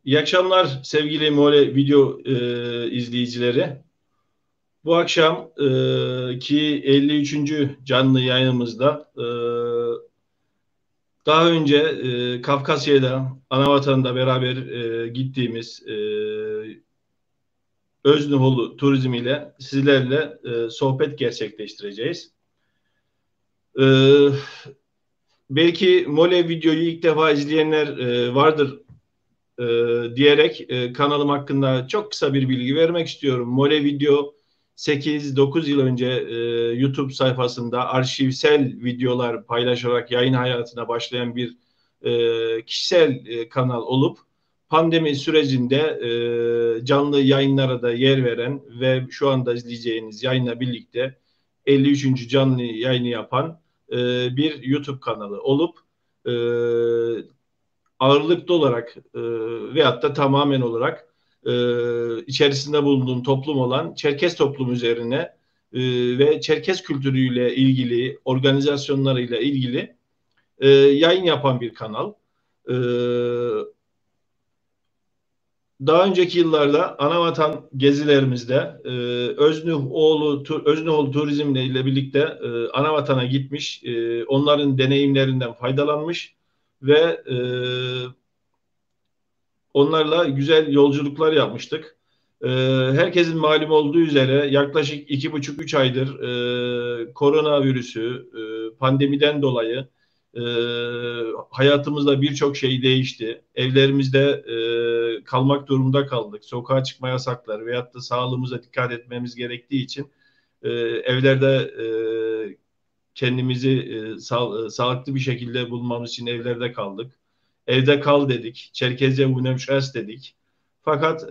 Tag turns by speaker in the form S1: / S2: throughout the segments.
S1: İyi akşamlar sevgili Mole video izleyicileri. Bu akşam ki 53. canlı yayınımızda daha önce Kafkasya'da, Anavatan'da beraber gittiğimiz Öznüholu Turizm ile sizlerle sohbet gerçekleştireceğiz. E, Belki Mole videoyu ilk defa izleyenler vardır e, diyerek kanalım hakkında çok kısa bir bilgi vermek istiyorum. Mole Video 8-9 yıl önce YouTube sayfasında arşivsel videolar paylaşarak yayın hayatına başlayan bir kişisel kanal olup pandemi sürecinde canlı yayınlara da yer veren ve şu anda izleyeceğiniz yayınla birlikte 53. canlı yayını yapan bir YouTube kanalı olup e, ağırlıklı olarak veyahut da tamamen olarak içerisinde bulunduğum toplum olan Çerkez toplumu üzerine ve Çerkez kültürüyle ilgili, organizasyonlarıyla ilgili yayın yapan bir kanal. E, Daha önceki yıllarda Anavatan gezilerimizde Öznühoğlu Turizm ile birlikte Anavatan'a gitmiş, onların deneyimlerinden faydalanmış ve onlarla güzel yolculuklar yapmıştık. Herkesin malum olduğu üzere yaklaşık 2,5-3 aydır koronavirüsü, pandemiden dolayı e, hayatımızda birçok şey değişti. Evlerimizde kalmak durumunda kaldık. Sokağa çıkma yasakları veyahut da sağlığımıza dikkat etmemiz gerektiği için evlerde kendimizi sağlıklı bir şekilde bulmamız için evlerde kaldık. Evde kal dedik. Çerkezce Unemşes dedik. Fakat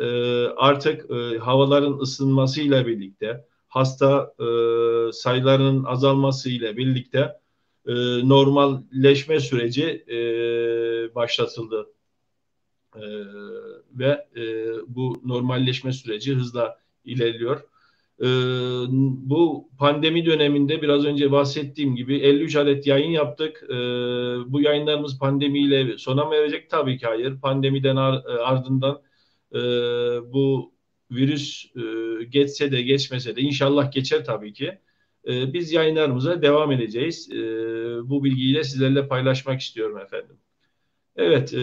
S1: artık havaların ısınmasıyla birlikte hasta sayılarının azalmasıyla birlikte normalleşme süreci başlatıldı. E, Ve bu normalleşme süreci hızla ilerliyor. E, Bu pandemi döneminde biraz önce bahsettiğim gibi 53 adet yayın yaptık. Bu yayınlarımız pandemiyle sona mı erecek? Tabii ki hayır. Pandemiden ardından e, bu virüs geçse de geçmese de inşallah geçer tabii ki. Biz yayınlarımıza devam edeceğiz. Bu bilgiyi de sizlerle paylaşmak istiyorum efendim. Evet,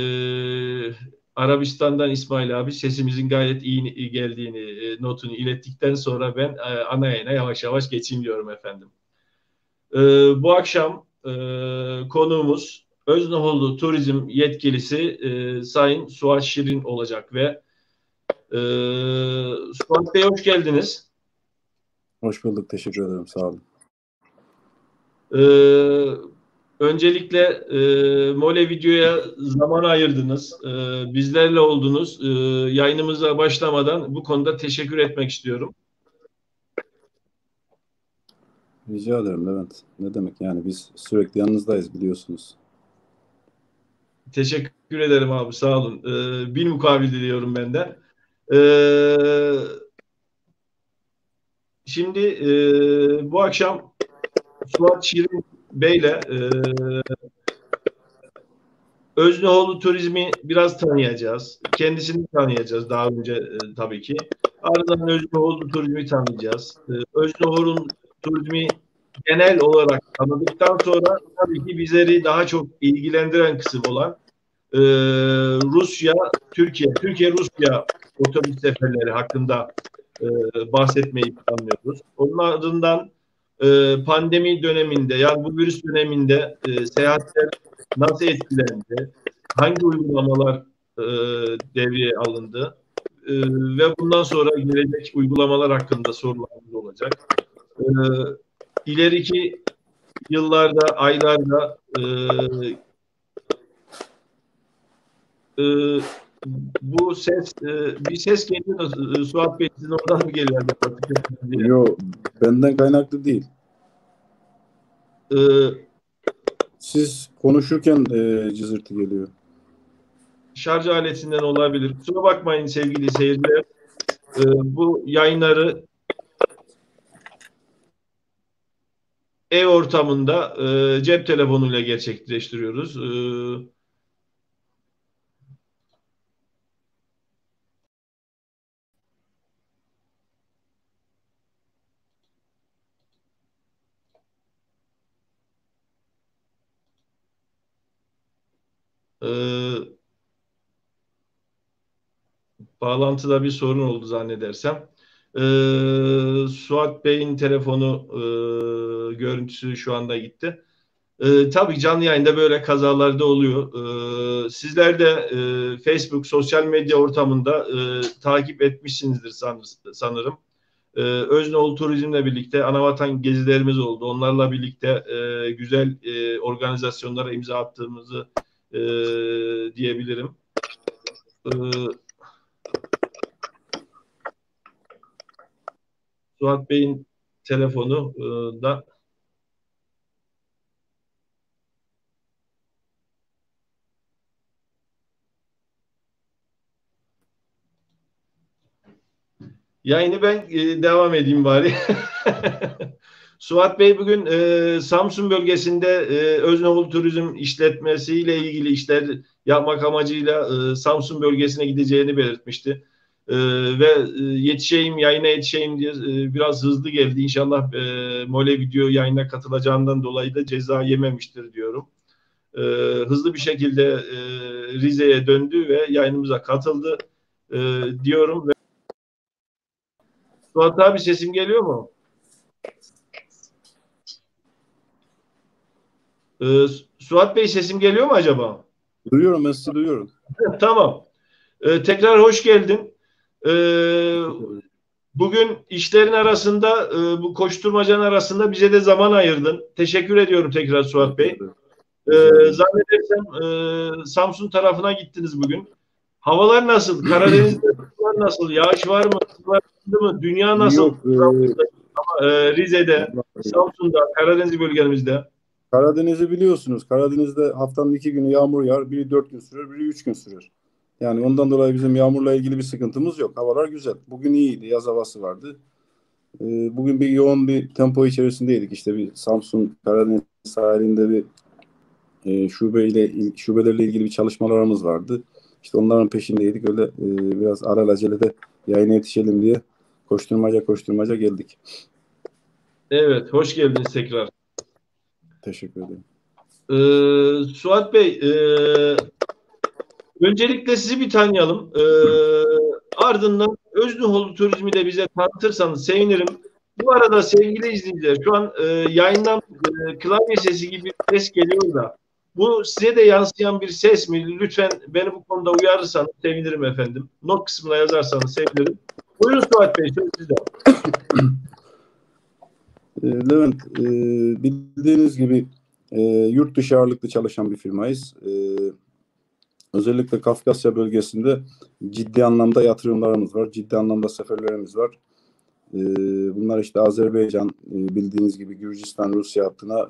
S1: Arabistan'dan İsmail abi sesimizin gayet iyi geldiğini notunu ilettikten sonra ben ana yayına yavaş yavaş geçeyim diyorum efendim. E, Bu akşam konuğumuz Öznühoğlu Turizm yetkilisi Sayın Suat Şirin olacak ve e, Suat Bey hoş geldiniz.
S2: Hoş bulduk. Teşekkür ederim. Sağ olun.
S1: Ee, Öncelikle Mole Video'ya zaman ayırdınız. Bizlerle oldunuz. Yayınımıza başlamadan bu konuda teşekkür etmek istiyorum.
S2: Rica ederim Levent. Ne demek yani biz sürekli yanınızdayız biliyorsunuz.
S1: Teşekkür ederim abi sağ olun. Bilmukabil diliyorum benden. Ee, Şimdi bu akşam Suat Şirin Bey'le Öznühoğlu Turizm'i biraz tanıyacağız. Kendisini tanıyacağız daha önce tabii ki. Ardından Öznühoğlu Turizm'i tanıyacağız. Öznühoğlu Turizm'i genel olarak tanıdıktan sonra tabii ki bizleri daha çok ilgilendiren kısım olan e, Rusya, Türkiye-Rusya otobüs seferleri hakkında e, bahsetmeyi planlıyoruz. Onun ardından pandemi döneminde yani bu virüs döneminde seyahatler nasıl etkilendi? Hangi uygulamalar e, devreye alındı? Ve bundan sonra gelecek uygulamalar hakkında sorularımız olacak. E, ileriki yıllarda, aylarda e, bu ses bir ses geliyor. Suat Bey sizin oradan mı geliyor acaba? Diye.
S2: Yo, benden kaynaklı değil.
S1: E,
S2: Siz konuşurken cızırtı geliyor.
S1: Şarj aletinden olabilir. Kusura bakmayın sevgili seyirciler. Bu yayınları ev ortamında cep telefonuyla gerçekleştiriyoruz. Ee, Bağlantıda bir sorun oldu zannedersem. Suat Bey'in telefonu görüntüsü şu anda gitti. Tabii canlı yayında böyle kazalarda oluyor. Sizler de Facebook sosyal medya ortamında takip etmişsinizdir sanırım. Öznoğlu Turizm'le birlikte Anavatan gezilerimiz oldu. Onlarla birlikte güzel organizasyonlara imza attığımızı e, diyebilirim. Suat Bey'in telefonu da yayını ben devam edeyim bari. Suat Bey bugün Samsun bölgesinde Öznoğlu Turizm işletmesiyle ilgili işler yapmak amacıyla Samsun bölgesine gideceğini belirtmişti. Ve yetişeyim, yayına yetişeyim diye biraz hızlı geldi. İnşallah Mole video yayına katılacağından dolayı da ceza yememiştir diyorum. Hızlı bir şekilde Rize'ye döndü ve yayınımıza katıldı diyorum. Ve Suat abi sesim geliyor mu? Suat Bey sesim geliyor mu acaba?
S2: Duyuyorum, ben sizi duyuyorum.
S1: Tamam. Tekrar hoş geldin. Bugün işlerin arasında, bu koşturmacanın arasında bize de zaman ayırdın. Teşekkür ediyorum tekrar Suat Bey. Zannedersem Samsun tarafına gittiniz bugün. Havalar nasıl? Karadeniz'de havalar nasıl? Yağış var mı? Var mı? Dünya nasıl?
S2: Yok,
S1: Rize'de, Samsun'da, Karadeniz bölgemizde.
S2: Karadeniz'i biliyorsunuz. Karadeniz'de haftanın 2 günü yağmur yağar. Biri 4 gün sürür, biri 3 gün sürür. Yani ondan dolayı bizim yağmurla ilgili bir sıkıntımız yok. Havalar güzel. Bugün iyiydi. Yaz havası vardı. Bugün bir yoğun bir tempo içerisindeydik. İşte bir Samsun, Karadeniz sahilinde bir şubelerle ilgili bir çalışmalarımız vardı. İşte onların peşindeydik. Öyle biraz alelacele yayına yetişelim diye koşturmaca geldik.
S1: Evet, hoş geldiniz tekrar.
S2: Teşekkür ederim.
S1: Suat Bey, öncelikle sizi bir tanıyalım. Ardından Öznoğlu Turizm'i de bize tanıtırsanız sevinirim. Bu arada sevgili izleyiciler, şu an yayından klavye sesi gibi bir ses geliyor da bu size de yansıyan bir ses mi? Lütfen beni bu konuda uyarırsanız sevinirim efendim. Not kısmına yazarsanız sevinirim. Buyurun Suat Bey, söz sizde.
S2: Levent, bildiğiniz gibi yurt dışı ağırlıklı çalışan bir firmayız. Özellikle Kafkasya bölgesinde ciddi anlamda yatırımlarımız var. Ciddi anlamda seferlerimiz var. Bunlar işte Azerbaycan, bildiğiniz gibi Gürcistan, Rusya hattına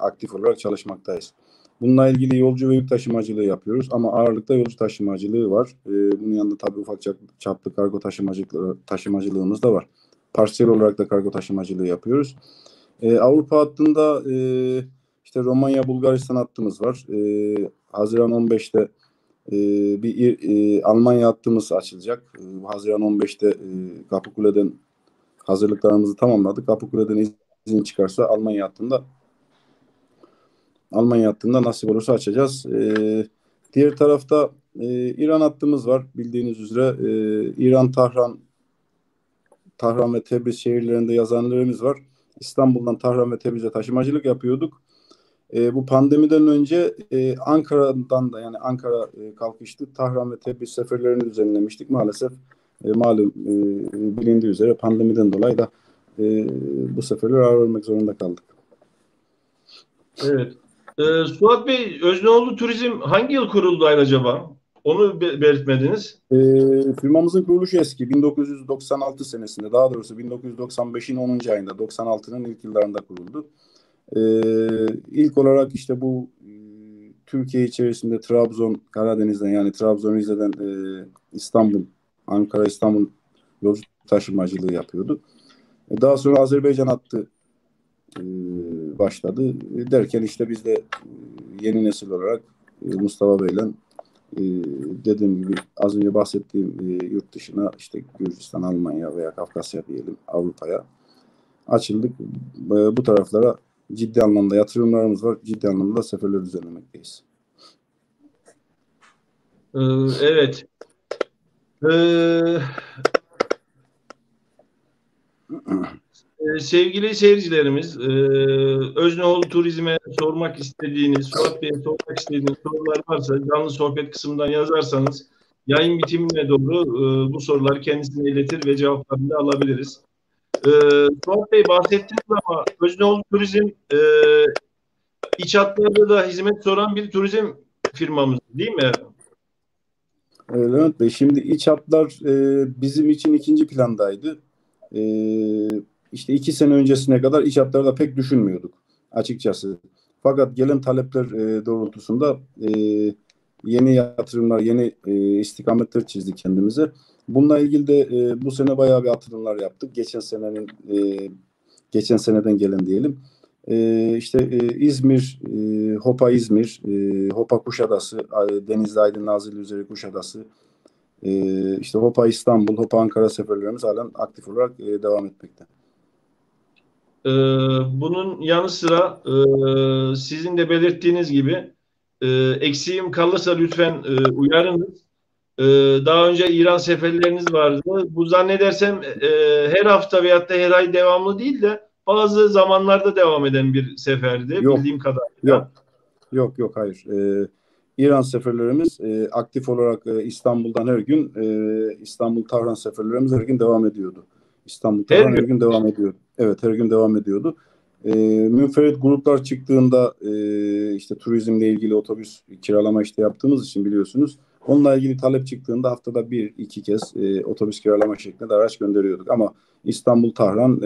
S2: aktif olarak çalışmaktayız. Bununla ilgili yolcu ve yük taşımacılığı yapıyoruz ama ağırlıkta yolcu taşımacılığı var. Bunun yanında tabii ufak çaplı kargo taşımacılığımız da var. Parsiyel olarak da kargo taşımacılığı yapıyoruz. Avrupa hattında işte Romanya, Bulgaristan hattımız var. Haziran 15'te bir Almanya hattımız açılacak. Haziran 15'te Kapıkule'den hazırlıklarımızı tamamladık. Kapıkule'den izin çıkarsa Almanya hattında nasip olursa açacağız. Diğer tarafta İran hattımız var. Bildiğiniz üzere İran, Tahran ve Tebriz şehirlerinde yazanlarımız var. İstanbul'dan Tahran ve Tebriz'e taşımacılık yapıyorduk. Bu pandemiden önce Ankara'dan da yani Ankara kalkıştı. Tahran ve Tebriz seferlerini düzenlemiştik. Maalesef malum bilindiği üzere pandemiden dolayı da bu seferleri ara vermek zorunda kaldık.
S1: Evet. Suat Bey, Öznoğlu Turizm hangi yıl kuruldu acaba? Onu belirtmediniz.
S2: Firmamızın kuruluşu eski. 1996 senesinde, daha doğrusu 1995'in 10. ayında, 96'nın ilk yıllarında kuruldu. İlk olarak işte bu Türkiye içerisinde Trabzon, Karadeniz'den yani Trabzon, Rize'den İstanbul, Ankara, İstanbul yolcu taşımacılığı yapıyordu. Daha sonra Azerbaycan hattı başladı. Derken işte biz de yeni nesil olarak Mustafa Bey'le dediğim gibi az önce bahsettiğim yurt dışına işte Gürcistan, Almanya veya Kafkasya diyelim Avrupa'ya açıldık. Bu taraflara ciddi anlamda yatırımlarımız var. Ciddi anlamda seferler düzenlemekteyiz.
S1: Ee, evet. Ee, sevgili seyircilerimiz, Özneoğlu Turizm'e sormak istediğiniz, Suat Bey'e sormak istediğiniz sorular varsa canlı sohbet kısmından yazarsanız yayın bitimine doğru bu soruları kendisine iletir ve cevaplarını da alabiliriz. E, Suat Bey bahsettiniz ama Özneoğlu Turizm iç hatlarda da hizmet soran bir turizm firmamız değil mi?
S2: Levent Bey, şimdi iç hatlar bizim için ikinci plandaydı. E, işte 2 sene öncesine kadar iç hatlarda pek düşünmüyorduk açıkçası. Fakat gelen talepler doğrultusunda yeni yatırımlar, yeni istikametler çizdik kendimize. Bununla ilgili de bu sene bayağı bir atılımlar yaptık. Geçen seneden gelen diyelim. İşte İzmir, Hopa İzmir, Hopa Kuşadası, Denizli Aydın Nazilli üzeri Kuşadası, işte Hopa İstanbul, Hopa Ankara seferlerimiz halen aktif olarak devam etmekte.
S1: Ee, bunun yanı sıra sizin de belirttiğiniz gibi eksiğim kalırsa lütfen uyarınız. Ee, daha önce İran seferleriniz vardı. Bu zannedersem her hafta veyahut da her ay devamlı değil de bazı zamanlarda devam eden bir seferdi
S2: Yok,
S1: bildiğim kadarıyla.
S2: yok, yok, hayır. İran seferlerimiz aktif olarak İstanbul'dan her gün İstanbul-Tahran seferlerimiz her gün devam ediyordu.
S1: Her
S2: İstanbul-Tahran her
S1: gün.
S2: gün devam ediyordu. Evet, her gün devam ediyordu. Münferit gruplar çıktığında işte turizmle ilgili otobüs kiralama işte yaptığımız için biliyorsunuz. Onunla ilgili talep çıktığında haftada bir iki kez otobüs kiralama şeklinde de araç gönderiyorduk. Ama İstanbul-Tahran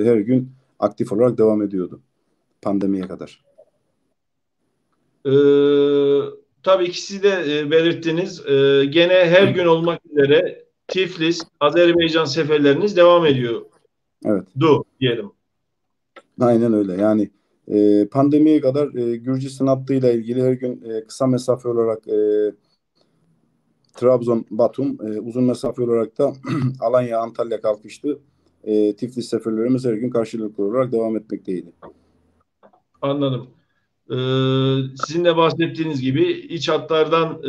S2: her gün aktif olarak devam ediyordu pandemiye kadar.
S1: Ee, tabii ki siz de belirttiniz. Gene her gün olmak üzere Tiflis, Azerbaycan seferleriniz devam ediyordu
S2: Evet.
S1: diyelim.
S2: Aynen öyle. Yani pandemiye kadar Gürcistan hattıyla ilgili her gün kısa mesafe olarak Trabzon, Batum, uzun mesafe olarak da Alanya, Antalya kalkıştı. Tiflis seferlerimiz her gün karşılıklı olarak devam etmekteydi.
S1: Anladım. Sizin de bahsettiğiniz gibi iç hatlardan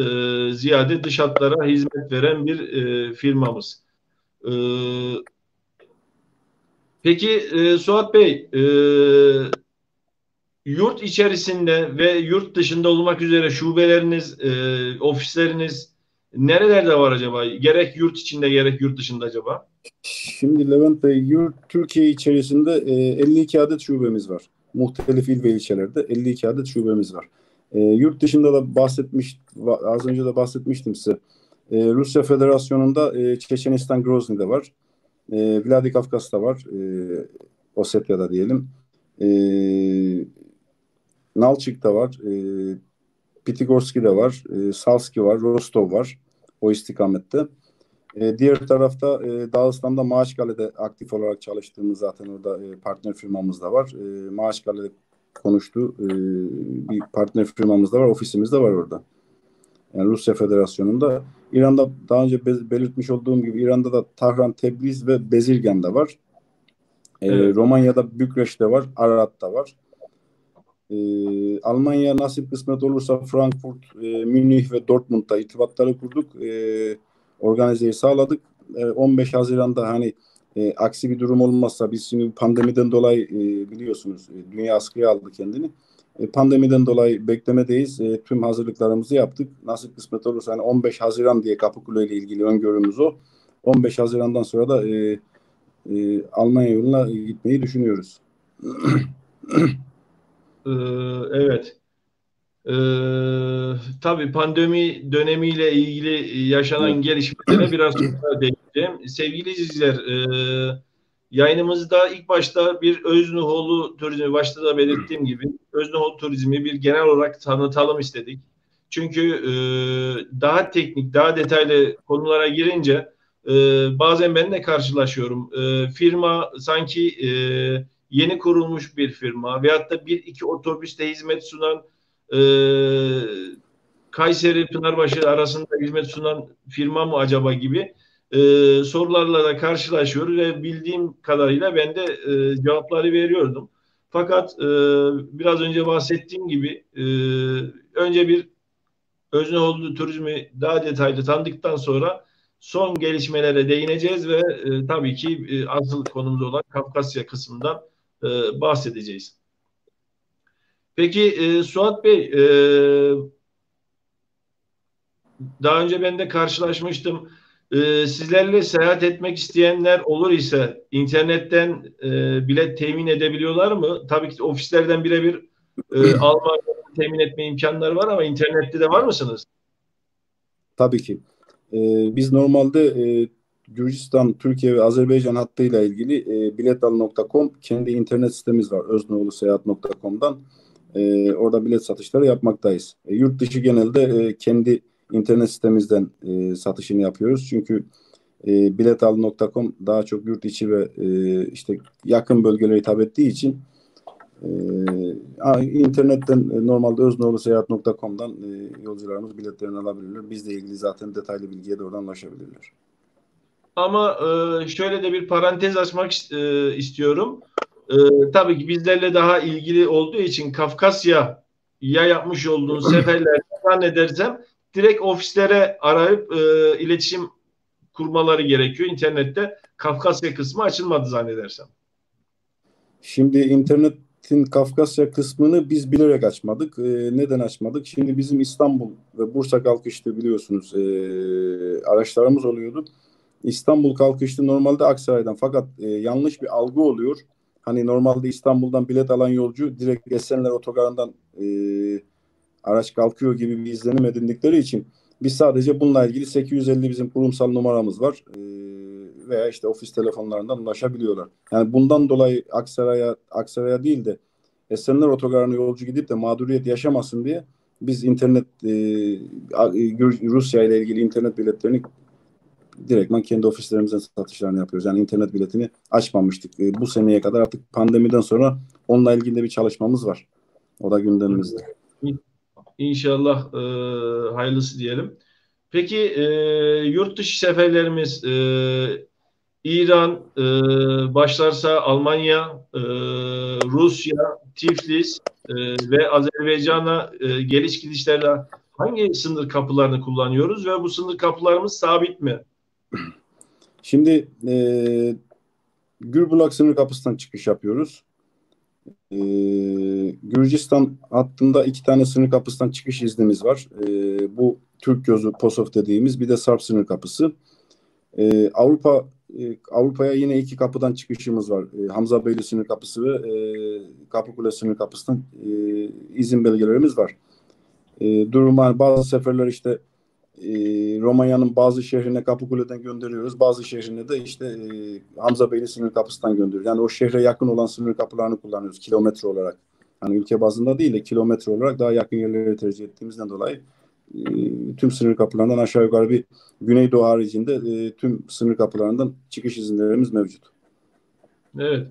S1: ziyade dış hatlara hizmet veren bir firmamız. Ee, peki Suat Bey, yurt içerisinde ve yurt dışında olmak üzere şubeleriniz, ofisleriniz nerelerde var acaba? Gerek yurt içinde gerek yurt dışında acaba?
S2: Şimdi Levent Bey, Türkiye içerisinde 52 adet şubemiz var. Muhtelif il ve ilçelerde 52 adet şubemiz var. Yurt dışında da az önce de bahsetmiştim size. Rusya Federasyonu'nda Çeçenistan Grozny'de var. Vladikavkaz'da var. Osetya'da diyelim. E, Nalçık'ta var. Pitigorski'de var. Salski var. Rostov var. O istikamette. Diğer tarafta Dağıstan'da Maaşkale'de aktif olarak çalıştığımız zaten orada partner firmamız da var. Maaşkale'de konuştu. Bir partner firmamız da var. Ofisimiz de var orada. Yani Rusya Federasyonu'nda. İran'da daha önce belirtmiş olduğum gibi İran'da da Tahran, Tebriz ve Bezirgan'da var.
S1: Evet.
S2: Romanya'da Bükreş'te var. Ararat'ta var. Almanya nasip kısmet olursa Frankfurt, Münih ve Dortmund'da irtibatları kurduk. Organizeyi sağladık. 15 Haziran'da hani aksi bir durum olmazsa biz şimdi pandemiden dolayı biliyorsunuz dünya askıya aldı kendini. Pandemiden dolayı beklemedeyiz. Tüm hazırlıklarımızı yaptık. Nasip kısmet olursa hani 15 Haziran diye Kapıkule ile ilgili öngörümüz o. 15 Haziran'dan sonra da Almanya yoluna gitmeyi düşünüyoruz.
S1: Ee, evet. Tabii pandemi dönemiyle ilgili
S2: Evet.
S1: yaşanan gelişmelere biraz sonra değineceğim. Sevgili izleyiciler, yayınımızda ilk başta bir Özneoğlu Turizmi, başta da belirttiğim gibi Özneoğlu Turizmi bir genel olarak tanıtalım istedik. Çünkü daha teknik, daha detaylı konulara girince e, bazen ben de karşılaşıyorum. Firma sanki yeni kurulmuş bir firma veyahut da bir iki otobüste hizmet sunan e, Kayseri Pınarbaşı arasında hizmet sunan firma mı acaba gibi sorularla da karşılaşıyoruz ve bildiğim kadarıyla ben de cevapları veriyordum. Fakat biraz önce bahsettiğim gibi önce bir Özneoğlu Turizm'i daha detaylı tanıdıktan sonra son gelişmelere değineceğiz ve tabii ki asıl konumuz olan Kafkasya kısmından bahsedeceğiz. Peki Suat Bey, daha önce ben de karşılaşmıştım. Sizlerle seyahat etmek isteyenler olur ise internetten bilet temin edebiliyorlar mı? Tabii ki ofislerden birebir alma temin etme imkanları var ama internette de var mısınız?
S2: Tabii ki. Biz normalde Gürcistan, Türkiye ve Azerbaycan hattıyla ilgili biletal.com kendi internet sitemiz var. Özneoğluseyahat.com'dan. Orada bilet satışları yapmaktayız. Yurt dışı genelde kendi internet sitemizden satışını yapıyoruz. Çünkü biletal.com daha çok yurt içi ve işte yakın bölgelere hitap ettiği için internetten normalde özneoğluseyahat.com'dan yolcularımız biletlerini alabilirler. Bizle ilgili zaten detaylı bilgiye de oradan ulaşabilirler.
S1: Ama şöyle de bir parantez açmak istiyorum. Tabii ki bizlerle daha ilgili olduğu için Kafkasya'ya yapmış olduğunuz seferlerde zannedersem direkt ofislere arayıp iletişim kurmaları gerekiyor. İnternette Kafkasya kısmı açılmadı zannedersem.
S2: Şimdi internetin Kafkasya kısmını biz bilerek açmadık. Neden açmadık? Şimdi bizim İstanbul ve Bursa kalkışlı biliyorsunuz araçlarımız oluyordu. İstanbul kalkışlı normalde Aksaray'dan, fakat yanlış bir algı oluyor. Hani normalde İstanbul'dan bilet alan yolcu direkt Esenler Otogarı'ndan araç kalkıyor gibi bir izlenim edindikleri için biz sadece bununla ilgili 850 bizim kurumsal numaramız var. Veya işte ofis telefonlarından ulaşabiliyorlar. Yani bundan dolayı Aksaray'a değil de Esenler Otogarı'na yolcu gidip de mağduriyet yaşamasın diye biz Rusya ile ilgili internet biletlerini direktmen kendi ofislerimizden satışlarını yapıyoruz. Yani internet biletini açmamıştık. Bu seneye kadar artık pandemiden sonra onunla ilgili de bir çalışmamız var. O da gündemimizde.
S1: İnşallah hayırlısı diyelim. Peki yurt dışı seferlerimiz İran, başlarsa Almanya, Rusya, Tiflis ve Azerbaycan'a geliş gidişlerde hangi sınır kapılarını kullanıyoruz ve bu sınır kapılarımız sabit mi?
S2: Şimdi Gürbulak sınır kapısından çıkış yapıyoruz. Gürcistan hattında 2 tane sınır kapısından çıkış iznimiz var. Bu Türk Gözü, POSOF dediğimiz, bir de Sarp sınır kapısı. Avrupa'ya yine 2 kapıdan çıkışımız var. Hamza Beyli sınır kapısı ve Kapıkule sınır kapısından izin belgelerimiz var. Duruma bazı seferler işte Romanya'nın bazı şehrine Kapıkule'den gönderiyoruz. Bazı şehrine de işte Hamza Beyli sınır kapısından gönderiyoruz. Yani o şehre yakın olan sınır kapılarını kullanıyoruz kilometre olarak. Hani ülke bazında değil de kilometre olarak daha yakın yerleri tercih ettiğimizden dolayı tüm sınır kapılarından aşağı yukarı bir Güneydoğu haricinde tüm sınır kapılarından çıkış izinlerimiz mevcut.
S1: Evet.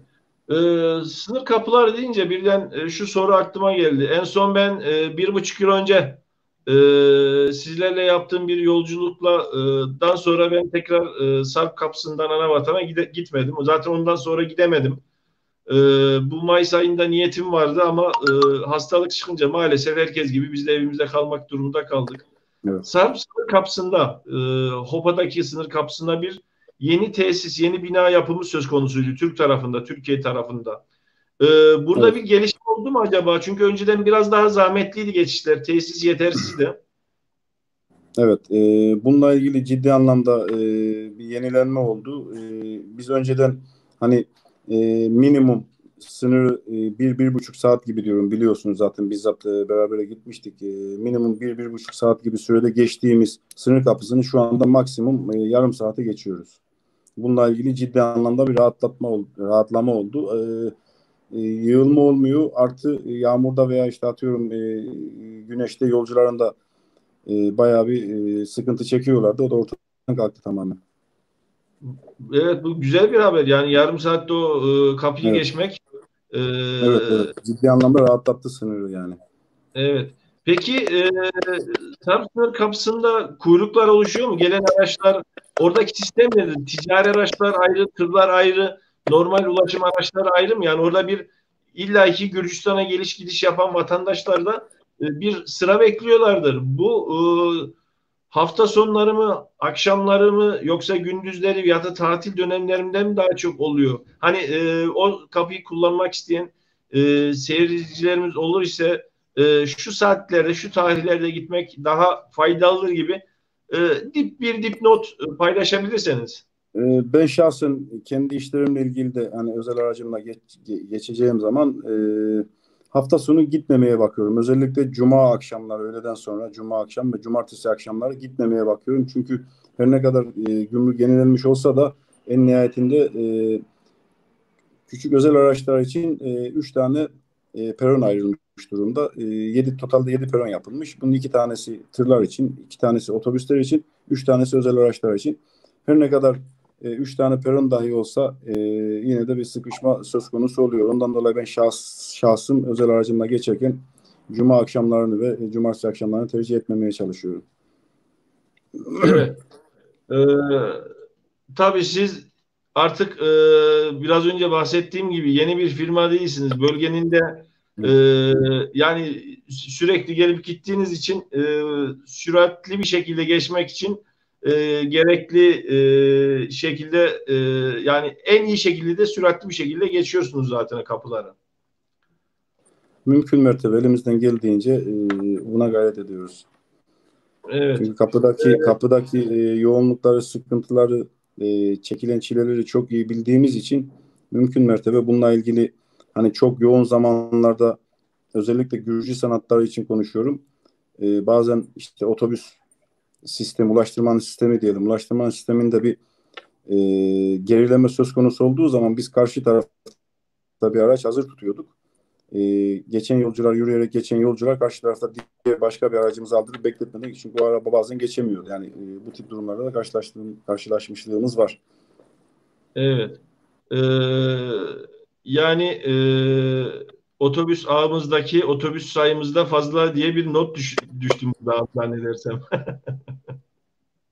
S1: Sınır kapıları deyince birden şu soru aklıma geldi. En son ben 1,5 yıl önce sizlerle yaptığım bir yolculukla dan sonra ben tekrar Sarp kapısından Anavatan'a gitmedim. Zaten ondan sonra gidemedim. E, Bu Mayıs ayında niyetim vardı ama hastalık çıkınca maalesef herkes gibi biz de evimizde kalmak durumunda kaldık.
S2: Evet.
S1: Sarp sınır kapısında, Hopa'daki sınır kapısında bir yeni tesis, yeni bina yapımı söz konusuydu Türk tarafında, Türkiye tarafında. Burada
S2: Evet.
S1: bir gelişme oldu mu acaba? Çünkü önceden biraz daha zahmetliydi geçişler, tesis yetersizdi.
S2: Evet, bununla ilgili ciddi anlamda bir yenilenme oldu. Biz önceden hani minimum sınırı 1-1,5 saat gibi diyorum, biliyorsunuz zaten bizzat beraber gitmiştik. Minimum 1-1,5 saat gibi sürede geçtiğimiz sınır kapısını şu anda maksimum yarım saate geçiyoruz. Bununla ilgili ciddi anlamda bir rahatlama oldu. Yığılma olmuyor. Artı yağmurda veya işte atıyorum güneşte yolcuların da bayağı bir sıkıntı çekiyorlardı. O da ortadan kalktı tamamen.
S1: Evet, bu güzel bir haber. Yani yarım saatte o kapıyı
S2: Evet.
S1: geçmek. e,
S2: Evet, evet. Ciddi anlamda rahatlattı sınırı yani.
S1: evet. Peki Sarp sınır kapısında kuyruklar oluşuyor mu? Gelen araçlar, oradaki sistem nedir? Ticari araçlar ayrı, tırlar ayrı, normal ulaşım araçları ayrı mı? Yani orada bir illaki Gürcistan'a geliş gidiş yapan vatandaşlar da bir sıra bekliyorlardır. Bu hafta sonları mı, akşamları mı, yoksa gündüzleri ya da tatil dönemlerinde mi daha çok oluyor? Hani o kapıyı kullanmak isteyen seyircilerimiz olur ise şu saatlerde, şu tarihlerde gitmek daha faydalıdır gibi e, bir dipnot paylaşabilirseniz.
S2: Ben şahsen kendi işlerimle ilgili de hani özel aracımla geçeceğim zaman hafta sonu gitmemeye bakıyorum. Özellikle cuma akşamları, öğleden sonra cuma akşam ve cumartesi akşamları gitmemeye bakıyorum. Çünkü her ne kadar gümrük yenilenmiş olsa da en nihayetinde küçük özel araçlar için 3 tane peron ayrılmış durumda. 7 totalde 7 peron yapılmış. Bunun 2 tanesi tırlar için, 2 tanesi otobüsler için, 3 tanesi özel araçlar için. Her ne kadar 3 tane peron dahi olsa yine de bir sıkışma söz konusu oluyor. Ondan dolayı ben şahsım özel aracımla geçerken cuma akşamlarını ve cumartesi akşamlarını tercih etmemeye çalışıyorum.
S1: Evet. E, tabii siz artık biraz önce bahsettiğim gibi yeni bir firma değilsiniz. Bölgenin de e, yani sürekli gelip gittiğiniz için süratli bir şekilde geçmek için gerekli şekilde yani en iyi şekilde de süratli bir şekilde geçiyorsunuz zaten kapıları.
S2: Mümkün mertebe elimizden geldiğince buna gayret ediyoruz.
S1: Evet.
S2: Çünkü kapıdaki yoğunlukları, sıkıntıları, çekilen çileleri çok iyi bildiğimiz için mümkün mertebe bununla ilgili hani çok yoğun zamanlarda özellikle Gürcü sanatları için konuşuyorum. Bazen işte otobüs sistemi, ulaştırmanın sistemi diyelim. Ulaştırmanın sisteminde bir gerileme söz konusu olduğu zaman biz karşı tarafta bir araç hazır tutuyorduk. Geçen yolcular yürüyerek geçen yolcular karşı tarafta diğer başka bir aracımızı aldırıp bekletmedik. Çünkü bu araba bazen geçemiyor. Yani bu tip durumlarda da karşılaşmışlığımız var.
S1: Evet. Ee, yani otobüs ağımızdaki otobüs sayımızda fazla diye bir not düştüm daha zannedersem.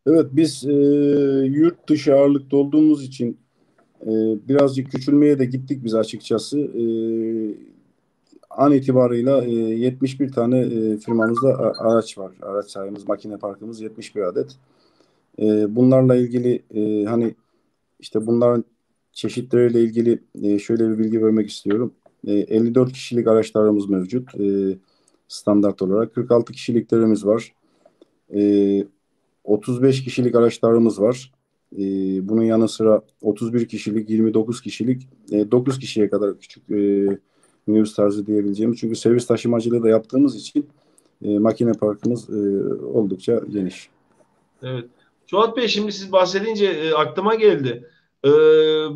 S2: Evet biz yurt dışı ağırlıkta olduğumuz için e, birazcık küçülmeye de gittik biz açıkçası. An itibarıyla 71 tane firmamızda araç var. Araç sayımız, makine parkımız 71 adet. Bunlarla ilgili hani işte bunların çeşitleriyle ilgili şöyle bir bilgi vermek istiyorum. 54 kişilik araçlarımız mevcut standart olarak. 46 kişiliklerimiz var. E, 35 kişilik araçlarımız var. Bunun yanı sıra 31 kişilik, 29 kişilik, 9 kişiye kadar küçük minibüs tarzı diyebileceğimiz. Çünkü servis taşımacılığı da yaptığımız için makine parkımız oldukça geniş.
S1: Evet. Suat Bey, şimdi siz bahsedince aklıma geldi. E,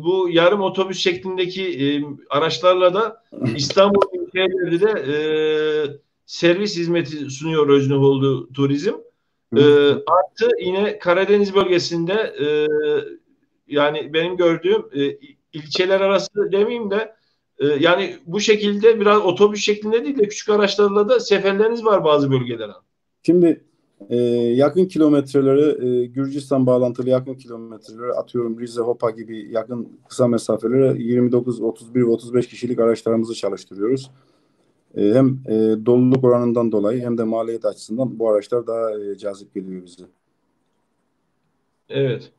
S1: bu yarım otobüs şeklindeki araçlarla da İstanbul şehirleri de servis hizmeti sunuyor Özneoğlu Turizm.
S2: Hı
S1: E,
S2: hı.
S1: artı yine Karadeniz bölgesinde yani benim gördüğüm ilçeler arası demeyeyim de yani bu şekilde biraz otobüs şeklinde değil de küçük araçlarla da seferleriniz var bazı bölgelere.
S2: Şimdi yakın kilometreleri Gürcistan bağlantılı yakın kilometreleri atıyorum Rize, Hopa gibi yakın kısa mesafelere 29, 31 ve 35 kişilik araçlarımızı çalıştırıyoruz. Hem doluluk oranından dolayı hem de maliyet açısından bu araçlar daha cazip geliyor bize.
S1: Evet.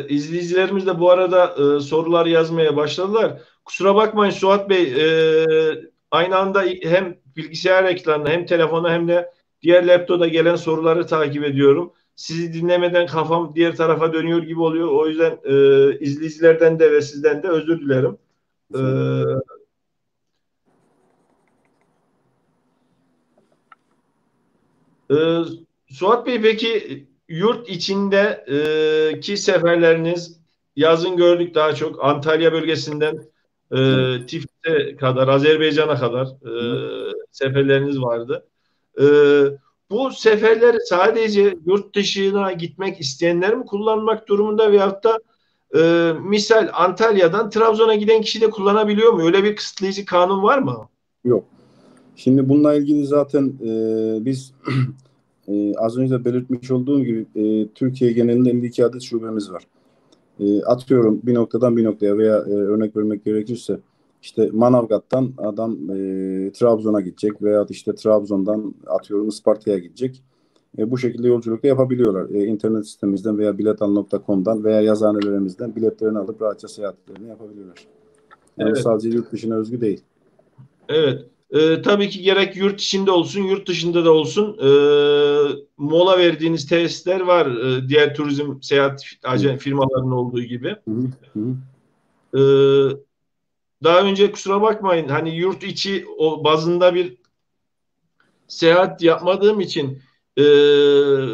S1: İzleyicilerimiz de bu arada sorular yazmaya başladılar. Kusura bakmayın Suat Bey, aynı anda hem bilgisayar ekranına hem telefona hem de diğer laptopa gelen soruları takip ediyorum. Sizi dinlemeden kafam diğer tarafa dönüyor gibi oluyor. O yüzden izleyicilerden de ve sizden de özür dilerim. E,
S2: Rica ederim.
S1: Ee, Suat Bey, peki yurt içinde ki seferleriniz yazın gördük daha çok Antalya bölgesinden
S2: Evet.
S1: Tiflis'e kadar, Azerbaycan'a kadar
S2: Hı.
S1: seferleriniz vardı. E, bu seferleri sadece yurt dışına gitmek isteyenler mi kullanmak durumunda, veyahut da misal Antalya'dan Trabzon'a giden kişi de kullanabiliyor mu? Öyle bir kısıtlayıcı kanun var mı?
S2: Yok. Şimdi bununla ilgili zaten biz az önce de belirtmiş olduğum gibi Türkiye genelinde 52 adet şubemiz var. Atıyorum bir noktadan bir noktaya veya örnek vermek gerekirse İşte Manavgat'tan adam Trabzon'a gidecek veya işte Trabzon'dan atıyorum Isparta'ya gidecek. Bu şekilde yolculuk da yapabiliyorlar. İnternet sitemizden veya biletal.com'dan veya yazıhanelerimizden biletlerini alıp rahatça seyahatlerini yapabiliyorlar. Yani bu
S1: Evet.
S2: sadece yurt dışına özgü değil.
S1: Evet. Tabii ki gerek yurt içinde olsun, yurt dışında da olsun mola verdiğiniz tesisler var. Diğer turizm seyahat firmalarının olduğu gibi.
S2: Hı hı, hı.
S1: Ee, Daha önce kusura bakmayın hani yurt içi o bazında bir seyahat yapmadığım için e,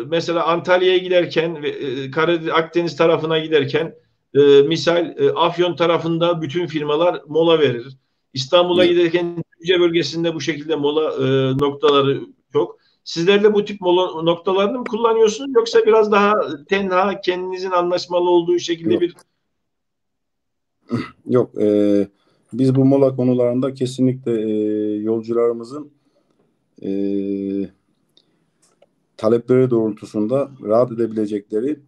S1: mesela Antalya'ya giderken ve Akdeniz tarafına giderken misal Afyon tarafında bütün firmalar mola verir. İstanbul'a
S2: Evet.
S1: giderken Düzce bölgesinde bu şekilde mola noktaları çok. Sizler de bu tip mola noktalarını mı kullanıyorsunuz yoksa biraz daha tenha kendinizin anlaşmalı olduğu şekilde
S2: Yok.
S1: bir
S2: Yok. Biz bu mola konularında kesinlikle yolcularımızın e, talepleri doğrultusunda rahat edebilecekleri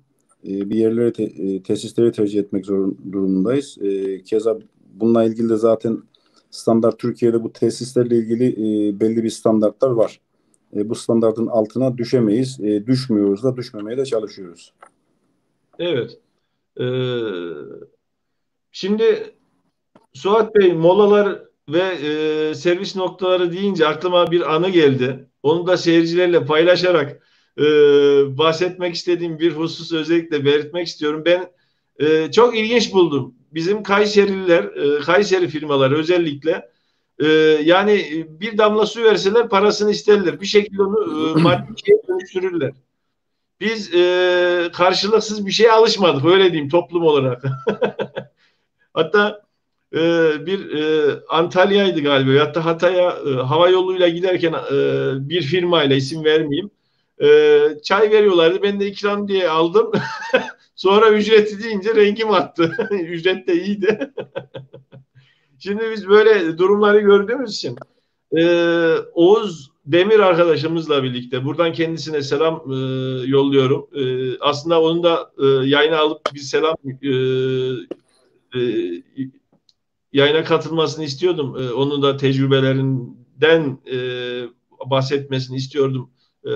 S2: bir yerleri tesisleri tercih etmek durumundayız. Keza bununla ilgili de zaten standart Türkiye'de bu tesislerle ilgili belli bir standartlar var. Bu standartın altına düşemeyiz. Düşmüyoruz da düşmemeye de çalışıyoruz.
S1: evet. E, Şimdi Suat Bey molalar ve servis noktaları deyince aklıma bir anı geldi. Onu da seyircilerle paylaşarak e, bahsetmek istediğim bir husus özellikle belirtmek istiyorum. Ben çok ilginç buldum. Bizim Kayserililer, Kayseri firmaları özellikle e, yani bir damla su verseler parasını isterler. Bir şekilde onu maddi şeye dönüştürürler. Biz karşılıksız bir şeye alışmadık öyle diyeyim toplum olarak. Hatta bir Antalya'ydı galiba. Hatta Hatay'a hava yoluyla giderken bir firmayla isim vermeyeyim. Çay veriyorlardı. Ben de ikram diye aldım. Sonra ücreti deyince rengim attı. Ücret de iyiydi. Şimdi biz böyle durumları gördüğümüz için Oğuz Demir arkadaşımızla birlikte buradan kendisine selam yolluyorum. Aslında onun da yayına alıp bir selam e, yayına katılmasını istiyordum. Onun da tecrübelerinden bahsetmesini istiyordum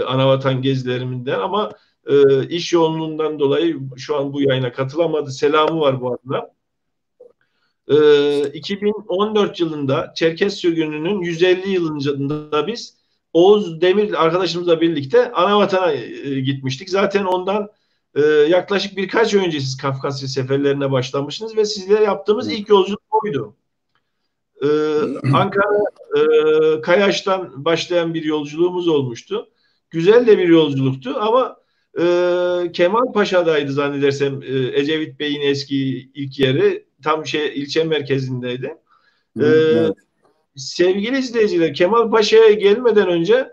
S1: Anavatan gezilerinden ama iş yoğunluğundan dolayı şu an bu yayına katılamadı. Selamı var bu arada. 2014 yılında Çerkez sürgününün 150 yılında biz Oğuz Demir arkadaşımızla birlikte Anavatan'a gitmiştik. Zaten ondan yaklaşık birkaç önce siz Kafkasya seferlerine başlamışsınız ve sizle yaptığımız ilk yolculuk oydu. Ankara Kayaş'tan başlayan bir yolculuğumuz olmuştu. Güzel de bir yolculuktu ama Kemal Paşa'daydı zannedersem Ecevit Bey'in eski ilk yeri. Tam ilçe merkezindeydi.
S2: Hı,
S1: E,
S2: evet.
S1: Sevgili izleyiciler Kemal Paşa'ya gelmeden önce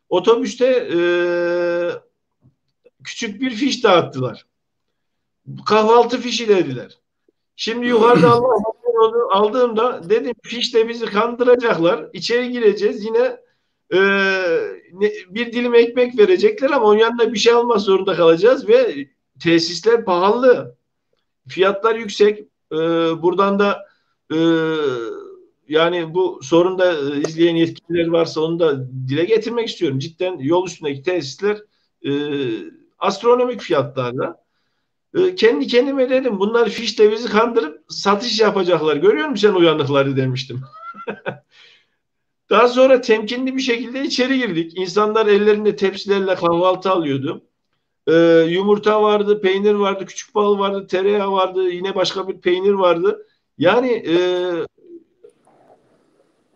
S1: otobüste küçük bir fiş dağıttılar. Kahvaltı fişi dediler. Şimdi yukarıda Allah onu aldığımda dedim fişle bizi kandıracaklar. İçeri gireceğiz yine e, bir dilim ekmek verecekler ama onun yanında bir şey almak zorunda kalacağız ve tesisler pahalı. Fiyatlar yüksek. Buradan da e, yani bu sorunda izleyen yetkililer varsa onu da dile getirmek istiyorum. Cidden yol üstündeki tesisler e, astronomik fiyatlarla. Kendi kendime dedim bunlar fişle bizi kandırıp satış yapacaklar. Görüyor musun sen uyanıkları demiştim. Daha sonra temkinli bir şekilde içeri girdik. İnsanlar ellerinde tepsilerle kahvaltı alıyordu. Yumurta vardı, peynir vardı, küçük bal vardı, tereyağı vardı, yine başka bir peynir vardı. Yani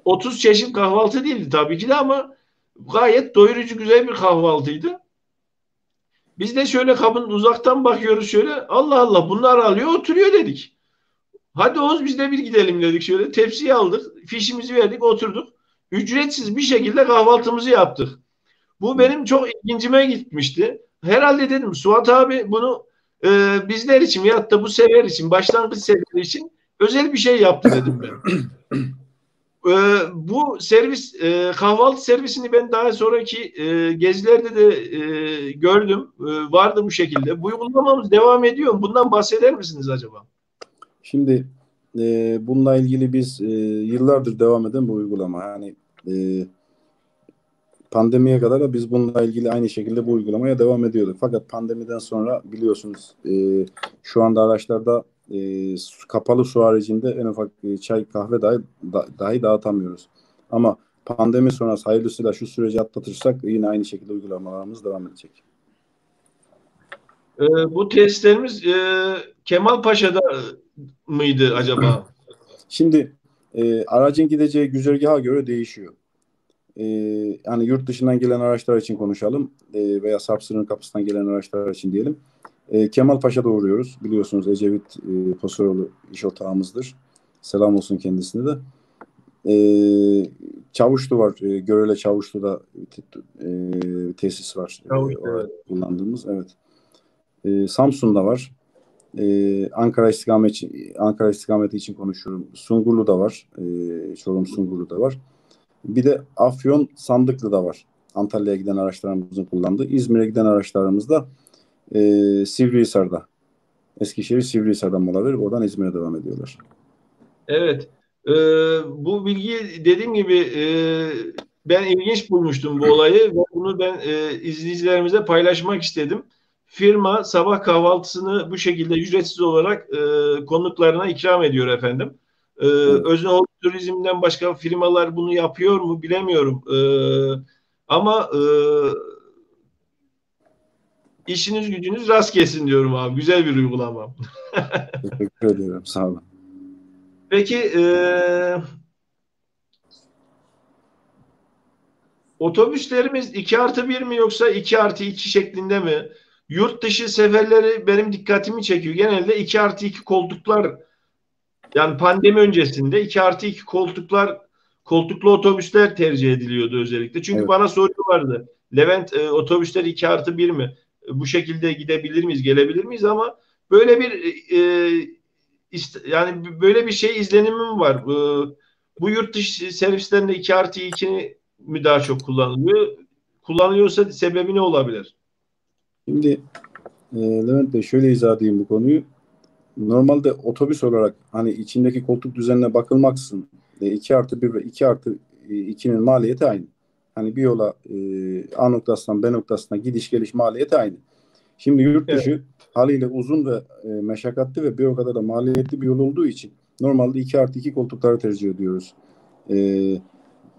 S1: 30 çeşit kahvaltı değildi tabii ki de ama gayet doyurucu güzel bir kahvaltıydı. Biz de şöyle kabın uzaktan bakıyoruz şöyle Allah Allah bunlar alıyor oturuyor dedik. Hadi Oğuz biz de bir gidelim dedik şöyle. Tepsiyi aldık. Fişimizi verdik oturduk. Ücretsiz bir şekilde kahvaltımızı yaptık. Bu benim çok ilgincime gitmişti. Herhalde dedim Suat abi bunu bizler için veyahut da bu sefer için başlangıç seferi için özel bir şey yaptı dedim ben. Bu servis kahvaltı servisini ben daha sonraki gezilerde de gördüm. Vardı bu şekilde. Bu uygulamamız devam ediyor mu? Bundan bahseder misiniz acaba?
S2: Şimdi bununla ilgili biz yıllardır devam eden bu uygulama. Yani pandemiye kadar da biz bununla ilgili aynı şekilde bu uygulamaya devam ediyorduk. Fakat pandemiden sonra biliyorsunuz şu anda araçlarda kapalı su haricinde en ufak çay kahve dahi dağıtamıyoruz. Ama pandemi sonrası hayırlısıyla şu süreci atlatırsak yine aynı şekilde uygulamalarımız devam edecek.
S1: Bu testlerimiz Kemalpaşa'da mıydı acaba?
S2: Şimdi aracın gideceği güzergaha göre değişiyor. Hani yurt dışından gelen araçlar için konuşalım veya Sarp sınır kapısından gelen araçlar için diyelim. Kemalpaşa'da uğruyoruz. Biliyorsunuz Ecevit Tosuroğlu iş ortağımızdır. Selam olsun kendisine de. Çavuşlu var. Görele Çavuşlu'da tesis var.
S1: Çavuş,
S2: Orada
S1: evet.
S2: kullandığımız. Evet. Samsun'da var. Ankara istikameti için konuşuyorum. Sungurlu'da var. Çorum Sungurlu'da var. Bir de Afyon Sandıklı'da var. Antalya'ya giden araçlarımızın kullandığı. İzmir'e giden araçlarımız da Sivrihisar'da. Eskişehir Sivrihisar'dan mola verip oradan İzmir'e devam ediyorlar.
S1: Evet. Bu bilgiyi dediğim gibi ben ilginç bulmuştum bu olayı ve bunu ben izleyicilerimize paylaşmak istedim. Firma sabah kahvaltısını bu şekilde ücretsiz olarak konuklarına ikram ediyor efendim.
S2: Evet.
S1: Özneoğlu Turizm'den başka firmalar bunu yapıyor mu bilemiyorum. Ama işiniz gücünüz rast gelsin diyorum abi. Güzel bir uygulama.
S2: Teşekkür ediyorum. Sağ olun.
S1: Peki otobüslerimiz 2+1 mi yoksa 2+2 şeklinde mi? Yurt dışı seferleri benim dikkatimi çekiyor. Genelde 2+2 koltuklar, yani pandemi öncesinde 2+2 koltuklar, koltuklu otobüsler tercih ediliyordu özellikle. Çünkü
S2: Evet.
S1: bana soruyorlardı. Levent, otobüsler 2+1 mi? Bu şekilde gidebilir miyiz, gelebilir miyiz? Ama böyle bir yani böyle bir şey izlenimim var. Bu yurt dışı servislerinde 2+2 mi daha çok kullanılıyor? Kullanılıyorsa sebebi ne olabilir?
S2: Şimdi Levent Bey şöyle izah edeyim bu konuyu. Normalde otobüs olarak hani içindeki koltuk düzenine bakılmaksızın 2+1 ve 2+2'nin maliyeti aynı. Hani bir yola A noktasından B noktasına gidiş geliş maliyeti aynı. Şimdi yurt
S1: Evet.
S2: dışı haliyle uzun ve meşakkatli ve bir o kadar da maliyetli bir yol olduğu için normalde 2+2 koltukları tercih ediyoruz.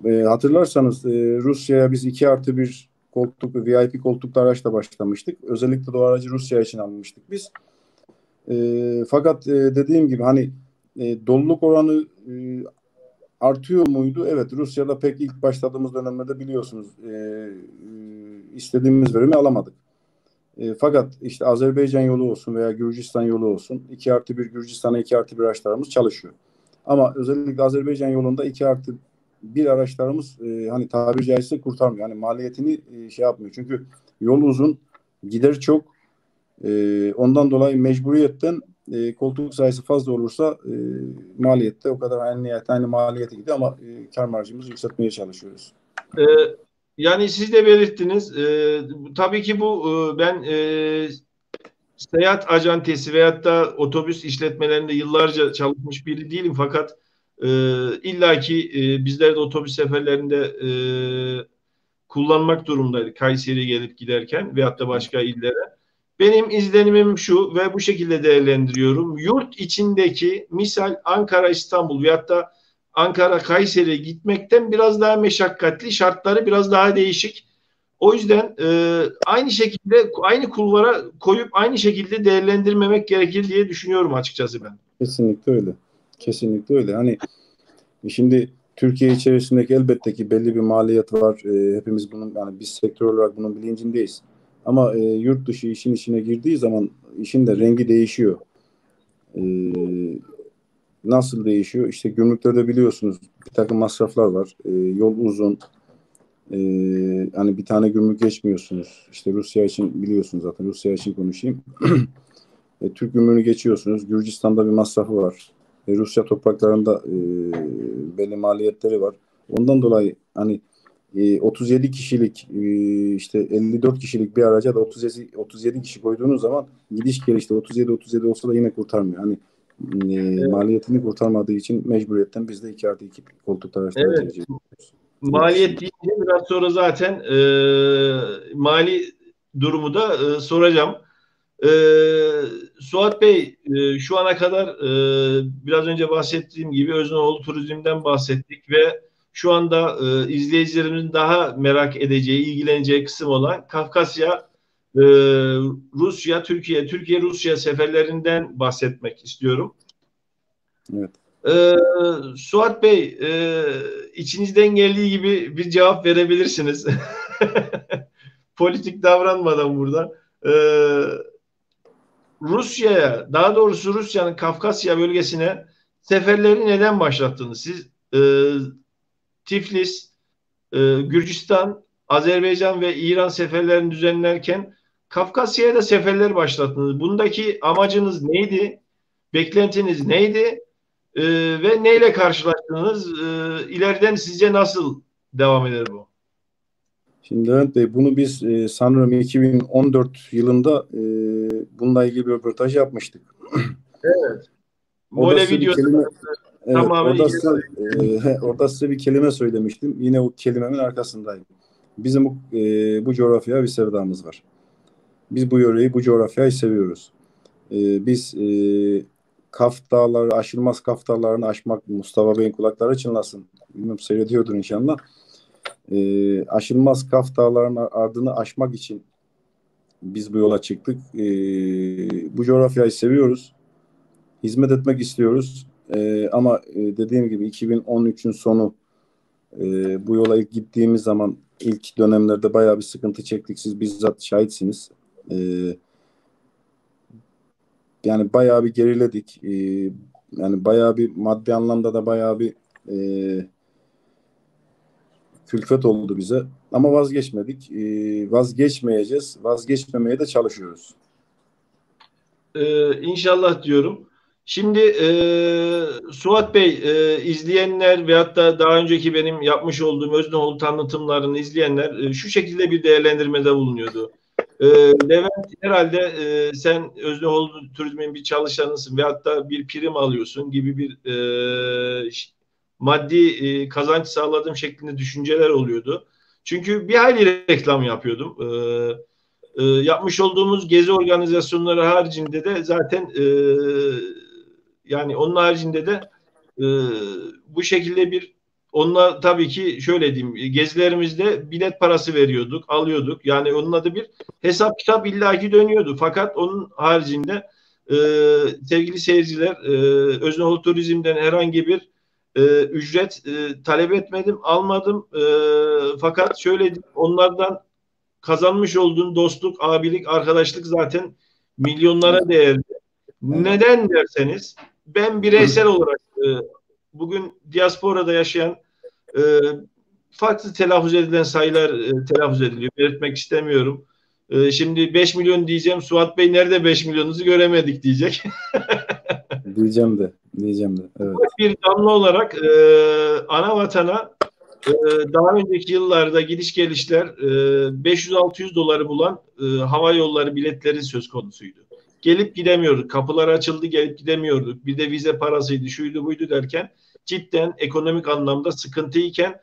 S2: Hatırlarsanız Rusya'ya biz 2+1 koltuk ve VIP koltuklu araçla başlamıştık. Özellikle de o aracı Rusya için almıştık biz. Fakat dediğim gibi hani doluluk oranı artıyor muydu? Evet, Rusya'da pek ilk başladığımız dönemlerde biliyorsunuz istediğimiz verimi alamadık. Fakat işte Azerbaycan yolu olsun veya Gürcistan yolu olsun 2+1 Gürcistan'a 2+1 araçlarımız çalışıyor. Ama özellikle Azerbaycan yolunda 2+1 araçlarımız hani tabiri caizse kurtarmıyor. Yani maliyetini şey yapmıyor. Çünkü yol uzun, gider çok. Ondan dolayı mecburiyetten koltuk sayısı fazla olursa maliyette o kadar aynı maliyete gidiyor ama kar marjımızı yükseltmeye çalışıyoruz.
S1: Ee, Yani siz de belirttiniz. Tabii ki bu ben seyahat acentesi veyahut da otobüs işletmelerinde yıllarca çalışmış biri değilim fakat illaki bizler de otobüs seferlerinde kullanmak durumundaydık Kayseri'ye gelip giderken veyahut da başka illere. Benim izlenimim şu ve bu şekilde değerlendiriyorum. Yurt içindeki misal Ankara, İstanbul veyahut da Ankara, Kayseri'ye gitmekten biraz daha meşakkatli, şartları biraz daha değişik. O yüzden aynı şekilde aynı kulvara koyup aynı şekilde değerlendirmemek gerekir diye düşünüyorum açıkçası ben.
S2: Kesinlikle öyle. Kesinlikle öyle. Hani şimdi Türkiye içerisindeki elbette ki belli bir maliyet var. Hepimiz bunun yani biz sektör olarak bunun bilincindeyiz. Ama yurt dışı işin içine girdiği zaman işin de rengi değişiyor. E, Nasıl değişiyor? İşte gümrüklerde biliyorsunuz bir takım masraflar var. Yol uzun. Hani bir tane gümrük geçmiyorsunuz. İşte Rusya için biliyorsunuz zaten. Rusya için konuşayım. Türk gümrüğünü geçiyorsunuz. Gürcistan'da bir masrafı var. Rusya topraklarında belli maliyetleri var. Ondan dolayı hani 37 kişilik işte 54 kişilik bir araca da 37 kişi koyduğunuz zaman gidiş gelişte 37 olsa da yine kurtarmıyor. Hani maliyetini kurtarmadığı için mecburiyetten biz de 2+2 koltuk araçları
S1: Evet.
S2: tercih ediyoruz.
S1: Maliyet deyince biraz sonra zaten mali durumu da soracağım. E, Suat Bey, şu ana kadar biraz önce bahsettiğim gibi Özneoğlu Turizm'den bahsettik ve şu anda izleyicilerimizin daha merak edeceği, ilgileneceği kısım olan Kafkasya, Rusya, Türkiye, Türkiye-Rusya seferlerinden bahsetmek istiyorum.
S2: Evet.
S1: Suat Bey, içinizden geldiği gibi bir cevap verebilirsiniz. Politik davranmadan burada. Rusya'ya, daha doğrusu Rusya'nın Kafkasya bölgesine seferleri neden başlattınız? Siz Tiflis, Gürcistan, Azerbaycan ve İran seferlerini düzenlerken Kafkasya'ya da seferler başlattınız. Bundaki amacınız neydi? Beklentiniz neydi? Ve neyle karşılaştınız? İleriden sizce nasıl devam eder bu?
S2: Şimdi Levent Bey, bunu biz sanırım 2014 yılında bununla ilgili bir röportaj yapmıştık.
S1: Evet.
S2: Orada
S1: Mole
S2: size bir
S1: videosu
S2: kelime, evet,
S1: tamamen
S2: orada size bir kelime söylemiştim. Yine o kelimemin arkasındayım. Bizim bu coğrafyaya bir sevdamız var. Biz bu yöreyi, bu coğrafyayı seviyoruz. Biz Kaf Dağları, aşılmaz Kaf Dağları'nı aşmak, Mustafa Bey'in kulakları çınlasın. Bilmiyorum, seyrediyordur inşallah. Aşılmaz Kaf Dağları'nın ardını aşmak için biz bu yola çıktık. Bu coğrafyayı seviyoruz. Hizmet etmek istiyoruz. Ama dediğim gibi 2013'ün sonu, bu yola ilk gittiğimiz zaman ilk dönemlerde bayağı bir sıkıntı çektik. Siz bizzat şahitsiniz. Yani bayağı bir geriledik. Yani bayağı bir maddi anlamda da bayağı bir külfet oldu bize. Ama vazgeçmedik. Vazgeçmeyeceğiz. Vazgeçmemeye de çalışıyoruz.
S1: İnşallah diyorum. Şimdi Suat Bey, izleyenler veyahut da daha önceki benim yapmış olduğum Özneoğlu tanıtımlarını izleyenler şu şekilde bir değerlendirmede bulunuyordu. Levent, herhalde sen Özneoğlu Turizm'in bir çalışanısın veyahut da bir prim alıyorsun gibi bir maddi kazanç sağladığım şeklinde düşünceler oluyordu. Çünkü bir hayli reklam yapıyordum. Yapmış olduğumuz gezi organizasyonları haricinde de zaten yani onun haricinde de e, bu şekilde bir onunla tabii ki şöyle diyeyim, gezilerimizde bilet parası veriyorduk, alıyorduk. Yani onun adı bir hesap kitap illaki dönüyordu. Fakat onun haricinde e, sevgili seyirciler, Özneoğlu Turizm'den herhangi bir ücret talep etmedim, almadım. Fakat şöyle diyeyim, onlardan kazanmış olduğun dostluk, abilik, arkadaşlık zaten milyonlara değerli.
S2: Evet.
S1: Neden derseniz ben bireysel olarak bugün diasporada yaşayan e, farklı telaffuz edilen sayılar telaffuz ediliyor. Belirtmek istemiyorum. Şimdi 5 milyon diyeceğim. Suat Bey nerede 5 milyonunuzu göremedik diyecek.
S2: Diyeceğim de. Evet.
S1: Bir damla olarak ana vatana Ee, daha önceki yıllarda gidiş gelişler 500-600 doları bulan hava yolları biletleri söz konusuydu. Gelip gidemiyorduk. Kapılar açıldı, gelip gidemiyorduk. Bir de vize parasıydı, şuydu buydu derken cidden ekonomik anlamda sıkıntıyken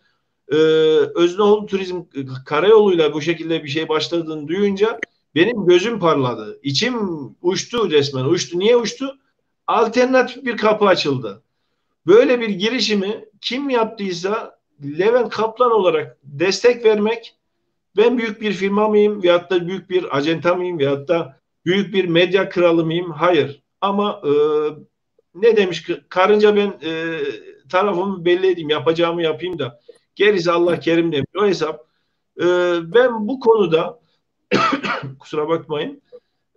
S1: Özneoğlu Turizm karayoluyla bu şekilde bir şey başladığını duyunca benim gözüm parladı. İçim uçtu resmen. Uçtu. Niye uçtu? Alternatif bir kapı açıldı. Böyle bir girişimi kim yaptıysa Levent Kaplan olarak destek vermek, ben büyük bir firma mıyım veyahut da büyük bir acenta mıyım veyahut da büyük bir medya kralı mıyım? Hayır. Ama ne demiş karınca, ben tarafımı belli edeyim, yapacağımı yapayım da gerisi Allah kerim demiş. O hesap. Ben bu konuda kusura bakmayın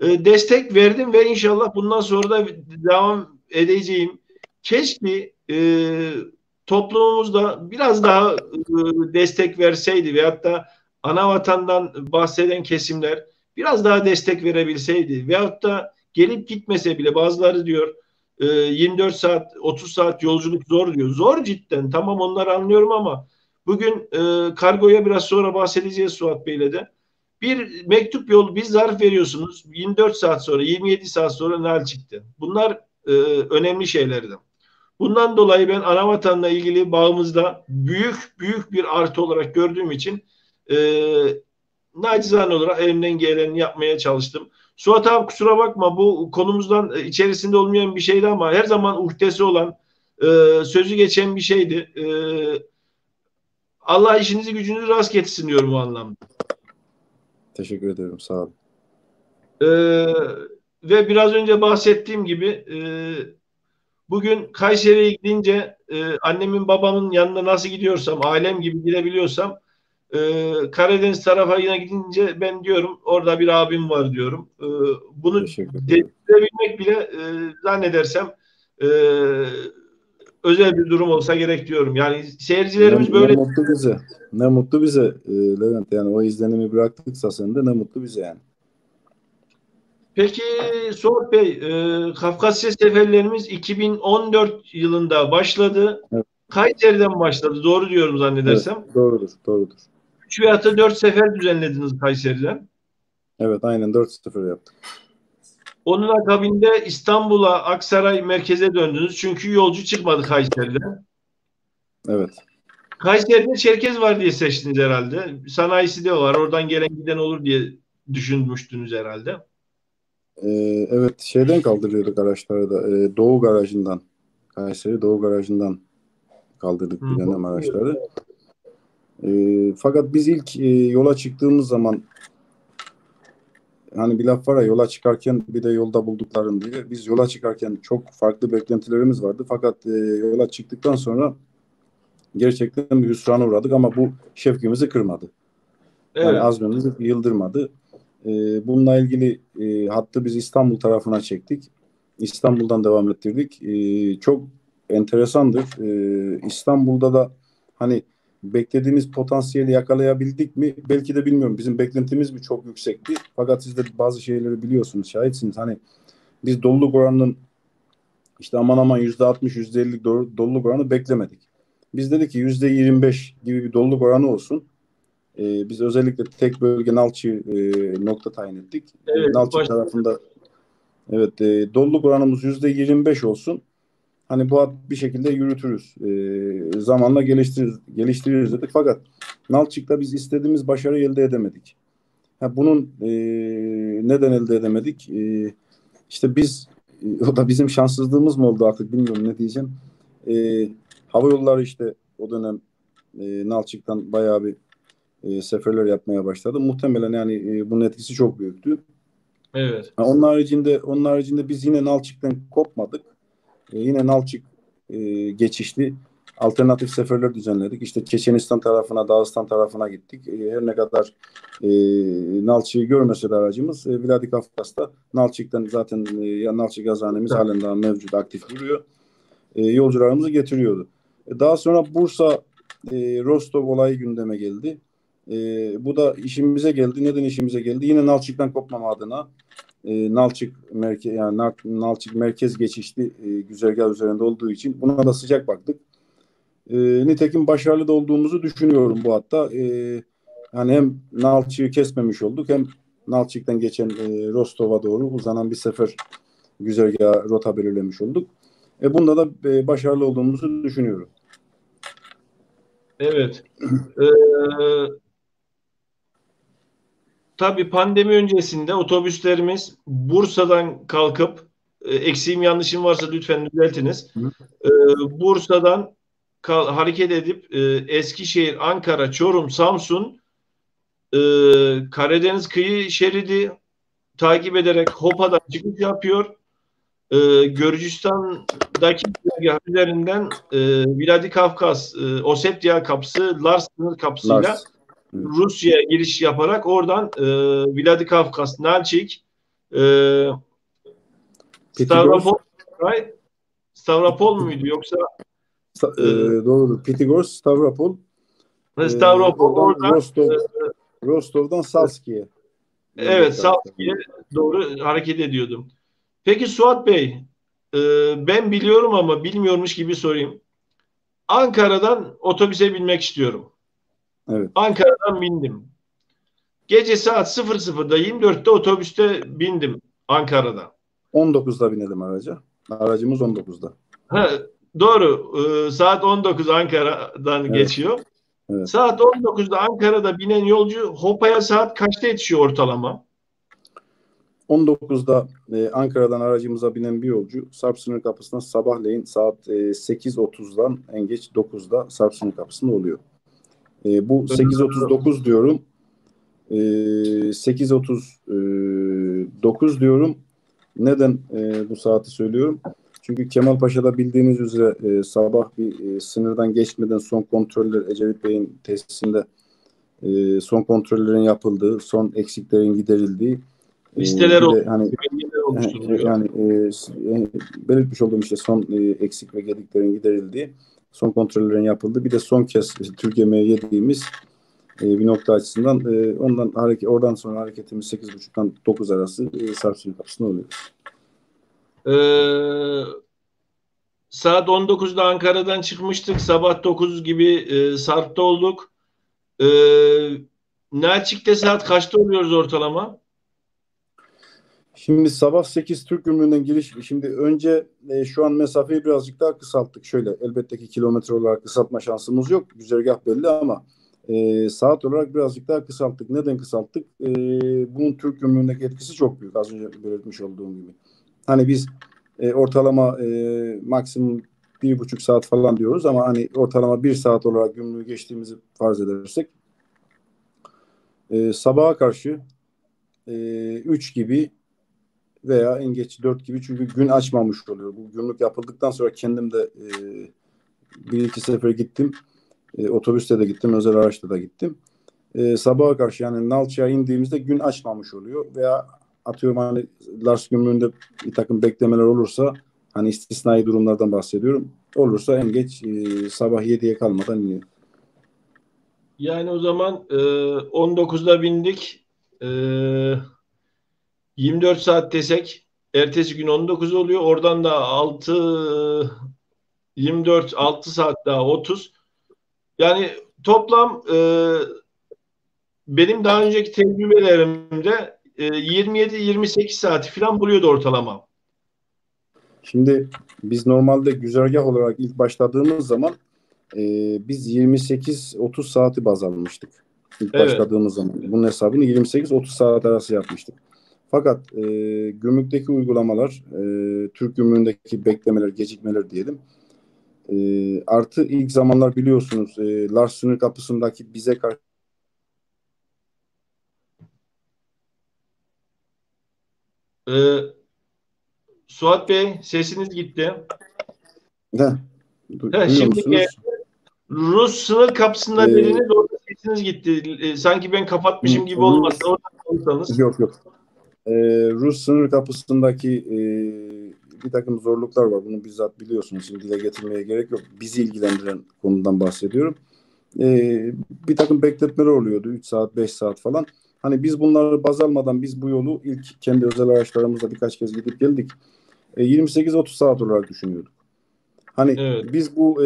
S1: destek verdim ve inşallah bundan sonra da devam edeceğim. Keşke toplumumuzda biraz daha destek verseydi veyahut da ana vatandan bahseden kesimler biraz daha destek verebilseydi veyahut da gelip gitmese bile, bazıları diyor 24 saat 30 saat yolculuk zor diyor. Zor cidden, tamam, onları anlıyorum ama bugün kargoya biraz sonra bahsedeceğiz Suat Bey'le de. Bir mektup yol, bir zarf veriyorsunuz. 24 saat sonra, 27 saat sonra nal çıktı. Bunlar önemli şeylerdi. Bundan dolayı ben anavatanla ilgili bağımızda büyük bir artı olarak gördüğüm için e, nacizane olarak elimden geleni yapmaya çalıştım. Suat abi kusura bakma, bu konumuzdan içerisinde olmayan bir şeydi ama her zaman uhdesi olan, e, sözü geçen bir şeydi. Allah işinizi gücünüzü rast getirsin diyorum o anlamda.
S2: Teşekkür ederim. Sağ olun.
S1: E, ve biraz önce bahsettiğim gibi bugün Kayseri'ye gidince annemin babamın yanına nasıl gidiyorsam, ailem gibi gidebiliyorsam, Karadeniz tarafına gidince ben diyorum orada bir abim var diyorum. Bunu
S2: Teşekkür ederim.
S1: değiştirebilmek bile zannedersem e, özel bir durum olsa gerek diyorum. Yani seyircilerimiz
S2: Ne
S1: böyle.
S2: mutlu bize. Ne mutlu bize Levent. Yani o izlenimi bıraktıksa sen de ne mutlu bize yani.
S1: Peki Suat Bey, Kafkasya seferlerimiz 2014 yılında başladı.
S2: Evet,
S1: Kayseri'den başladı. Doğru diyorum
S2: evet,
S1: zannedersem.
S2: doğrudur, doğrudur.
S1: 3 veya da 4 sefer düzenlediniz Kayseri'den.
S2: Evet, aynen 4-0 yaptık.
S1: Onun akabinde İstanbul'a, Aksaray merkeze döndünüz. Çünkü yolcu çıkmadı Kayseri'den.
S2: Evet.
S1: Kayseri'de Çerkez var diye seçtiniz herhalde. Sanayisi de var. Oradan gelen giden olur diye düşünmüştünüz herhalde.
S2: Evet, şeyden kaldırıyorduk araçları da. Doğu garajından. Kayseri Doğu garajından kaldırdık bir dönem araçları. Fakat biz ilk yola çıktığımız zaman, hani bir laf var ya, yola çıkarken bir de yolda buldukların diye. Biz yola çıkarken çok farklı beklentilerimiz vardı. Fakat yola çıktıktan sonra gerçekten bir hüsrana uğradık ama bu şevkimizi kırmadı. Yani
S1: Evet.
S2: azmimizi yıldırmadı. Bununla ilgili hattı biz İstanbul tarafına çektik. İstanbul'dan devam ettirdik. Çok enteresandır. İstanbul'da da hani beklediğimiz potansiyeli yakalayabildik mi? Belki de bilmiyorum. Bizim beklentimiz mi çok yüksekti? Fakat siz de bazı şeyleri biliyorsunuz, şahitsiniz. Hani biz doluluk oranının işte aman aman %60, %50 doluluk oranı beklemedik. Biz dedik ki %25 gibi bir doluluk oranı olsun. Biz özellikle tek bölge Nalçı nokta tayin ettik.
S1: Evet.
S2: Nalçı tarafında evet, doluluk oranımız %25 olsun. Hani bu hat bir şekilde yürütürüz. Zamanla geliştiririz dedik. Fakat Nalçık'ta biz istediğimiz başarıyı elde edemedik. Bunun neden elde edemedik? İşte biz o da bizim şanssızlığımız mı oldu artık, bilmiyorum ne diyeceğim. Hava yolları işte o dönem Nalçık'tan bayağı bir seferler yapmaya başladı. Muhtemelen yani bunun etkisi çok büyüktü.
S1: Evet.
S2: Onun haricinde biz yine Nalçık'tan kopmadık. Yine Nalçık geçişli alternatif seferler düzenledik. İşte Çeçenistan tarafına, Dağıstan tarafına gittik. Her ne kadar Nalçık'ı görmese de aracımız, Vladikavkaz'da Nalçık'tan zaten Nalçık yazıhanemiz halen daha mevcut, aktif duruyor. Yolcularımızı getiriyordu. Daha sonra Bursa, Rostov olayı gündeme geldi. Bu da işimize geldi. Neden işimize geldi? Yine Nalçık'tan kopmama adına Nalçık merkez geçişli güzergah üzerinde olduğu için buna da sıcak baktık. Nitekim başarılı da olduğumuzu düşünüyorum bu hatta. Yani hem Nalçık'ı kesmemiş olduk, hem Nalçık'tan geçen Rostov'a doğru uzanan bir sefer güzergah rota belirlemiş olduk. Bunda da başarılı olduğumuzu düşünüyorum.
S1: Evet. Ee, tabii pandemi öncesinde otobüslerimiz Bursa'dan kalkıp, eksiğim yanlışım varsa lütfen düzeltiniz.
S2: Hı.
S1: Bursa'dan hareket edip Eskişehir, Ankara, Çorum, Samsun, e, Karadeniz kıyı şeridi takip ederek Hopa'dan çıkış yapıyor. Gürcistan'daki güzergah üzerinden Vladikavkaz, Ossetya kapısı, Lars sınır kapısıyla
S2: Lars. Evet.
S1: Rusya'ya giriş yaparak oradan Vladikavkaz, Nalçik, e,
S2: Pitigors,
S1: Stavropol, Stavropol muydu yoksa e,
S2: doğrudur. Pitigors, Stavropol,
S1: Stavropol
S2: oradan
S1: oradan
S2: Rostov'dan Salski'ye
S1: evet
S2: gelecek
S1: Salzgi'ye
S2: araçlar.
S1: doğru hareket ediyordum. Peki Suat Bey, ben biliyorum ama bilmiyormuş gibi sorayım. Ankara'dan otobüse binmek istiyorum.
S2: Evet.
S1: Ankara'dan bindim. Gece saat 00'da 24'te otobüste bindim Ankara'da.
S2: 19'da binelim araca. Aracımız 19'da.
S1: Ha, doğru. Saat 19 Ankara'dan
S2: Evet,
S1: geçiyor.
S2: evet.
S1: Saat 19'da Ankara'da binen yolcu Hopa'ya saat kaçta yetişiyor ortalama?
S2: 19'da Ankara'dan aracımıza binen bir yolcu Sarp sınır kapısına sabahleyin saat 8.30'dan en geç 9'da Sarp sınır kapısında oluyor. Bu
S1: Ee,
S2: 8.39 diyorum. 8.39 diyorum. Neden bu saati söylüyorum? Çünkü Kemalpaşa'da bildiğiniz üzere sabah bir sınırdan geçmeden son kontroller Ecevit Bey'in tesisinde son kontrollerin yapıldığı, son eksiklerin giderildiği
S1: Listeler
S2: bir de
S1: oluşturuluyor,
S2: hani
S1: belgeler oluşturuluyor.
S2: yani belirtmiş olduğum işte son eksik ve gediklerin giderildiği, son kontrollerin yapıldığı, bir de son kez Türk yemeği yediğimiz bir nokta açısından oradan sonra hareketimiz 8.30'dan 9 arası Sarp kapısında oluyor.
S1: Ee, Saat 19'da Ankara'dan çıkmıştık. Sabah 9 gibi Sarp'ta olduk. Ee, Nalçik'te saat kaçta oluyoruz ortalama?
S2: Şimdi sabah 8 Türk Gümrüğü'nden giriş. Şimdi önce şu an mesafeyi birazcık daha kısalttık. Şöyle elbette ki kilometre olarak kısaltma şansımız yok. Güzergah belli ama saat olarak birazcık daha kısalttık. Neden kısalttık? Bunun Türk Gümrüğü'ndeki etkisi çok büyük. Az önce belirtmiş olduğum gibi. Hani biz ortalama maksimum 1,5 saat falan diyoruz ama hani ortalama 1 saat olarak gümrüğü geçtiğimizi farz edersek sabaha karşı 3 gibi veya en geç 4 gibi, çünkü gün açmamış oluyor. Bu gümrük yapıldıktan sonra kendim de bir iki sefer gittim. Otobüste de gittim, özel araçta da gittim. Sabaha karşı yani Nalçı'ya indiğimizde gün açmamış oluyor veya atıyorum hani Lars gümrüğünde bir takım beklemeler olursa, hani istisnai durumlardan bahsediyorum. Olursa en geç sabah 7'ye kalmadan iniyor.
S1: Yani o zaman 19'da bindik. 24 saat desek ertesi gün 19 oluyor. Oradan da 24 6 saat daha 30. Yani toplam benim daha önceki tecrübelerimde 27-28 saati falan buluyordu ortalama.
S2: Şimdi biz normalde güzergah olarak ilk başladığımız zaman biz 28-30 saati baz almıştık. İlk
S1: Evet.
S2: başladığımız zaman. Bunun hesabını 28-30 saat arası yapmıştık. Fakat gümrükteki uygulamalar, Türk gümrüğündeki beklemeler, gecikmeler diyelim. Artı ilk zamanlar biliyorsunuz Lars sınır kapısındaki bize karşı
S1: E, Suat Bey sesiniz gitti.
S2: Heh, duyuyor
S1: Şimdi
S2: musunuz?
S1: Rus sınır kapısında
S2: E,
S1: dediniz orada sesiniz gitti. Sanki ben kapatmışım gibi olmasın.
S2: Rus
S1: Oradan konuşsanız.
S2: yok yok. E, Rus sınır kapısındaki bir takım zorluklar var. Bunu bizzat biliyorsunuz. Şimdi dile getirmeye gerek yok. Bizi ilgilendiren konudan bahsediyorum. Bir takım bekletmeler oluyordu. 3 saat, 5 saat falan. Hani biz bunları baz almadan biz bu yolu ilk kendi özel araçlarımızla birkaç kez gidip geldik. 28-30 saat olarak düşünüyorduk. Hani
S1: Evet.
S2: biz bu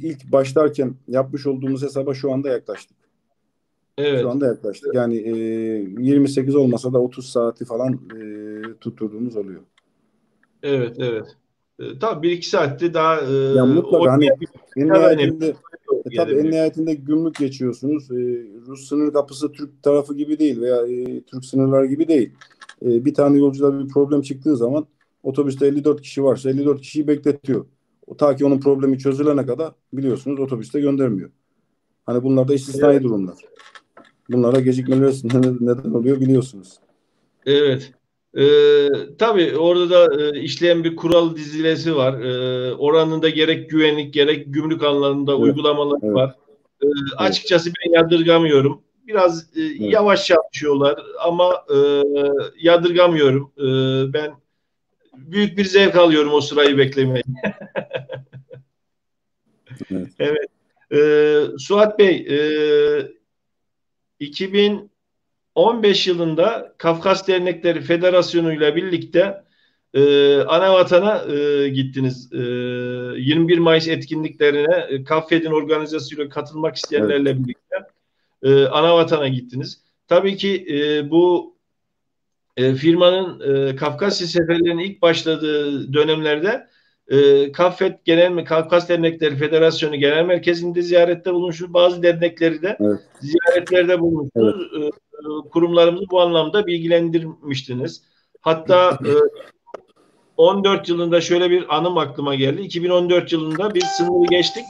S2: ilk başlarken yapmış olduğumuz hesaba şu anda yaklaştık. Şu
S1: Evet.
S2: anda yaklaştık. Yani 28 olmasa da 30 saati falan tutturduğumuz oluyor.
S1: Evet. Evet. Tabii bir iki saatte daha
S2: Ya mutlaka hani en
S1: daha önemli
S2: nihayetinde tabii en
S1: gelebiliyor.
S2: nihayetinde gümrük geçiyorsunuz. Rus sınır kapısı Türk tarafı gibi değil veya Türk sınırları gibi değil. Bir tane yolcuda bir problem çıktığı zaman otobüste 54 kişi varsa 54 kişiyi bekletiyor. Ta ki onun problemi çözülene kadar biliyorsunuz otobüste göndermiyor. Hani bunlar da istisnai
S1: Evet.
S2: durumlar. Bunlara gecikmeler neden oluyor biliyorsunuz.
S1: Evet. Tabii orada da işleyen bir kural dizilesi var. Oranın da gerek güvenlik gerek gümrük alanında
S2: Evet,
S1: uygulamaları
S2: evet,
S1: var.
S2: evet,
S1: Açıkçası ben yadırgamıyorum. Biraz
S2: evet,
S1: yavaş çalışıyorlar ama yadırgamıyorum. Ben büyük bir zevk alıyorum o sırayı beklemeye.
S2: evet,
S1: Evet. Suat Bey, 2015 yılında Kafkas Dernekleri Federasyonu ile birlikte Anavatan'a gittiniz. 21 Mayıs etkinliklerine Kaffed'in organizasyonuyla katılmak
S2: evet,
S1: isteyenlerle birlikte Anavatan'a gittiniz. Tabii ki bu firmanın Kafkasya seferlerinin ilk başladığı dönemlerde KAFET Kafkas Dernekleri Federasyonu Genel Merkezi'nde ziyarette bulunmuşuz. Bazı dernekleri de
S2: Evet.
S1: ziyaretlerde
S2: Evet.
S1: bulunmuşsunuz. Kurumlarımızı bu anlamda bilgilendirmiştiniz. Hatta 14 yılında şöyle bir anım aklıma geldi. 2014 yılında biz sınırı geçtik.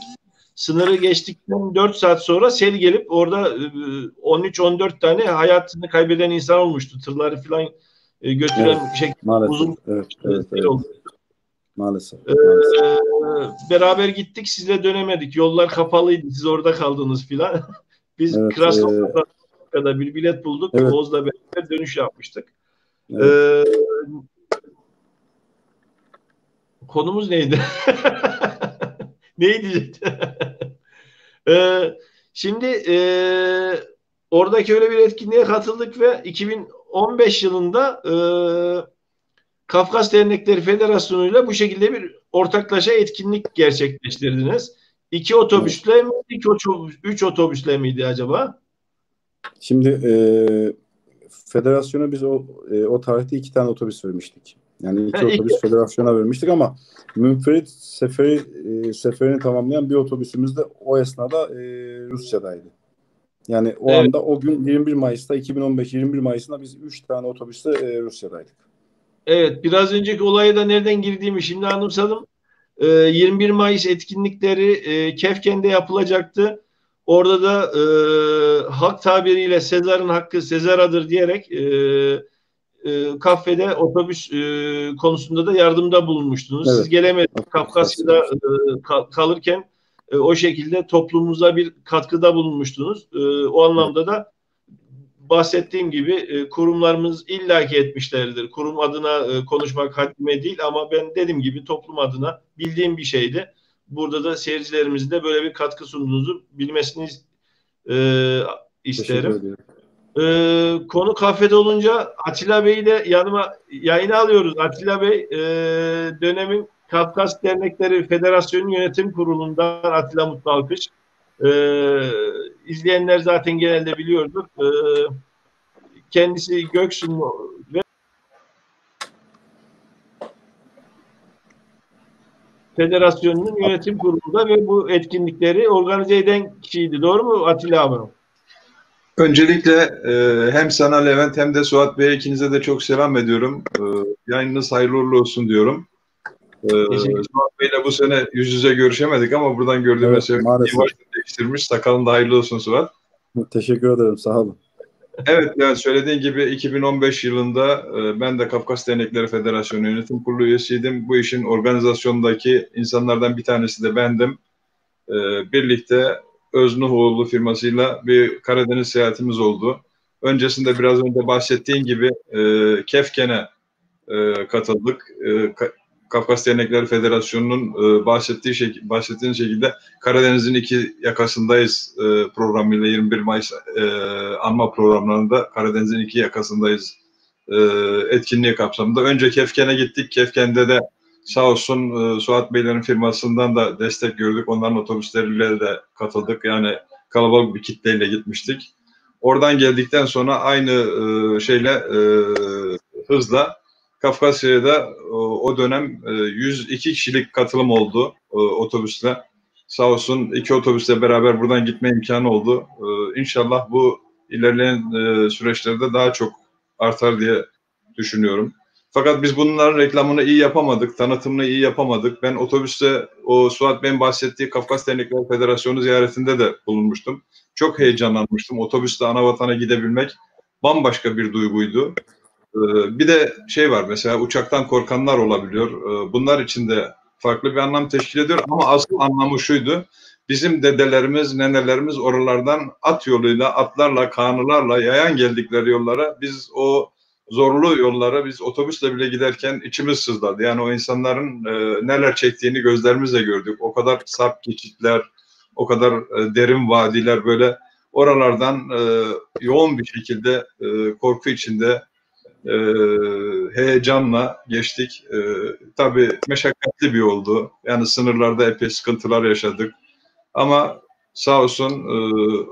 S1: Sınırı geçtikten 4 saat sonra sel gelip orada 13-14 tane hayatını kaybeden insan olmuştu. Tırları falan götüren
S2: Evet.
S1: şekilde
S2: Maalesef.
S1: uzun
S2: Evet.
S1: sel
S2: Evet. Evet.
S1: oldu.
S2: Maalesef.
S1: E,
S2: Maalesef.
S1: Beraber gittik, sizle dönemedik. Yollar kapalıydı. Siz orada kaldınız filan. Biz
S2: Evet.
S1: Krasnodar'da bir bilet bulduk.
S2: Evet.
S1: Oğuz'la beraber dönüş yapmıştık.
S2: Evet.
S1: Konumuz neydi? Neydi? Şimdi oradaki öyle bir etkinliğe katıldık ve 2015 yılında Kafkas Dernekleri Federasyonu ile bu şekilde bir ortaklaşa etkinlik gerçekleştirdiniz. İki
S2: Evet.
S1: otobüsle mi, üç otobüsle miydi acaba?
S2: Şimdi federasyona biz o tarihte 2 tane otobüs vermiştik. Yani 2
S1: İki.
S2: otobüs federasyona vermiştik ama münferit seferini tamamlayan bir otobüsümüz de o esnada Rusya'daydı. Yani o
S1: Evet,
S2: anda o gün 21 Mayıs'ta 2015 21 Mayıs'ında biz 3 tane otobüsle Rusya'daydık.
S1: evet. Biraz önceki olaya da nereden girdiğimi şimdi anımsadım. 21 Mayıs etkinlikleri Kefken'de yapılacaktı. Orada da halk tabiriyle Sezar'ın hakkı Sezar'adır diyerek kafede otobüs konusunda da yardımda bulunmuştunuz. Siz
S2: Evet.
S1: gelemediniz.
S2: Otobüs tahsis
S1: Kafkasya'da
S2: etmiştik.
S1: kalırken o şekilde toplumumuza bir katkıda bulunmuştunuz. O
S2: Evet.
S1: anlamda da bahsettiğim gibi kurumlarımız illaki etmişlerdir. Kurum adına konuşmak haddime değil ama ben dediğim gibi toplum adına bildiğim bir şeydi. Burada da seyircilerimizin de böyle bir katkı sunduğunuzu bilmesini e,
S2: Teşekkür
S1: isterim.
S2: ediyorum.
S1: Konu kafede olunca Atilla Bey'i de yanıma yayına alıyoruz. Atilla Bey dönemin Kafkas Dernekleri Federasyonu Yönetim Kurulu'ndan Atilla Mutlu Alkış. İzleyenler zaten genelde biliyordur. Kendisi Göksun ve Federasyonunun yönetim kurulunda ve bu etkinlikleri organize eden kişiydi. Doğru mu Atilla abi?
S3: Öncelikle hem sana Levent hem de Suat Bey ikinize de çok selam ediyorum. Yayınınız hayırlı uğurlu olsun diyorum.
S1: Teşekkür
S3: Suat Bey'le bu sene yüz yüze görüşemedik ama buradan gördüğüme
S2: Evet,
S3: sevindim. İyi
S2: maalesef.
S3: başını değiştirmiş. Sakalın da hayırlı olsun Suat.
S2: Teşekkür ederim. Sağ olun.
S3: Evet, yani söylediğin gibi 2015 yılında ben de Kafkas Dernekleri Federasyonu Yönetim Kurulu üyesiydim. Bu işin organizasyondaki insanlardan bir tanesi de bendim. Birlikte Öznuhoğlu firmasıyla bir Karadeniz seyahatimiz oldu. Öncesinde biraz önce bahsettiğin gibi Kefken'e katıldık. Kafkas Dernekleri Federasyonu'nun bahsettiğin şekilde Karadeniz'in iki yakasındayız programıyla 21 Mayıs anma programlarında Karadeniz'in iki yakasındayız etkinliği kapsamında. Önce Kefken'e gittik. Kefken'de de sağ olsun Suat Beylerin firmasından da destek gördük. Onların otobüsleriyle de katıldık. Yani kalabalık bir kitleyle gitmiştik. Oradan geldikten sonra aynı hızla Kafkasya'ya da o dönem 102 kişilik katılım oldu otobüsle. Sağ olsun iki otobüsle beraber buradan gitme imkanı oldu. İnşallah bu ilerleyen süreçlerde daha çok artar diye düşünüyorum. Fakat biz bunların reklamını iyi yapamadık, tanıtımını iyi yapamadık. Ben otobüste o Suat Bey'in bahsettiği Kafkas Dernekleri Federasyonu ziyaretinde de bulunmuştum. Çok heyecanlanmıştım. Otobüste anavatana gidebilmek bambaşka bir duyguydu. Bir de şey var, mesela uçaktan korkanlar olabiliyor. Bunlar için de farklı bir anlam teşkil ediyor ama asıl anlamı şuydu. Bizim dedelerimiz, nenelerimiz oralardan at yoluyla, atlarla, kanılarla, yayan geldikleri yollara, biz o zorlu yollara biz otobüsle bile giderken içimiz sızladı. Yani o insanların neler çektiğini gözlerimizle gördük. O kadar sarp geçitler, o kadar derin vadiler, böyle oralardan yoğun bir şekilde korku içinde heyecanla geçtik. Tabii meşakkatli bir yoldu. Yani sınırlarda epey sıkıntılar yaşadık. Ama sağ olsun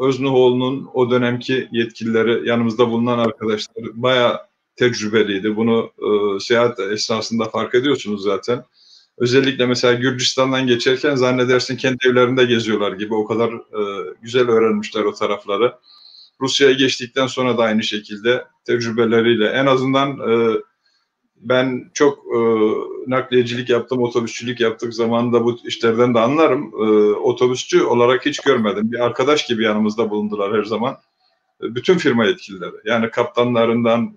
S3: Öznuhoğlu'nun o dönemki yetkilileri, yanımızda bulunan arkadaşlar bayağı tecrübeliydi. Bunu seyahat esnasında fark ediyorsunuz zaten. Özellikle mesela Gürcistan'dan geçerken zannedersin kendi evlerinde geziyorlar gibi, o kadar güzel öğrenmişler o tarafları. Rusya'ya geçtikten sonra da aynı şekilde tecrübeleriyle, en azından ben çok nakliyecilik yaptım, otobüsçülük yaptık zamanında, bu işlerden de anlarım. Otobüsçü olarak hiç görmedim. Bir arkadaş gibi yanımızda bulundular her zaman. Bütün firma yetkilileri, yani kaptanlarından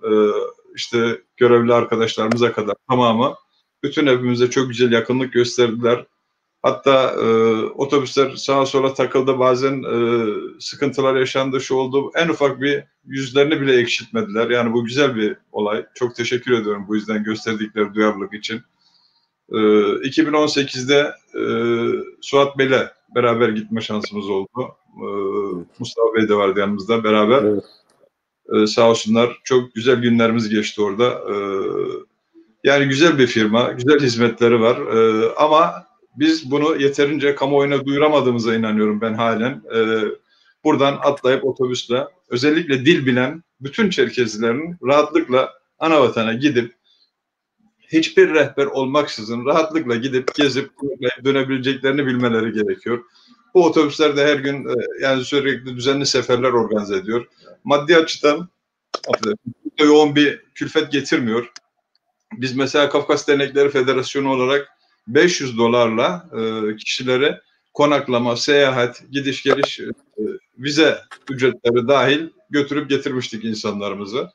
S3: işte görevli arkadaşlarımıza kadar tamamı, bütün hepimize çok güzel yakınlık gösterdiler. Hatta otobüsler sağa sola takıldı, bazen sıkıntılar yaşandı, şu oldu. En ufak bir yüzlerini bile ekşitmediler. Yani bu güzel bir olay. Çok teşekkür ediyorum bu yüzden gösterdikleri duyarlılık için. 2018'de Suat Bey'le beraber gitme şansımız oldu. Mustafa Bey de vardı yanımızda beraber. Evet. Sağ olsunlar. Çok güzel günlerimiz geçti orada. Yani güzel bir firma, güzel hizmetleri var. Ama biz bunu yeterince kamuoyuna duyuramadığımıza inanıyorum ben halen. Buradan atlayıp otobüsle, özellikle dil bilen bütün Çerkezlilerin rahatlıkla anavatana gidip, hiçbir rehber olmaksızın rahatlıkla gidip gezip dönebileceklerini bilmeleri gerekiyor. Bu otobüsler de her gün yani sürekli düzenli seferler organize ediyor. Maddi açıdan yoğun bir külfet getirmiyor. Biz mesela Kafkas Dernekleri Federasyonu olarak $500 kişilere konaklama, seyahat, gidiş geliş, vize ücretleri dahil götürüp getirmiştik insanlarımızı.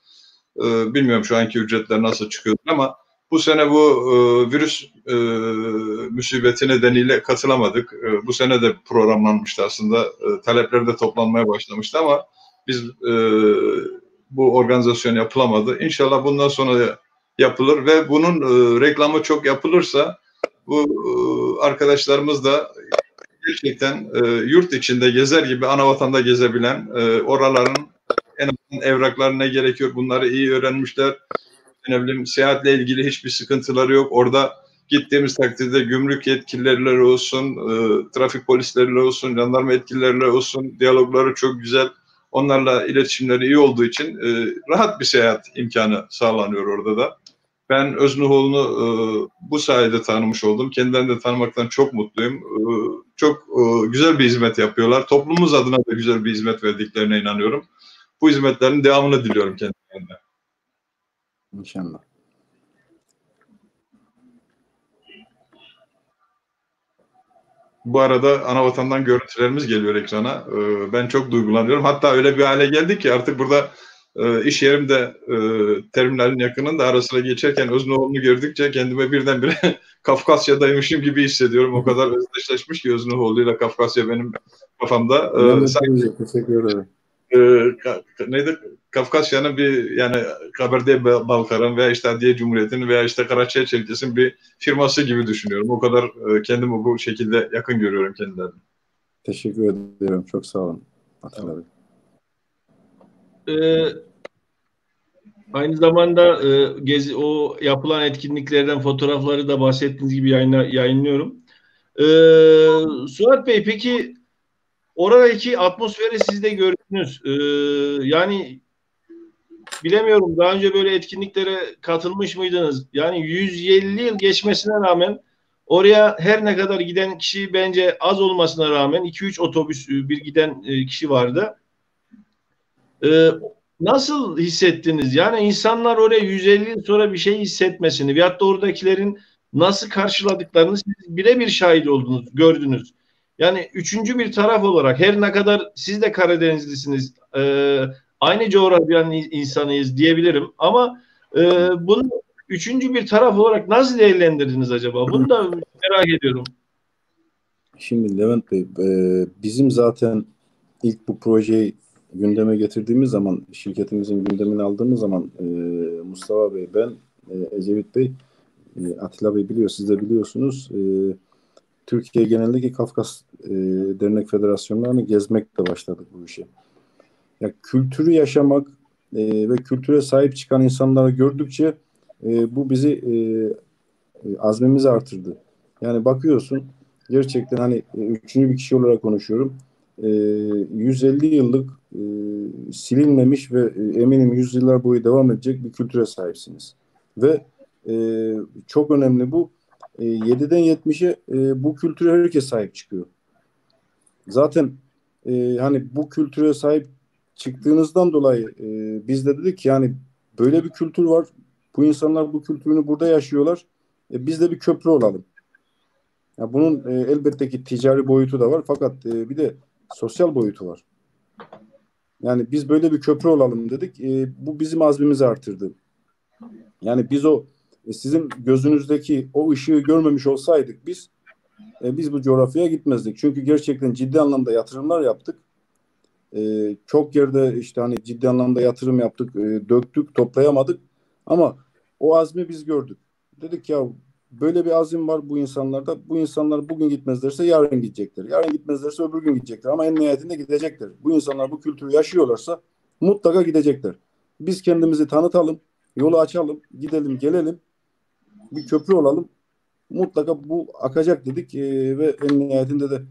S3: Bilmiyorum şu anki ücretler nasıl çıkıyor ama bu sene bu virüs musibeti nedeniyle katılamadık. Bu sene de programlanmıştı aslında. Talepler de toplanmaya başlamıştı ama biz bu organizasyon yapılamadı. İnşallah bundan sonra yapılır ve bunun reklamı çok yapılırsa bu arkadaşlarımız da gerçekten yurt içinde gezer gibi anavatanda gezebilen, oraların en azından evraklarına gerekiyor, bunları iyi öğrenmişler. Ne bileyim, seyahatle ilgili hiçbir sıkıntıları yok. Orada gittiğimiz takdirde gümrük yetkilileriyle olsun, trafik polisleriyle olsun, jandarma yetkilileriyle olsun, diyalogları çok güzel. Onlarla iletişimleri iyi olduğu için rahat bir seyahat imkanı sağlanıyor orada da. Ben Öznuhoğlu'nu bu sayede tanımış oldum. Kendilerini de tanımaktan çok mutluyum. Çok güzel bir hizmet yapıyorlar. Toplumumuz adına da güzel bir hizmet verdiklerine inanıyorum. Bu hizmetlerin devamını diliyorum kendilerine.
S2: İnşallah.
S3: Bu arada Anavatan'dan görüntülerimiz geliyor ekrana. Ben çok duygulanıyorum. Hatta öyle bir hale geldi ki artık burada iş yerimde terminalin yakınında ara sıra geçerken Öznoğlu'nu gördükçe kendime birdenbire Kafkasya'daymışım gibi hissediyorum. O kadar özdeşleşmiş ki Öznoğlu'yla Kafkasya benim kafamda.
S2: Teşekkür ederim.
S3: Neydi? Kafkasya'nın bir, yani Kabardey-Balkar'ın veya işte Hadiye Cumhuriyeti'nin veya işte Karaçay Çelkesi'nin bir firması gibi düşünüyorum. O kadar kendimi bu şekilde yakın görüyorum kendilerini.
S2: Teşekkür ederim. Çok sağ olun. Atilla Bey.
S1: Aynı zamanda o yapılan etkinliklerden fotoğrafları da bahsettiğiniz gibi yayınlıyorum. Suat Bey, peki oradaki atmosferi siz de gördünüz. Yani bilemiyorum, daha önce böyle etkinliklere katılmış mıydınız? Yani 150 yıl geçmesine rağmen oraya her ne kadar giden kişi bence az olmasına rağmen 2-3 otobüs bir giden kişi vardı. Nasıl hissettiniz? Yani insanlar oraya 150 yıl sonra bir şey hissetmesini veyahut da oradakilerin nasıl karşıladıklarını siz birebir şahit oldunuz, gördünüz. Yani üçüncü bir taraf olarak, her ne kadar siz de Karadenizlisiniz, aynı coğrafyanın insanıyız diyebilirim ama bunu üçüncü bir taraf olarak nasıl değerlendirdiniz acaba? Bunu da merak ediyorum.
S2: Şimdi Levent Bey, bizim zaten ilk bu projeyi gündeme getirdiğimiz zaman, şirketimizin gündemini aldığımız zaman Mustafa Bey, ben, Ecevit Bey, Atilla Bey biliyor, siz de biliyorsunuz. Türkiye genelindeki Kafkas Dernek Federasyonlarını gezmekle başladık bu işe. Ya, kültürü yaşamak ve kültüre sahip çıkan insanları gördükçe bu bizi azmimizi artırdı. Yani bakıyorsun gerçekten, hani üçüncü bir kişi olarak konuşuyorum. 150 yıllık silinmemiş ve eminim yüzyıllar boyu devam edecek bir kültüre sahipsiniz. Ve çok önemli bu. 7'den 70'e bu kültüre herkes sahip çıkıyor. Zaten hani bu kültüre sahip çıktığınızdan dolayı biz de dedik ki yani böyle bir kültür var. Bu insanlar bu kültürünü burada yaşıyorlar. Biz de bir köprü olalım. Ya bunun elbette ki ticari boyutu da var. Fakat bir de sosyal boyutu var. Yani biz böyle bir köprü olalım dedik. Bu bizim azmimizi artırdı. Yani biz o sizin gözünüzdeki o ışığı görmemiş olsaydık biz bu coğrafyaya gitmezdik. Çünkü gerçekten ciddi anlamda yatırımlar yaptık. Çok yerde işte hani ciddi anlamda yatırım yaptık, döktük, toplayamadık. Ama o azmi biz gördük. Dedik ya böyle bir azim var bu insanlarda. Bu insanlar bugün gitmezlerse yarın gidecekler. Yarın gitmezlerse öbür gün gidecekler. Ama en nihayetinde gidecekler. Bu insanlar bu kültürü yaşıyorlarsa mutlaka gidecekler. Biz kendimizi tanıtalım, yolu açalım, gidelim, gelelim, bir köprü olalım. Mutlaka bu akacak dedik ve en nihayetinde de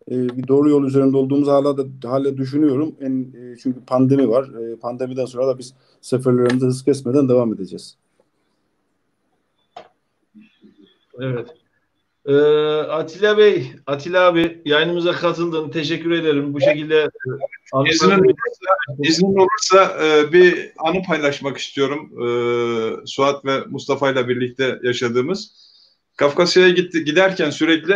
S2: bir doğru yol üzerinde olduğumuz hala düşünüyorum. Çünkü pandemi var. Pandemiden sonra da biz seferlerimize hız kesmeden devam edeceğiz.
S1: Evet. Atilla abi yayınımıza katıldın. Teşekkür ederim. Bu şekilde
S3: İznin olursa bir anı paylaşmak istiyorum. Suat ve Mustafa ile birlikte yaşadığımız. Kafkasya'ya giderken sürekli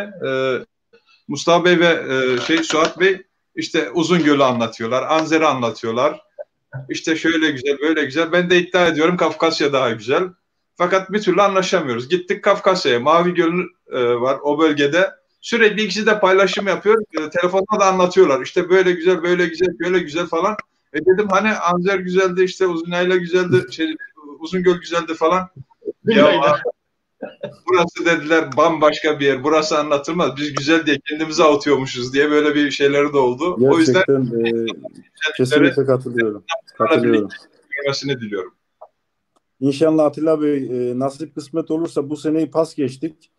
S3: Mustafa Bey ve Suat Bey işte Uzungöl'ü anlatıyorlar, Anzer'i anlatıyorlar. İşte şöyle güzel, böyle güzel. Ben de iddia ediyorum Kafkasya daha güzel. Fakat bir türlü anlaşamıyoruz. Gittik Kafkasya'ya. Mavi Göl var o bölgede. Sürekli ikisi de paylaşım yapıyor. Telefonda da anlatıyorlar. İşte böyle güzel, böyle güzel, böyle güzel falan. Dedim hani Anzer güzeldi, işte Uzunayla güzeldi, Uzungöl güzeldi falan. Ya burası dediler bambaşka bir yer. Burası anlatılmaz. Biz güzel diye kendimize avutuyormuşuz diye böyle bir şeyleri de oldu.
S2: Gerçekten,
S3: o yüzden
S2: kesinlikle katılıyorum.
S3: Görmesini diliyorum.
S2: İnşallah Atilla Bey nasip kısmet olursa bu seneyi pas geçtik.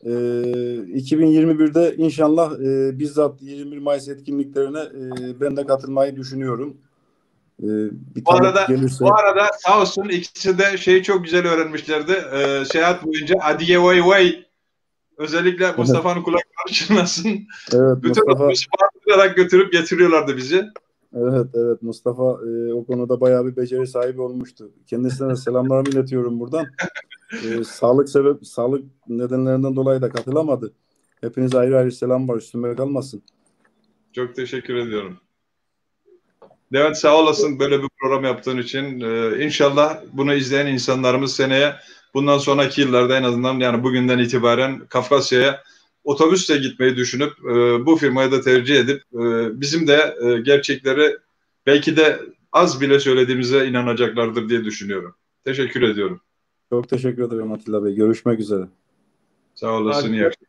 S2: 2021'de inşallah bizzat 21 Mayıs etkinliklerine ben de katılmayı düşünüyorum.
S3: Bu arada sağ olsun ikisi de şeyi çok güzel öğrenmişlerdi. Seyahat boyunca Adiye Vay Vay, özellikle Mustafa'nın kulakları çınlasın.
S2: Evet,
S3: bütün Mustafa götürüp getiriyorlardı bizi.
S2: Evet Mustafa o konuda bayağı bir beceri sahibi olmuştu. Kendisine de selamlarımı iletiyorum buradan. Sağlık nedenlerinden dolayı da katılamadı. Hepinize ayrı ayrı selam var, üstüme kalmasın.
S3: Çok teşekkür ediyorum. Levent sağ olasın böyle bir program yaptığın için. İnşallah bunu izleyen insanlarımız seneye, bundan sonraki yıllarda en azından yani bugünden itibaren Kafkasya'ya otobüsle gitmeyi düşünüp bu firmayı da tercih edip bizim de gerçekleri belki de az bile söylediğimize inanacaklardır diye düşünüyorum. Teşekkür ediyorum.
S2: Çok teşekkür ederim Atilla Bey. Görüşmek üzere.
S3: Sağ olasın. İyi akşamlar.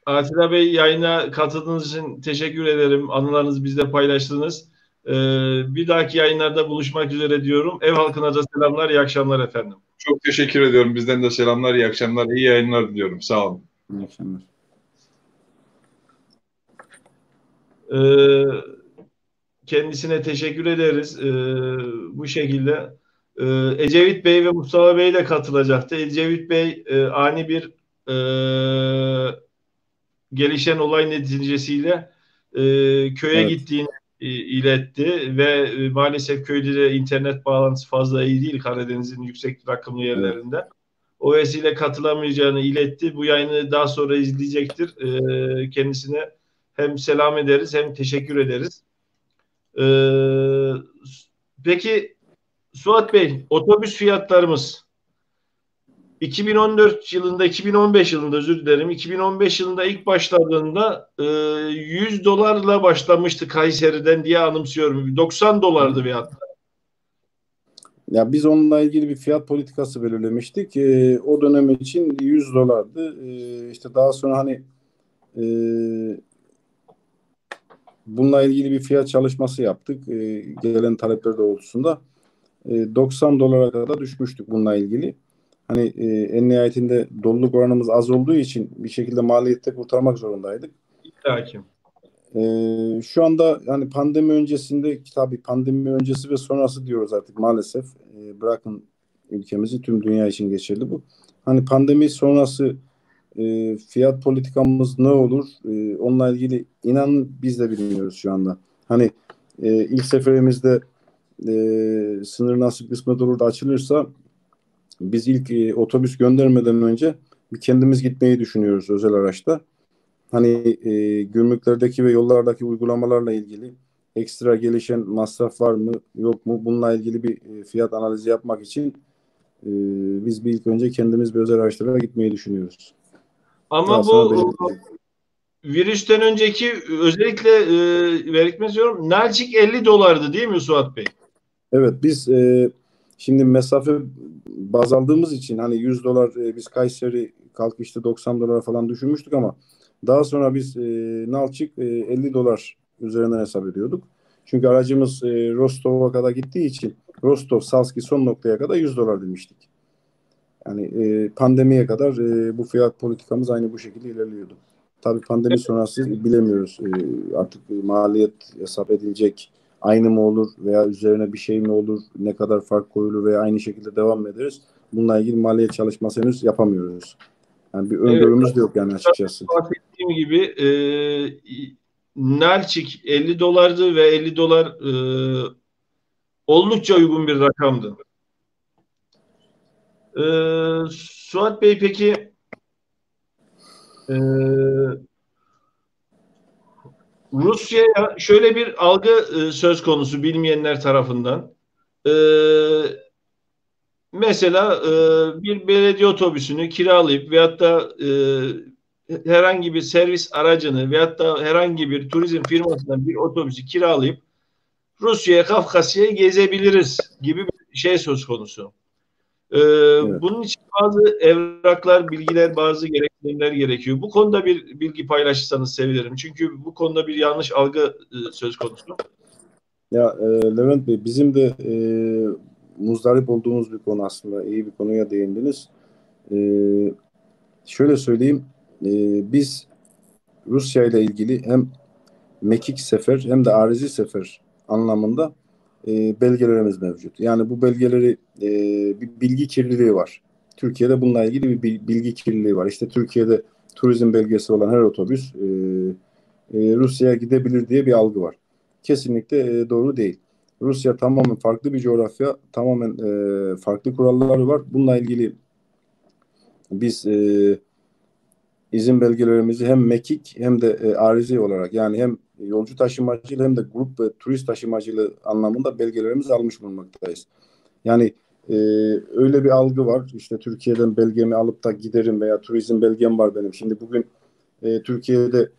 S1: Atilla Bey yayına katıldığınız için teşekkür ederim. Anılarınızı bizle paylaştınız. Bir dahaki yayınlarda buluşmak üzere diyorum. Ev halkına da selamlar, iyi akşamlar efendim.
S3: Çok teşekkür ediyorum. Bizden de selamlar, iyi akşamlar, iyi yayınlar diliyorum. Sağ olun.
S2: İyi akşamlar.
S1: Kendisine teşekkür ederiz. Bu şekilde. Ecevit Bey ve Mustafa Bey de katılacaktı. Ecevit Bey ani bir gelişen olay neticesiyle köye gittiğini iletti ve maalesef köyde de internet bağlantısı fazla iyi değil Karadeniz'in yüksek rakımlı yerlerinde. Evet. O vesile katılamayacağını iletti. Bu yayını daha sonra izleyecektir. Kendisine hem selam ederiz hem teşekkür ederiz. Peki Suat Bey, otobüs fiyatlarımız 2014 yılında, 2015 yılında özür dilerim. 2015 yılında ilk başladığında 100 dolarla başlamıştı Kayseri'den diye anımsıyorum. 90 dolardı fiyatlar.
S2: Ya biz onunla ilgili bir fiyat politikası belirlemiştik. O dönem için 100 dolardı. İşte daha sonra hani bununla ilgili bir fiyat çalışması yaptık. Gelen talepler doğrultusunda 90 dolara kadar düşmüştük bununla ilgili. Hani en nihayetinde doluluk oranımız az olduğu için bir şekilde maliyette kurtarmak zorundaydık.
S1: Hakim.
S2: Şu anda yani pandemi öncesinde, tabii pandemi öncesi ve sonrası diyoruz artık maalesef. Bırakın ülkemizi, tüm dünya için geçerli bu. Hani pandemi sonrası fiyat politikamız ne olur? Onunla ilgili inan biz de bilmiyoruz şu anda. Hani ilk seferimizde sınır nasip kısmet olur da açılırsa biz ilk otobüs göndermeden önce bir kendimiz gitmeyi düşünüyoruz özel araçta. Hani gümrüklerdeki ve yollardaki uygulamalarla ilgili ekstra gelişen masraf var mı yok mu? Bununla ilgili bir fiyat analizi yapmak için biz bir ilk önce kendimiz bir özel araçlara gitmeyi düşünüyoruz. Daha
S1: Ama
S2: sonra
S1: bu
S2: belirleyecek.
S1: virüsten önceki özellikle vermek istiyorum. Nalçik 50 dolardı değil mi Suat Bey?
S2: Evet, biz şimdi mesafe baz aldığımız için hani 100 dolar biz Kayseri kalkışta 90 dolara falan düşürmüştük ama daha sonra biz Nalçık 50 dolar üzerinden hesap ediyorduk. Çünkü aracımız Rostov'a kadar gittiği için Rostov, Salski son noktaya kadar 100 dolar demiştik. Yani pandemiye kadar bu fiyat politikamız aynı bu şekilde ilerliyordu. Tabii pandemi sonrası bilemiyoruz. Artık maliyet hesap edilecek, aynı mı olur veya üzerine bir şey mi olur, ne kadar fark koyulur veya aynı şekilde devam mı ederiz? Bununla ilgili maliyet çalışması henüz yapamıyoruz. Yani bir
S1: Evet,
S2: öngörümüz de yok yani açıkçası.
S1: bahsettiğim gibi Nalçik 50 dolardı ve 50 dolar oldukça uygun bir rakamdı. Suat Bey peki Rusya'ya şöyle bir algı söz konusu bilmeyenler tarafından. E, Mesela bir belediye otobüsünü kiralayıp veyahut da herhangi bir servis aracını veyahut da herhangi bir turizm firmasından bir otobüsü kiralayıp Rusya'ya, Kafkasya'ya gezebiliriz gibi bir şey söz konusu.
S2: Evet.
S1: Bunun için bazı evraklar, bilgiler, bazı gereksinimler gerekiyor. Bu konuda bir bilgi paylaşırsanız sevinirim. Çünkü bu konuda bir yanlış algı söz konusu.
S2: Ya Levent Bey, bizim de muzdarip olduğumuz bir konu aslında. İyi bir konuya değindiniz. E, Şöyle söyleyeyim. Biz Rusya ile ilgili hem mekik sefer hem de arizi sefer anlamında belgelerimiz mevcut. Yani bu belgeleri bir bilgi kirliliği var. Türkiye'de bununla ilgili bir bilgi kirliliği var. İşte Türkiye'de turizm belgesi olan her otobüs Rusya'ya gidebilir diye bir algı var. Kesinlikle doğru değil. Rusya tamamen farklı bir coğrafya, tamamen farklı kuralları var. Bununla ilgili biz izin belgelerimizi hem mekik hem de arizi olarak yani hem yolcu taşımacılığı hem de grup ve turist taşımacılığı anlamında belgelerimizi almış bulunmaktayız. Yani öyle bir algı var. İşte Türkiye'den belgemi alıp da giderim veya turizm belgem var benim. Şimdi bugün Türkiye'de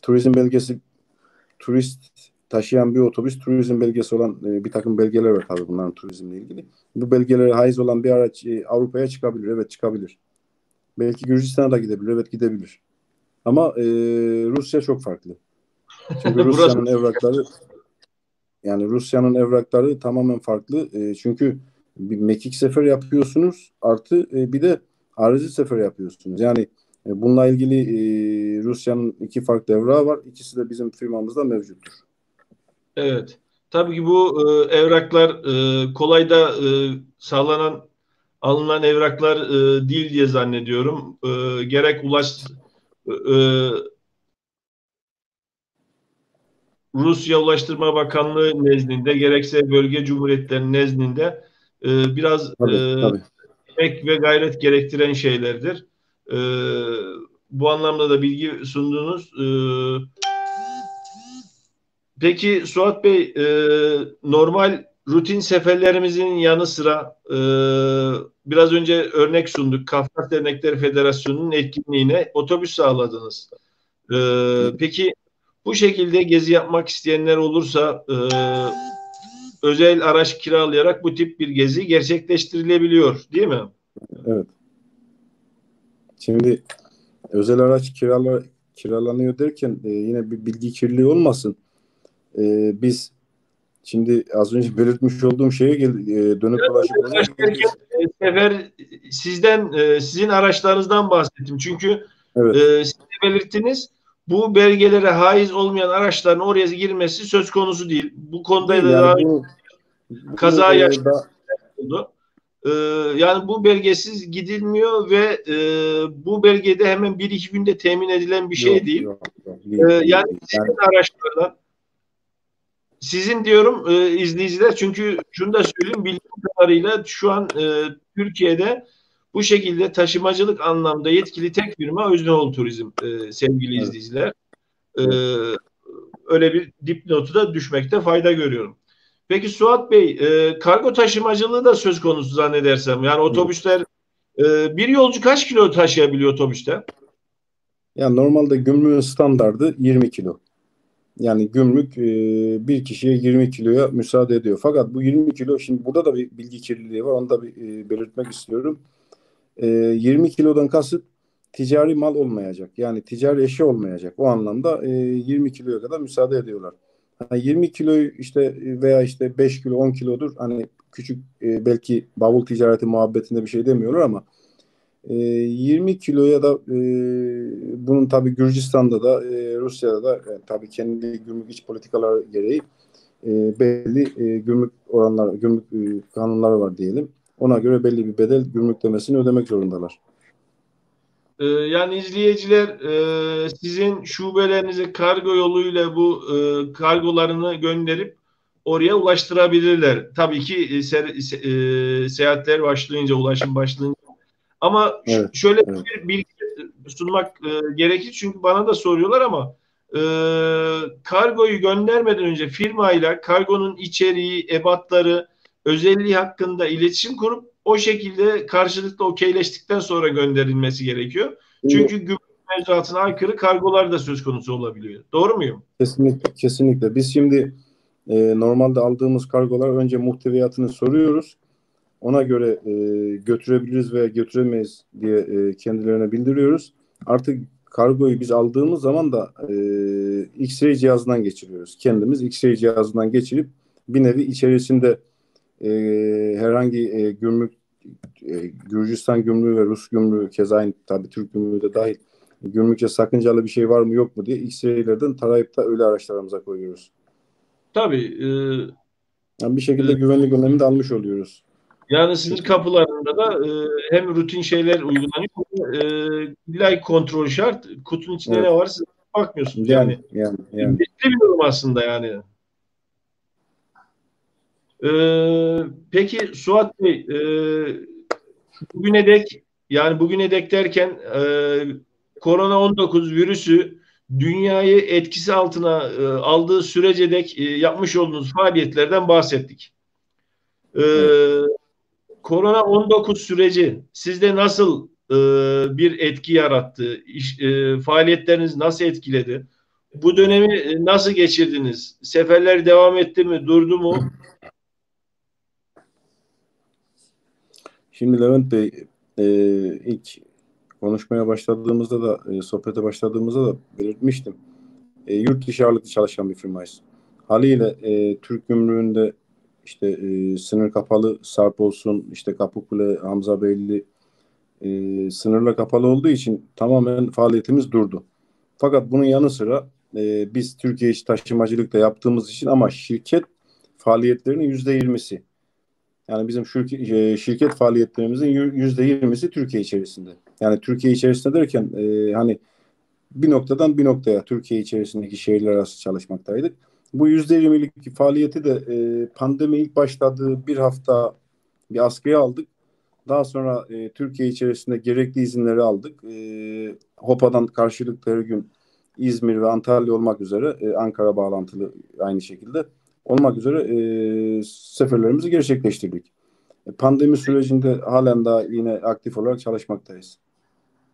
S2: turizm belgesi turist taşıyan bir otobüs turizm belgesi olan bir takım belgeler var tabii bunların turizmle ilgili. Bu belgelere haiz olan bir araç Avrupa'ya çıkabilir. Evet çıkabilir. Belki Gürcistan'a da gidebilir. Evet gidebilir. Ama Rusya çok farklı. Çünkü
S1: Burası
S2: Rusya'nın evrakları tamamen farklı. Çünkü bir mekik sefer yapıyorsunuz artı bir de arizi sefer yapıyorsunuz. Yani bununla ilgili Rusya'nın iki farklı evrağı var. İkisi de bizim firmamızda mevcuttur.
S1: evet. Tabii ki bu evraklar kolay da alınan evraklar değil diye zannediyorum. Gerek Rusya Ulaştırma Bakanlığı nezdinde gerekse bölge cumhuriyetlerinin nezdinde biraz
S2: Tabii, tabii.
S1: emek ve gayret gerektiren şeylerdir. E, Bu anlamda da bilgi sundunuz. Peki Suat Bey, normal rutin seferlerimizin yanı sıra biraz önce örnek sunduk. Kafkas Dernekleri Federasyonu'nun etkinliğine otobüs sağladınız. Peki bu şekilde gezi yapmak isteyenler olursa özel araç kiralayarak bu tip bir gezi gerçekleştirilebiliyor, değil mi?
S2: Evet. Şimdi özel araç kiralanıyor derken yine bir bilgi kirliliği olmasın. Biz şimdi az önce belirtmiş olduğum şeye dönüp dolaşıp oraya
S1: Araç derken
S2: geleceğiz.
S1: sefer sizin araçlarınızdan bahsettim. Çünkü
S2: Evet.
S1: siz de belirttiniz. bu belgelere haiz olmayan araçların oraya girmesi söz konusu değil. Bu konuda
S2: Değil
S1: da
S2: yani
S1: daha
S2: bu
S1: kaza
S2: da
S1: yaşandı. Yani bu belgesiz gidilmiyor ve bu belgede hemen bir iki günde temin edilen bir şey
S2: yok
S1: değil.
S2: yok yok değil,
S1: Yani
S2: değil. Yani
S1: sizin araçlardan, sizin diyorum izleyiciler, çünkü şunu da söyleyeyim, bildiğim kadarıyla şu an Türkiye'de bu şekilde taşımacılık anlamda yetkili tek firma Öznol Turizm, sevgili
S2: evet,
S1: izleyiciler. E,
S2: evet.
S1: Öyle bir dipnotu da düşmekte fayda görüyorum. Peki Suat Bey, kargo taşımacılığı da söz konusu zannedersem. Yani otobüsler, bir yolcu kaç kilo taşıyabiliyor otobüste?
S2: Yani normalde gümrüğün standardı 20 kilo. Yani gümrük bir kişiye 20 kiloya müsaade ediyor. Fakat bu 20 kilo, şimdi burada da bir bilgi kirliliği var. Onu da bir belirtmek istiyorum. 20 kilodan kasıt ticari mal olmayacak. Yani ticari eşya olmayacak. O anlamda 20 kiloya kadar müsaade ediyorlar. Ha, 20 kilo işte veya işte 5 kilo 10 kilodur. Hani küçük belki bavul ticareti muhabbetinde bir şey demiyorlar ama 20 kiloya da bunun tabii Gürcistan'da da Rusya'da da tabii kendi gümrük iç politikalar gereği belli gümrük oranlar, gümrük kanunları var diyelim. Ona göre belli bir bedel gümrüklemesini ödemek zorundalar.
S1: Yani izleyiciler, sizin şubelerinize kargo yoluyla bu kargolarını gönderip oraya ulaştırabilirler. Tabii ki seyahatler başlayınca, ulaşım başlayınca. Ama
S2: Evet,
S1: şöyle
S2: evet.
S1: bir bilgi sunmak gerekir. Çünkü bana da soruyorlar ama e, kargoyu göndermeden önce firmayla kargonun içeriği, ebatları, özelliği hakkında iletişim kurup o şekilde karşılıklı okeyleştikten sonra gönderilmesi gerekiyor.
S2: Şimdi
S1: Çünkü gümrük mevzuatına aykırı kargolar da söz konusu olabiliyor. Doğru muyum?
S2: kesinlikle, kesinlikle. Biz şimdi normalde aldığımız kargolar önce muhteviyatını soruyoruz. Ona göre götürebiliriz veya götüremeyiz diye kendilerine bildiriyoruz. Artık kargoyu biz aldığımız zaman da X-ray cihazından geçiriyoruz. Kendimiz X-ray cihazından geçirip bir nevi içerisinde e, herhangi gümrük Gürcistan gümrüğü ve Rus gümrüğü keza aynı tabii Türk gümrüğü de dahil gümrükçe sakıncalı bir şey var mı yok mu diye X-ray'lerden tarayıp da öyle araçlarımıza koyuyoruz.
S1: Tabii.
S2: Yani bir şekilde
S1: E,
S2: güvenlik önlemi de almış oluyoruz.
S1: Yani
S2: Bu
S1: sınır
S2: şekilde.
S1: kapılarında da hem rutin şeyler uygulanıyor, illa ki kontrol şart. Kutunun içinde
S2: Evet.
S1: ne var siz bakmıyorsunuz.
S2: Yani
S1: Yani
S2: yani yani.
S1: riskli bir durum aslında yani. E, peki Suat Bey, bugüne dek, yani bugüne dek derken korona 19 virüsü dünyayı etkisi altına aldığı sürece dek yapmış olduğunuz faaliyetlerden bahsettik. E,
S2: Evet.
S1: Korona 19 süreci sizde nasıl bir etki yarattı? Faaliyetleriniz nasıl etkiledi? Bu dönemi nasıl geçirdiniz? Seferler devam etti mi, durdu mu?
S2: Şimdi Levent Bey ilk konuşmaya başladığımızda da sohbete başladığımızda da belirtmiştim. Yurt dışı ağırlıklı çalışan bir firmayız. Haliyle Türk Gümrüğü'nde işte sınır kapalı, Sarp olsun, işte Kapıkule, Hamzabeyli sınırla kapalı olduğu için tamamen faaliyetimiz durdu. Fakat bunun yanı sıra biz Türkiye içi taşımacılık da yaptığımız için ama şirket faaliyetlerinin %20'si. Yani bizim şirket faaliyetlerimizin %20'si Türkiye içerisinde. Yani Türkiye içerisinde derken hani bir noktadan bir noktaya Türkiye içerisindeki şehirler arası çalışmaktaydık. Bu %20'lik faaliyeti de pandemi ilk başladığı bir hafta bir askıya aldık. Daha sonra Türkiye içerisinde gerekli izinleri aldık. HOPA'dan karşılıklı her gün İzmir ve Antalya olmak üzere Ankara bağlantılı aynı şekilde olmak üzere seferlerimizi gerçekleştirdik. Pandemi sürecinde halen daha yine aktif olarak çalışmaktayız.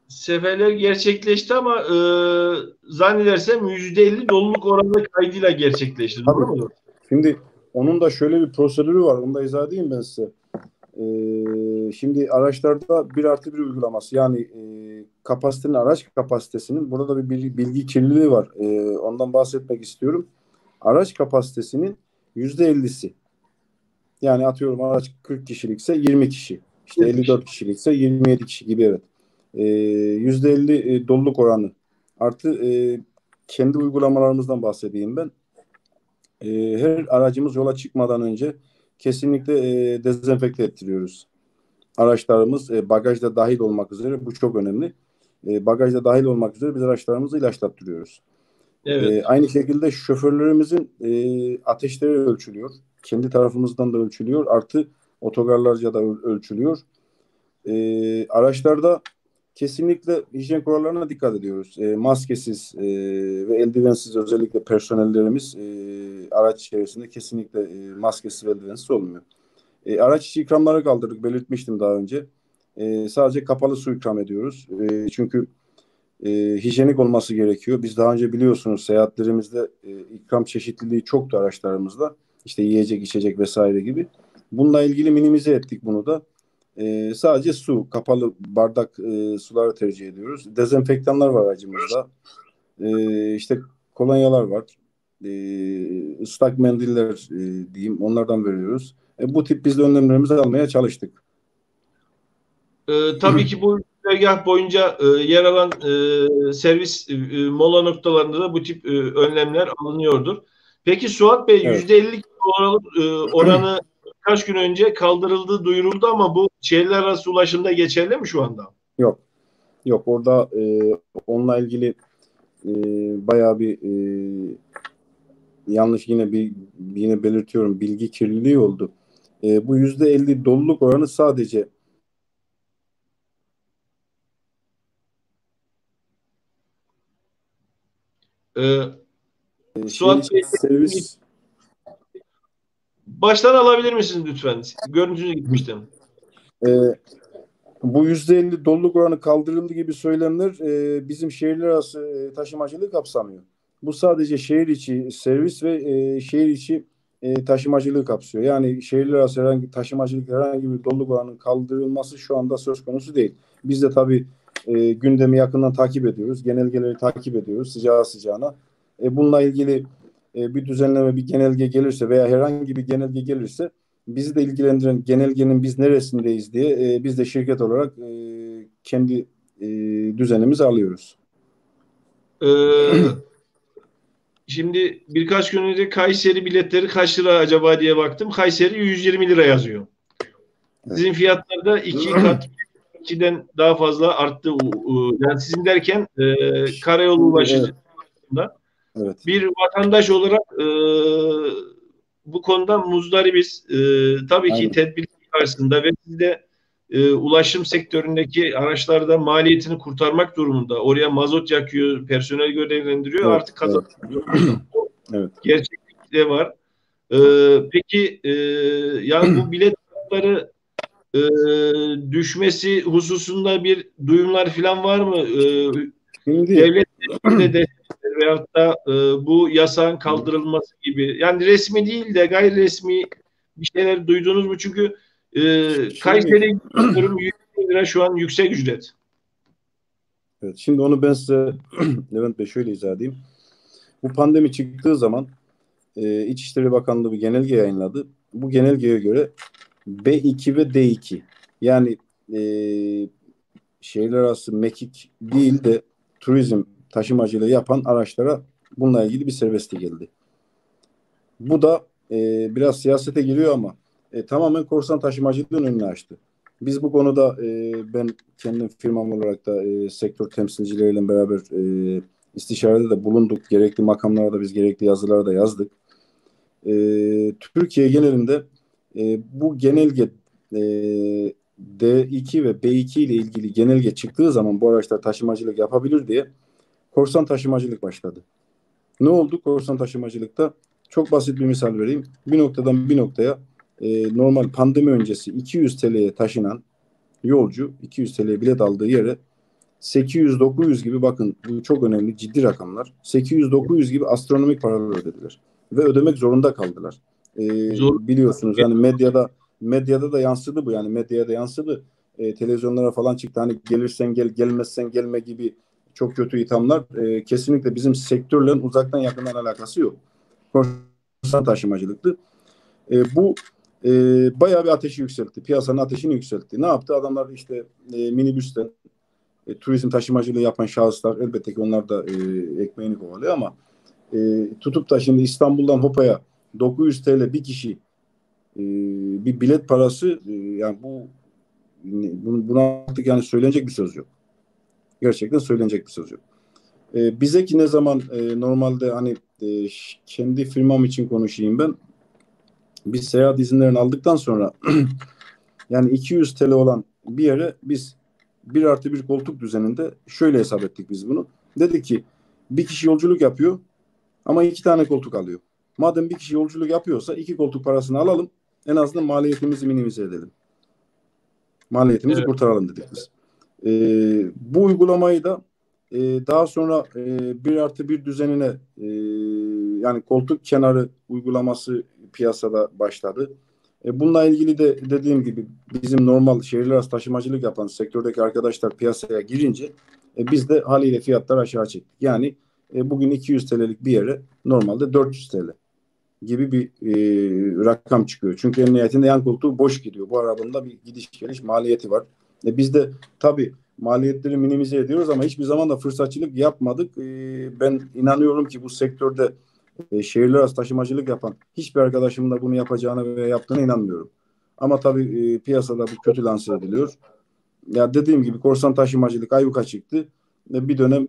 S1: Seferler gerçekleşti ama zannedersem %50 doluluk oranı kaydıyla gerçekleşti. Doğru
S2: Tabii.
S1: mudur?
S2: Şimdi onun da şöyle bir prosedürü var. Onu da izah edeyim ben size. Şimdi araçlarda 1+1 uygulaması yani kapasitenin araç kapasitesinin burada da bir bilgi kirliliği var. Ondan bahsetmek istiyorum. Araç kapasitesinin %50'si. Yani atıyorum araç 40 kişilikse 20 kişi. İşte
S1: 70.
S2: 54 kişilikse 27 kişi gibi evet. %50 doluluk oranı. Artı kendi uygulamalarımızdan bahsedeyim ben. Her aracımız yola çıkmadan önce kesinlikle dezenfekte ettiriyoruz. Araçlarımız bagajda dahil olmak üzere, bu çok önemli. Bagajda dahil olmak üzere biz araçlarımızı ilaçlattırıyoruz.
S1: Evet.
S2: Aynı şekilde şoförlerimizin ateşleri ölçülüyor. Kendi tarafımızdan da ölçülüyor. Artı otogarlarca da ölçülüyor. Araçlarda kesinlikle hijyen kurallarına dikkat ediyoruz. Maskesiz ve eldivensiz özellikle personellerimiz araç içerisinde kesinlikle maskesiz ve eldivensiz olmuyor. Araç içi ikramları kaldırdık. Belirtmiştim daha önce. Sadece kapalı su ikram ediyoruz. Çünkü hijyenik olması gerekiyor. Biz daha önce biliyorsunuz seyahatlerimizde ikram çeşitliliği çoktu araçlarımızda. İşte yiyecek, içecek vesaire gibi. Bununla ilgili minimize ettik bunu da. Sadece su, kapalı bardak suları tercih ediyoruz. Dezenfektanlar var aracımızda. İşte kolonyalar var. Islak mendiller diyeyim, onlardan veriyoruz. Bu tip biz de önlemlerimizi almaya çalıştık.
S1: Tabii ki bu güzergah boyunca yer alan servis mola noktalarında da bu tip önlemler alınıyordur. Peki Suat Bey,
S2: Evet.
S1: %50 oranı kaç gün önce kaldırıldığı duyuruldu ama bu şehirler arası ulaşımda geçerli mi şu anda?
S2: Yok. Yok, orada onunla ilgili bayağı bir yanlış, yine belirtiyorum, bilgi kirliliği oldu. Bu %50 doluluk oranı sadece
S1: Suat Bey,
S2: servis
S1: baştan alabilir misiniz lütfen? Görüntünüz gitmişti.
S2: Bu %50 doluluk oranı kaldırıldı gibi söylemler bizim şehirler arası taşımacılığı kapsamıyor. Bu sadece şehir içi servis ve şehir içi taşımacılığı kapsıyor. Yani şehirler arası herhangi bir doluluk oranının kaldırılması şu anda söz konusu değil. Biz de tabii gündemi yakından takip ediyoruz. Genelgeleri takip ediyoruz sıcağı sıcağına. Bununla ilgili bir düzenleme, bir genelge gelirse veya herhangi bir genelge gelirse bizi de ilgilendiren genelgenin biz neresindeyiz diye biz de şirket olarak kendi düzenimizi alıyoruz.
S1: Şimdi birkaç gün önce Kayseri biletleri kaç lira acaba diye baktım. Kayseri 120 lira yazıyor.
S2: Evet.
S1: Sizin fiyatlar da 2'den daha fazla arttı. Yani sizin derken karayolu ulaşımında.
S2: Evet.
S1: Bir vatandaş olarak bu konuda muzdaribiz. Tabii ki
S2: Aynen.
S1: tedbir karşısında ve siz de ulaşım sektöründeki araçlarda maliyetini kurtarmak durumunda. Oraya mazot yakıyor, personel görevlendiriyor.
S2: Evet,
S1: Artık kazanıyor.
S2: evet.
S1: Gerçeklik de var. Peki yani bu bilet fiyatları düşmesi hususunda bir duyumlar falan var mı?
S2: Şimdi
S1: Devlet de veyahut da bu yasağın kaldırılması gibi. Yani resmi değil de gayri resmi bir şeyler duydunuz mu? Çünkü Kayseri'ye gidiyorum 100 lira şu an yüksek ücret.
S2: evet, şimdi onu ben size Levent Bey şöyle izah edeyim. Bu pandemi çıktığı zaman İçişleri Bakanlığı bir genelge yayınladı. Bu genelgeye göre B2 ve D2 yani şehirler arası mekik değil de turizm taşımacılığı yapan araçlara bununla ilgili bir serbestlik geldi. Bu da biraz siyasete giriyor ama tamamen korsan taşımacılığın önünü açtı. Biz bu konuda ben kendim firmam olarak da sektör temsilcileriyle beraber istişarede de bulunduk. Gerekli makamlara da biz gerekli yazıları da yazdık. Türkiye genelinde bu genelge D2 ve B2 ile ilgili genelge çıktığı zaman bu araçlar taşımacılık yapabilir diye korsan taşımacılık başladı. Ne oldu korsan taşımacılıkta? Çok basit bir misal vereyim. Bir noktadan bir noktaya normal pandemi öncesi 200 TL'ye taşınan yolcu 200 TL bilet aldığı yere 800-900 gibi, bakın bu çok önemli, ciddi rakamlar. 800-900 gibi astronomik paralar ödediler. Ve ödemek zorunda kaldılar. Biliyorsunuz hani medyada da yansıdı bu, yani medyaya da yansıdı. Televizyonlara falan çıktı, hani gelirsen gel, gelmezsen gelme gibi çok kötü ithamlar. Kesinlikle bizim sektörle uzaktan yakından alakası yok. Korsan taşımacılıktı. Bu bayağı bir ateşi yükseltti. Piyasanın ateşini yükseltti. Ne yaptı? Adamlar işte minibüsten turizm taşımacılığı yapan şahıslar elbette ki onlar da ekmeğini kovalıyor ama tutup da şimdi İstanbul'dan Hopa'ya 900 TL bir kişi bir bilet parası yani buna artık yani söylenecek bir söz yok. Gerçekten söylenecek bir söz yok. Bize ki ne zaman normalde hani kendi firmam için konuşayım ben. Biz seyahat izinlerini aldıktan sonra yani 200 TL olan bir yere biz 1+1 koltuk düzeninde şöyle hesap ettik biz bunu. Dedik ki bir kişi yolculuk yapıyor ama 2 tane koltuk alıyor. Madem bir kişi yolculuk yapıyorsa 2 koltuk parasını alalım. En azından maliyetimizi minimize edelim. Maliyetimizi kurtaralım dedik biz. Bu uygulamayı da daha sonra 1+1 düzenine yani koltuk kenarı uygulaması piyasada başladı. Bununla ilgili de dediğim gibi bizim normal şehirler arası taşımacılık yapan sektördeki arkadaşlar piyasaya girince biz de haliyle fiyatları aşağı çektik. Yani bugün 200 TL'lik bir yere normalde 400 TL gibi bir rakam çıkıyor. Çünkü en nihayetinde yan koltuğu boş gidiyor. Bu arabanın da bir gidiş geliş maliyeti var. Biz de tabii maliyetleri minimize ediyoruz ama hiçbir zaman da fırsatçılık yapmadık. Ben inanıyorum ki bu sektörde şehirler arası taşımacılık yapan hiçbir arkadaşımın da bunu yapacağına veya yaptığına inanmıyorum. Ama tabii piyasada bu kötü lanse ediliyor. Ya dediğim gibi korsan taşımacılık ayyuka çıktı. Bir dönem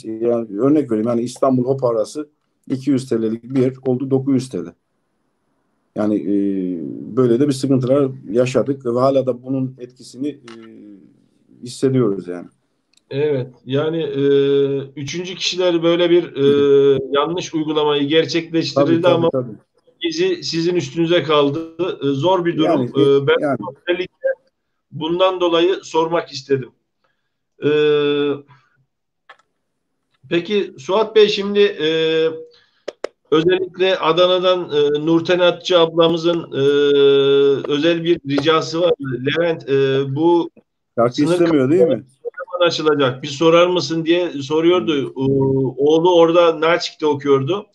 S2: yani örnek vereyim yani İstanbul Hopa arası 200 TL'lik bir yer oldu 900 TL. Yani böyle de bir sıkıntılar yaşadık ve hala da bunun etkisini hissediyoruz yani.
S1: Evet, yani üçüncü kişiler böyle bir yanlış uygulamayı gerçekleştirildi ama
S2: Tabii.
S1: sizin üstünüze kaldı. Zor bir durum. Ben özellikle bundan dolayı sormak istedim. Peki Suat Bey şimdi özellikle Adana'dan Nurten Atçı ablamızın özel bir ricası var. Levent bu
S2: şarkı istemiyor değil mi?
S1: Açılacak. Bir sorar mısın diye soruyordu. Oğlu orada Nalçik'te okuyordu.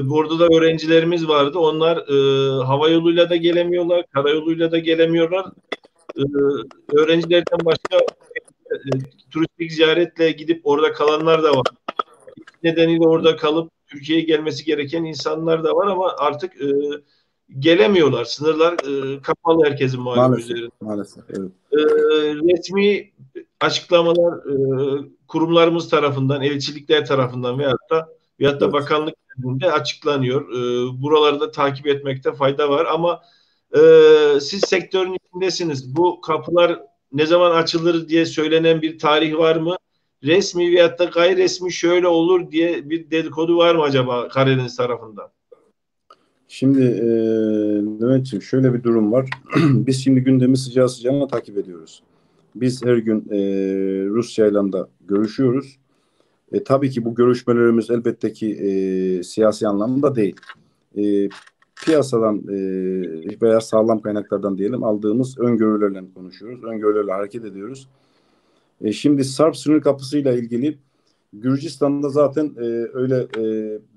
S1: Burada da öğrencilerimiz vardı. Onlar hava yoluyla da gelemiyorlar, karayoluyla da gelemiyorlar. Öğrencilerden başka turistik ziyaretle gidip orada kalanlar da var. Nedeniyle orada kalıp Türkiye'ye gelmesi gereken insanlar da var ama artık gelemiyorlar. Sınırlar kapalı herkesin malum üzerinde.
S2: Maalesef. Evet.
S1: Resmi açıklamalar kurumlarımız tarafından, elçilikler tarafından veyahut da
S2: Evet.
S1: bakanlık nezdinde açıklanıyor. Buraları da takip etmekte fayda var ama siz sektörün içindesiniz. Bu kapılar ne zaman açılır diye söylenen bir tarih var mı? Resmi veyahut da gayri resmi şöyle olur diye bir dedikodu var mı acaba Karadeniz tarafından?
S2: Şimdi Mehmetciğim şöyle bir durum var. Biz şimdi gündemi sıcağı sıcağına takip ediyoruz. Biz her gün Rusya ile de görüşüyoruz. Tabii ki bu görüşmelerimiz elbette ki siyasi anlamda değil. Piyasadan veya sağlam kaynaklardan diyelim aldığımız öngörülerle konuşuyoruz. Öngörülerle hareket ediyoruz. Şimdi Sarp sınır kapısıyla ilgili Gürcistan'da zaten öyle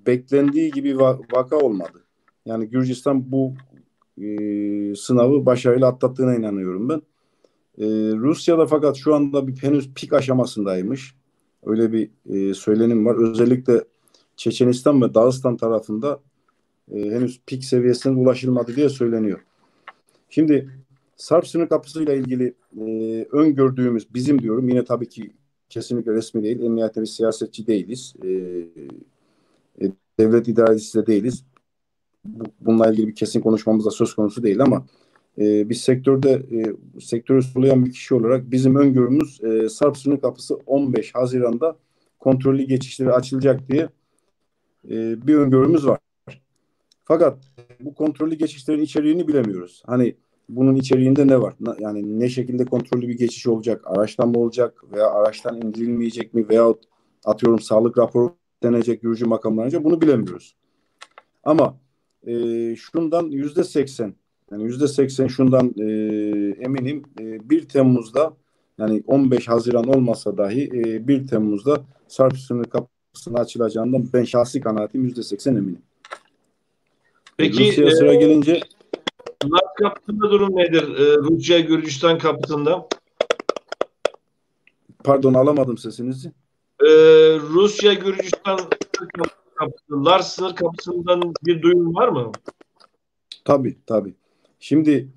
S2: beklendiği gibi vaka olmadı. Yani Gürcistan bu sınavı başarıyla atlattığına inanıyorum ben. Rusya'da fakat şu anda henüz pik aşamasındaymış. Öyle bir söylenim var. Özellikle Çeçenistan ve Dağıstan tarafında henüz pik seviyesine ulaşılmadı diye söyleniyor. Şimdi Sarp sınır kapısıyla ilgili öngördüğümüz bizim diyorum yine tabii ki kesinlikle resmi değil. En nihayetinde biz siyasetçi değiliz. Devlet idarecisi de değiliz. Bununla ilgili bir kesin konuşmamız da söz konusu değil ama biz sektörü sulayan bir kişi olarak bizim öngörümüz Sarp sınır kapısı 15 Haziran'da kontrollü geçişleri açılacak diye bir öngörümüz var. Fakat bu kontrollü geçişlerin içeriğini bilemiyoruz. Hani bunun içeriğinde ne var? Yani ne şekilde kontrollü bir geçiş olacak? Araçtan mı olacak veya araçtan indirilmeyecek mi? Veyahut atıyorum sağlık raporu denecek Gürcü makamlarınca bunu bilemiyoruz. Ama şundan %80 yani %80 şundan eminim 1 Temmuz'da yani 15 Haziran olmasa dahi 1 Temmuz'da Sarp sınır kapısının açılacağından ben şahsi kanaatim %80 eminim.
S1: Peki
S2: Rusya'ya sıra gelince
S1: Laz kapısında durum nedir? Rusya Gürcistan kapısında?
S2: Pardon, alamadım sesinizi.
S1: Rusya, Gürcistan Lars sınır kapısından bir duyum var mı?
S2: Tabii, tabii. Şimdi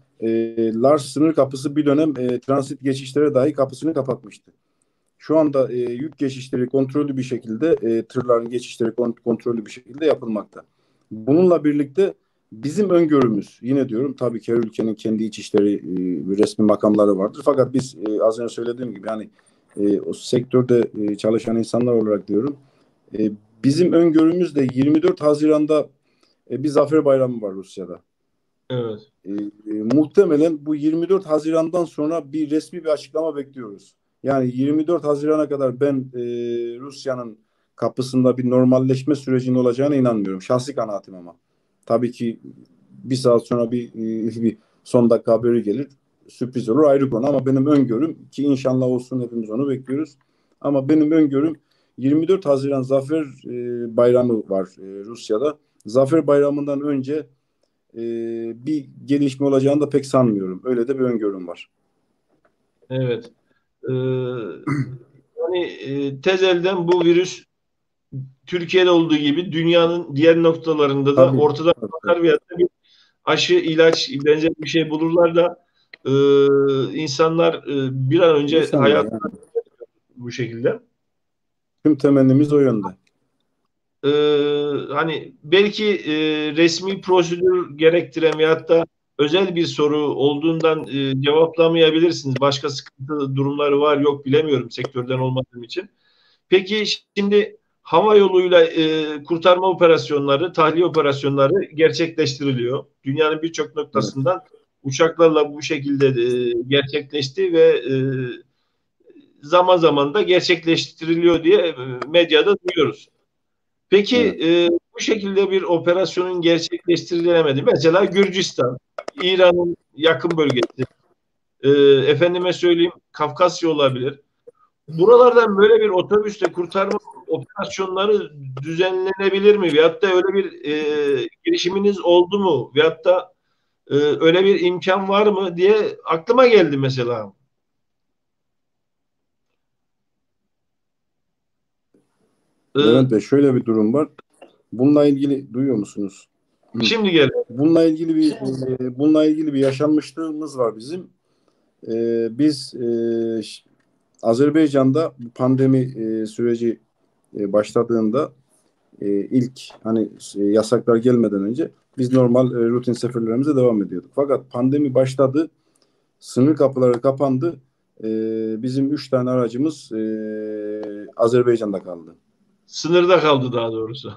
S2: Lars sınır kapısı bir dönem transit geçişlere dahi kapısını kapatmıştı. Şu anda yük geçişleri kontrollü bir şekilde, tırların geçişleri kontrollü bir şekilde yapılmakta. Bununla birlikte bizim öngörümüz, yine diyorum, tabii ki her ülkenin kendi iç işleri, resmi makamları vardır. Fakat biz az önce söylediğim gibi, yani o sektörde çalışan insanlar olarak diyorum, e, bizim öngörümüz de 24 Haziran'da bir Zafer Bayramı var Rusya'da.
S1: Evet.
S2: Muhtemelen bu 24 Haziran'dan sonra bir resmi bir açıklama bekliyoruz. Yani 24 Haziran'a kadar ben Rusya'nın kapısında bir normalleşme sürecinin olacağına inanmıyorum. Şahsi kanaatim ama. Tabii ki bir saat sonra bir son dakika haberi gelir. Sürpriz olur, ayrı konu, ama benim öngörüm, ki inşallah olsun, hepimiz onu bekliyoruz. Ama benim öngörüm 24 Haziran Zafer Bayramı var Rusya'da. Zafer Bayramı'ndan önce bir gelişme olacağını da pek sanmıyorum. Öyle de bir öngörüm var.
S1: Evet. Ee, Yani tezelden bu virüs Türkiye'de olduğu gibi dünyanın diğer noktalarında da
S2: Tabii,
S1: ortadan
S2: tabii,
S1: kalkar veya da bir aşı, ilaç, benzer bir şey bulurlar da insanlar bir an önce
S2: İnşallah
S1: hayat
S2: yani.
S1: bu şekilde.
S2: Tüm temennimiz o yönde.
S1: Hani belki resmi prosedür gerektiren veyahut da özel bir soru olduğundan cevaplamayabilirsiniz. Başka sıkıntı durumları var yok bilemiyorum sektörden olmadığım için. Peki şimdi hava yoluyla kurtarma operasyonları, tahliye operasyonları gerçekleştiriliyor. Dünyanın birçok
S2: Evet.
S1: noktasından uçaklarla bu şekilde gerçekleşti ve zaman zaman da gerçekleştiriliyor diye medyada duyuyoruz. Peki
S2: Evet.
S1: bu şekilde bir operasyonun gerçekleştirilemedi. Mesela Gürcistan, İran'ın yakın bölgesi, e, efendime söyleyeyim Kafkasya olabilir. Buralardan böyle bir otobüsle kurtarma operasyonları düzenlenebilir mi? Veyahut da öyle bir girişiminiz oldu mu? Veyahut da öyle bir imkan var mı diye aklıma geldi mesela.
S2: Levent
S1: E,
S2: Bey, şöyle bir durum var. Bununla ilgili duyuyor musunuz? Hı.
S1: Şimdi gel.
S2: Bununla ilgili bir yaşanmışlığımız var bizim. Biz Azerbaycan'da bu pandemi süreci başladığında, ilk hani yasaklar gelmeden önce biz normal rutin seferlerimize devam ediyorduk. Fakat pandemi başladı, sınır kapıları kapandı. Bizim 3 tane aracımız Azerbaycan'da kaldı.
S1: Sınırda kaldı daha doğrusu.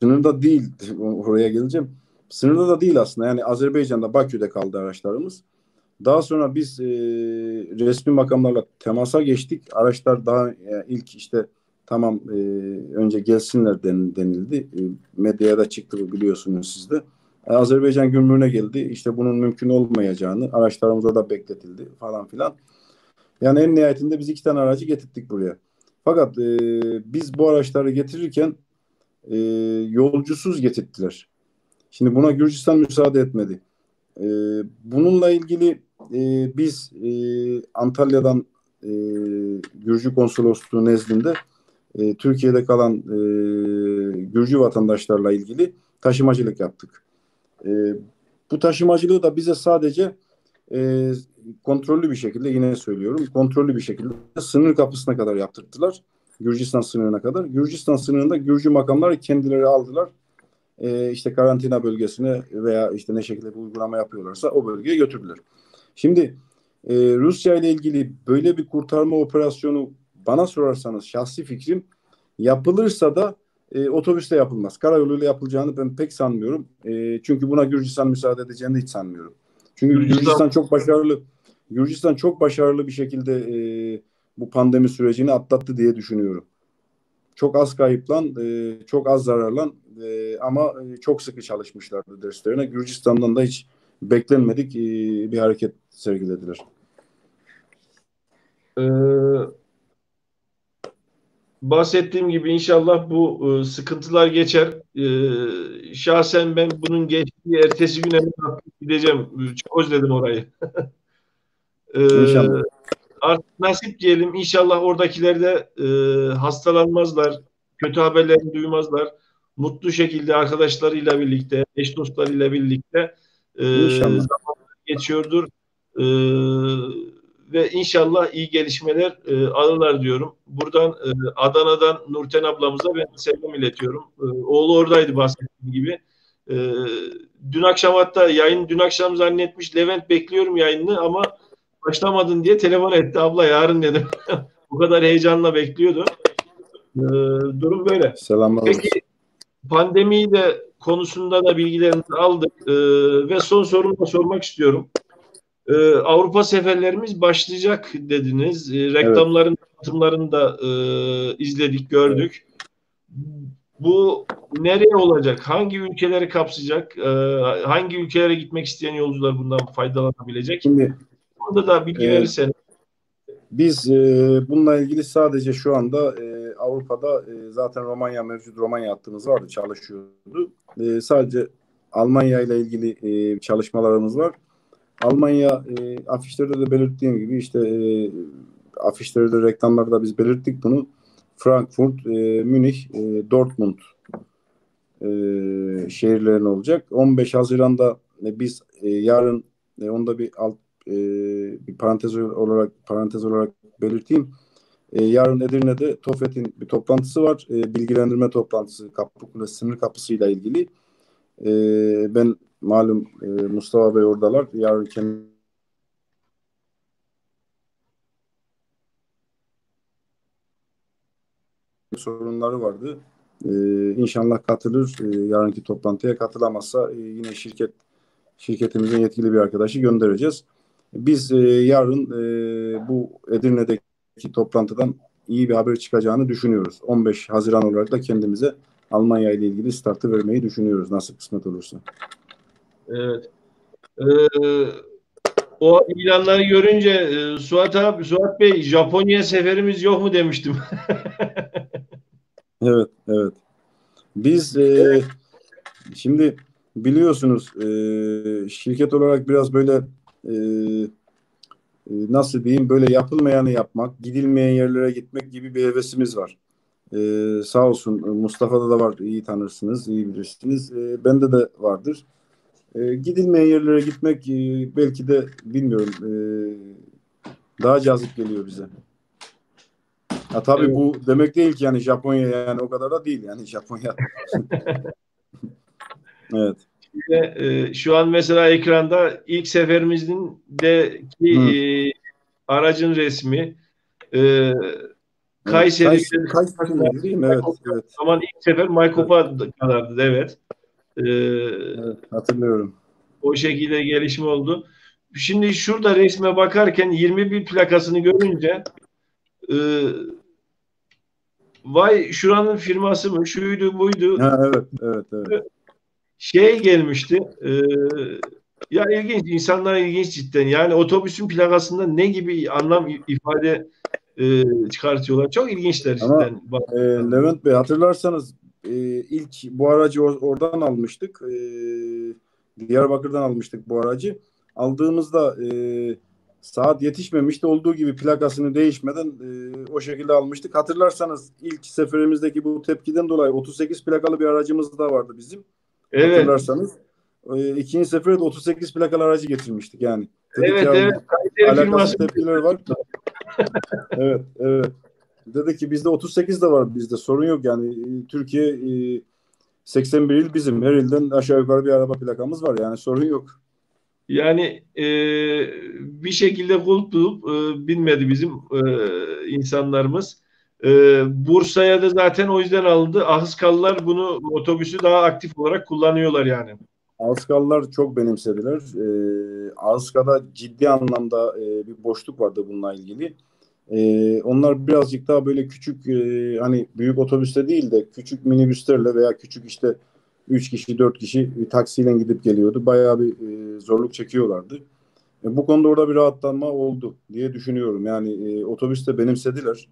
S2: Sınırda değil, oraya geleceğim. Sınırda da değil aslında. Yani Azerbaycan'da, Bakü'de kaldı araçlarımız. Daha sonra biz resmi makamlarla temasa geçtik. Araçlar daha ilk işte tamam, önce gelsinler denildi. Medyaya da çıktı, bu biliyorsunuz siz de. Azerbaycan gümrüğüne geldi. İşte bunun mümkün olmayacağını, araçlarımız orada bekletildi falan filan. Yani en nihayetinde biz 2 tane aracı getirdik buraya. Fakat biz bu araçları getirirken e, yolcusuz getirttiler. Şimdi buna Gürcistan müsaade etmedi. E, Bununla ilgili biz Antalya'dan Gürcü Konsolosluğu nezdinde Türkiye'de kalan Gürcü vatandaşlarla ilgili taşımacılık yaptık. E, Bu taşımacılığı da bize sadece e, kontrollü bir şekilde, yine söylüyorum, kontrollü bir şekilde sınır kapısına kadar yaptırdılar. Gürcistan sınırına kadar. Gürcistan sınırında Gürcü makamlar kendileri aldılar. İşte karantina bölgesine veya işte ne şekilde bir uygulama yapıyorlarsa o bölgeye götürdüler. Şimdi Rusya ile ilgili böyle bir kurtarma operasyonu, bana sorarsanız şahsi fikrim, yapılırsa da otobüste yapılmaz. Karayoluyla yapılacağını ben pek sanmıyorum. Çünkü buna Gürcistan müsaade edeceğini hiç sanmıyorum. Çünkü
S1: Gürcistan
S2: Gürcistan çok başarılı bir şekilde bu pandemi sürecini atlattı diye düşünüyorum. Çok az kayıplan, çok az zararlan, ama çok sıkı çalışmışlardı derslerine. Gürcistan'dan da hiç beklenmedik bir hareket sergilediler.
S1: e, bahsettiğim gibi inşallah bu sıkıntılar geçer. Şahsen ben bunun geçtiği ertesi güne gideceğim. Çok özledim orayı. E,
S2: İnşallah.
S1: artık nasip diyelim. İnşallah oradakiler de hastalanmazlar, kötü haberleri duymazlar. Mutlu şekilde arkadaşlarıyla birlikte, eş dostlarıyla birlikte
S2: İnşallah.
S1: zaman geçiyordur. E, Ve inşallah iyi gelişmeler alırlar diyorum. Buradan Adana'dan Nurten ablamıza ben selam iletiyorum. Oğlu oradaydı bahsettiğim gibi. E, Dün akşam hatta dün akşam zannetmiş Levent bekliyorum yayını ama başlamadın diye telefon etti. Abla yarın dedim. Bu kadar heyecanla bekliyordu. Durum böyle.
S2: Selamlar olsun.
S1: Peki pandemi de konusunda da bilgilerinizi aldık. Ve son sorumu da sormak istiyorum. Avrupa seferlerimiz başlayacak dediniz. Reklamların, tanıtımlarını da izledik, gördük. Bu nereye olacak? Hangi ülkeleri kapsayacak? Hangi ülkelere gitmek isteyen yolcular bundan faydalanabilecek?
S2: Şimdi
S1: Burada da bilgi verirsen.
S2: biz bununla ilgili sadece şu anda Avrupa'da zaten mevcut Romanya hattımız vardı, çalışıyordu. Sadece Almanya ile ilgili çalışmalarımız var. Almanya afişlerde de belirttiğim gibi işte afişlerde, reklamlarda biz belirttik bunu. Frankfurt, Münih, Dortmund şehirlerin olacak. 15 Haziran'da biz yarın onda bir parantez olarak belirteyim. Yarın Edirne'de TOFET'in bir toplantısı var. Bilgilendirme toplantısı Kapıkule sınır kapısıyla ilgili. Ben malum Mustafa Bey oradalar. Yarın sorunları vardı. İnşallah katılır. Yarınki toplantıya katılamazsa yine şirketimizin yetkili bir arkadaşı göndereceğiz. Biz yarın bu Edirne'deki toplantıdan iyi bir haber çıkacağını düşünüyoruz. 15 Haziran olarak da kendimize Almanya ile ilgili startı vermeyi düşünüyoruz nasıl kısmet olursa.
S1: Evet. O ilanları görünce Suat Bey Japonya seferimiz yok mu demiştim.
S2: Evet, evet. Biz şimdi biliyorsunuz şirket olarak biraz böyle nasıl diyeyim, böyle yapılmayanı yapmak, gidilmeyen yerlere gitmek gibi bir hevesimiz var. Sağ olsun Mustafa'da da var, iyi tanırsınız, iyi bilirsiniz. Bende de vardır. Gidilmeyen yerlere gitmek belki de bilmiyorum daha cazip geliyor bize. Ha, tabii
S1: Evet.
S2: bu demek değil ki yani Japonya, yani o kadar da değil yani Japonya. Evet.
S1: Şu an mesela ekranda ilk seferimizdeki aracın resmi Kayseri
S2: Kayseri değil mi? Evet, evet.
S1: zaman ilk sefer Maykop'a kadardı, evet.
S2: Evet, hatırlıyorum.
S1: O şekilde gelişme oldu. Şimdi şurada resme bakarken 21 plakasını görünce vay şuranın firması mı, şuydu buydu,
S2: Ha, evet, evet, evet.
S1: gelmişti. Ya ilginç, insanlara ilginç cidden. Yani otobüsün plakasında ne gibi anlam ifade çıkartıyorlar. Çok ilginçler
S2: Ama
S1: cidden.
S2: Levent Bey, hatırlarsanız ilk bu aracı oradan almıştık. Diyarbakır'dan almıştık bu aracı. Aldığımızda saat yetişmemişti. Olduğu gibi plakasını değişmeden o şekilde almıştık. Hatırlarsanız ilk seferimizdeki bu tepkiden dolayı 38 plakalı bir aracımız da vardı bizim.
S1: Evet,
S2: Hatırlarsanız. İkinci sefere de 38 plakalı aracı getirmiştik yani. Dedik
S1: evet,
S2: ya,
S1: evet. Kayseri
S2: alakasız
S1: firması.
S2: tepkiler var. Evet, evet. Dedi ki bizde 38 de var, bizde sorun yok yani. Türkiye 81 il bizim. Her ilden aşağı yukarı bir araba plakamız var yani, sorun yok.
S1: Yani bir şekilde kulp bulup binmedi bizim insanlarımız. Bursa'ya da zaten o yüzden alındı. Ahıskalılar bunu, otobüsü daha aktif olarak kullanıyorlar yani.
S2: Ağızkalılar çok benimsediler. Ağızka'da ciddi anlamda bir boşluk vardı bununla ilgili. Onlar birazcık daha böyle küçük, hani büyük otobüste değil de küçük minibüslerle veya küçük işte 3 kişi 4 kişi bir taksiyle gidip geliyordu. Bayağı bir zorluk çekiyorlardı. Bu konuda orada bir rahatlanma oldu diye düşünüyorum. Yani otobüste benimsediler.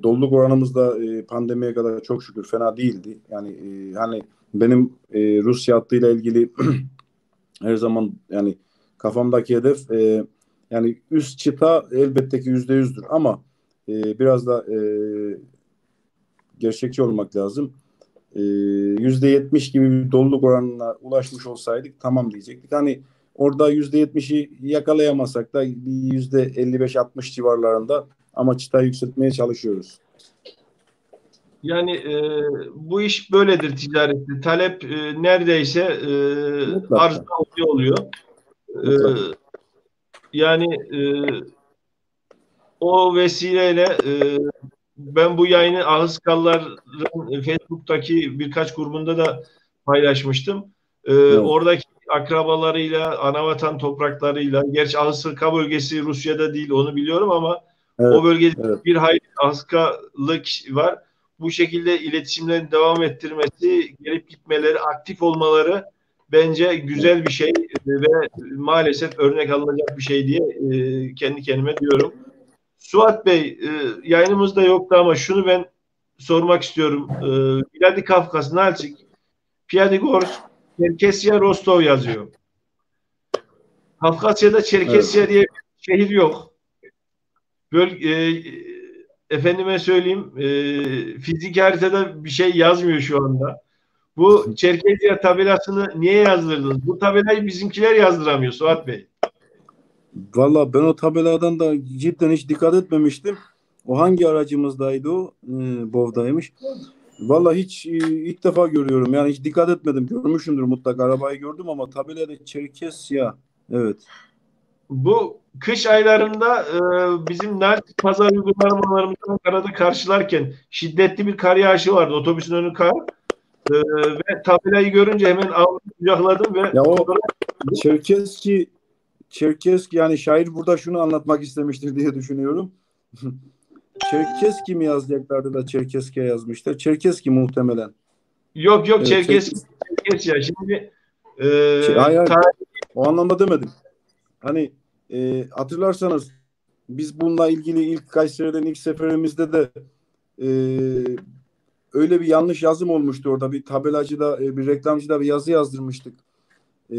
S2: Doluluk oranımız da pandemiye kadar çok şükür fena değildi. Yani hani benim Rusya hattıyla ilgili her zaman yani kafamdaki hedef Yani üst çıta elbette ki %100'dür ama biraz da gerçekçi olmak lazım. %70 gibi bir doluluk oranına ulaşmış olsaydık tamam diyecektik. Hani orada %70'i yakalayamasak da bir %55-60 civarlarında ama çıtayı yükseltmeye çalışıyoruz.
S1: Yani bu iş böyledir ticarette. Talep neredeyse arzda
S2: Mutlaka.
S1: oluyor. E,
S2: Mutlaka.
S1: yani o vesileyle ben bu yayını Ahıskallar'ın Facebook'taki birkaç grubunda da paylaşmıştım.
S2: Evet.
S1: Oradaki akrabalarıyla, anavatan topraklarıyla, gerçi Ahıska bölgesi Rusya'da değil onu biliyorum ama
S2: Evet.
S1: o bölgede
S2: Evet.
S1: bir hayli Ahıskalık var. Bu şekilde iletişimlerin devam ettirmesi, gelip gitmeleri, aktif olmaları bence güzel bir şey ve maalesef örnek alınacak bir şey diye kendi kendime diyorum. Suat Bey, yayınımızda yoktu ama şunu ben sormak istiyorum. Vladikavkaz, Nalçik, Pyatigorsk, Çerkesya, Rostov yazıyor. Kafkasya'da
S2: Evet.
S1: Çerkesya diye bir şehir yok. Efendime söyleyeyim, fizik haritada bir şey yazmıyor şu anda. Bu Çerkesya tabelasını niye yazdırdınız? Bu tabelayı bizimkiler yazdıramıyor Suat Bey.
S2: Valla ben o tabeladan da cidden hiç dikkat etmemiştim. O hangi aracımızdaydı o? Bov'daymış. Valla hiç ilk defa görüyorum. Yani hiç dikkat etmedim. Görmüşümdür mutlaka. Arabayı gördüm ama tabelada Çerkesya. Evet.
S1: Bu kış aylarında bizim Nalçik pazar uygulamalarımızı Ankara'da karşılarken şiddetli bir kar yağışı vardı. Otobüsün önü kar. Ve tabelayı görünce hemen aldım, kucakladım ve
S2: Ya o
S1: fotoğraf.
S2: Çerkeski yani şair burada şunu anlatmak istemiştir diye düşünüyorum. Çerkeski mi yazacaklardı da Çerkeski'ye yazmışlar. Çerkeski muhtemelen.
S1: Yok yok
S2: Evet,
S1: Çerkesya. Şimdi
S2: Hayır, hayır.
S1: tarih
S2: O anlamda demedim. Hani hatırlarsanız biz bununla ilgili ilk Kayseri'den ilk seferimizde de e, öyle bir yanlış yazım olmuştu orada. Bir tabelacıda, bir reklamcıda bir yazı yazdırmıştık. E,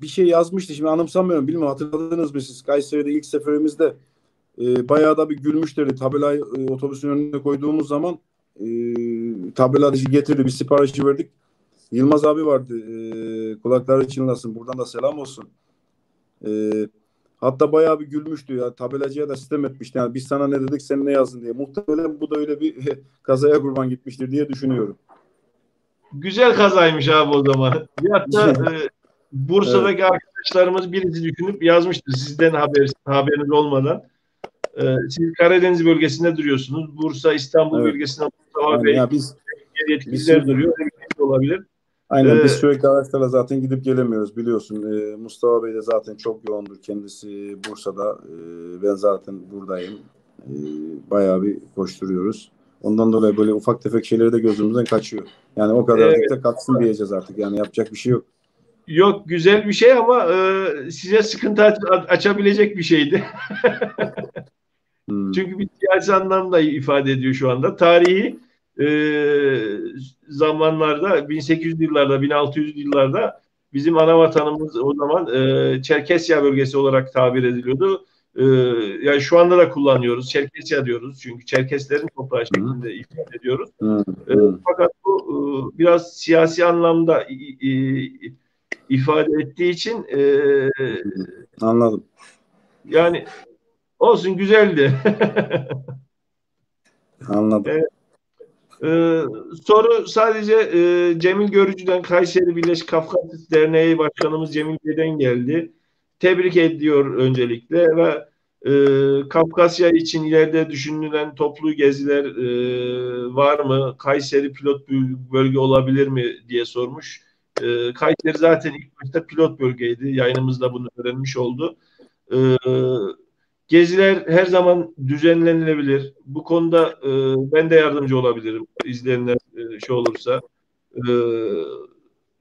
S2: bir şey yazmıştı. Şimdi anımsamıyorum. Bilmiyorum hatırladınız mı siz? Kayseri'de ilk seferimizde bayağı da bir gülmüşlerdi. Tabelayı otobüsün önüne koyduğumuz zaman tabelacı getirdi. Bir siparişi verdik. Yılmaz abi vardı. Kulakları çınlasın. Buradan da selam olsun. E, hatta bayağı bir gülmüştü ya. Tabelacıya da sistem etmişti. Yani biz sana ne dedik sen ne yazdın diye. Muhtemelen bu da öyle bir kazaya kurban gitmiştir diye düşünüyorum.
S1: güzel kazaymış abi o zaman. Hatta
S2: Evet.
S1: Bursa'daki arkadaşlarımız birisi düşünüp yazmıştır sizden haberiniz olmadan. Siz Karadeniz bölgesinde duruyorsunuz. Bursa, İstanbul
S2: Evet.
S1: bölgesinde Mustafa
S2: Aynen.
S1: Bey
S2: Ya biz
S1: yetkililer
S2: şimdi
S1: duruyor. Öyle bir şey olabilir.
S2: aynen biz
S1: Ee,
S2: sürekli araçlarla zaten gidip gelemiyoruz biliyorsun. Mustafa Bey de zaten çok yoğundur kendisi Bursa'da. Ben zaten buradayım. Bayağı bir koşturuyoruz. Ondan dolayı böyle ufak tefek şeyleri de gözümüzden kaçıyor. Yani o kadarcık
S1: evet.
S2: da katsın diyeceğiz artık. Yani yapacak bir şey yok.
S1: Yok güzel bir şey ama size sıkıntı açabilecek bir şeydi.
S2: Hmm.
S1: Çünkü bir siyasi anlamda ifade ediyor şu anda. Tarihi e, zamanlarda 1800'lü yıllarda 1600'lü yıllarda bizim ana vatanımız o zaman Çerkesya bölgesi olarak tabir ediliyordu. Yani şu anda da kullanıyoruz. Çerkesya diyoruz. Çünkü Çerkeslerin toprağı
S2: Hı.
S1: şeklinde ifade ediyoruz.
S2: Hı. Hı.
S1: Fakat bu biraz siyasi anlamda ifade ettiği için
S2: Anladım.
S1: yani olsun güzeldi.
S2: Anladım.
S1: Ee, soru sadece Cemil Görücü'den Kayseri Birleşik Kafkasya Derneği Başkanımız Cemil Bey'den geldi. Tebrik ediyor öncelikle ve Kafkasya için ileride düşünülen toplu geziler var mı? Kayseri pilot bölge olabilir mi diye sormuş. Kayseri zaten ilk başta pilot bölgeydi. Yayınımızda bunu öğrenmiş oldu. E, Geziler her zaman düzenlenilebilir. Bu konuda ben de yardımcı olabilirim izleyenler şey olursa. E,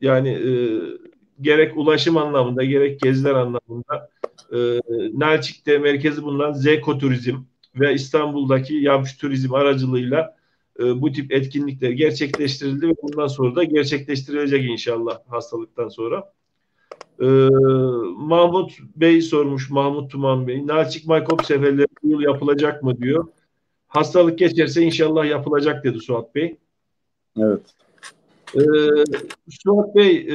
S1: yani gerek ulaşım anlamında gerek geziler anlamında Nalçik'te merkezi bulunan Zeko Turizm ve İstanbul'daki Yamş Turizm aracılığıyla bu tip etkinlikler gerçekleştirildi ve bundan sonra da gerçekleştirilecek inşallah hastalıktan sonra. Mahmut Bey sormuş, Mahmut Tuman Bey. Nalçik Maykop seferleri bu yıl yapılacak mı diyor. Hastalık geçerse inşallah yapılacak dedi Suat Bey.
S2: Evet.
S1: Ee, Suat Bey,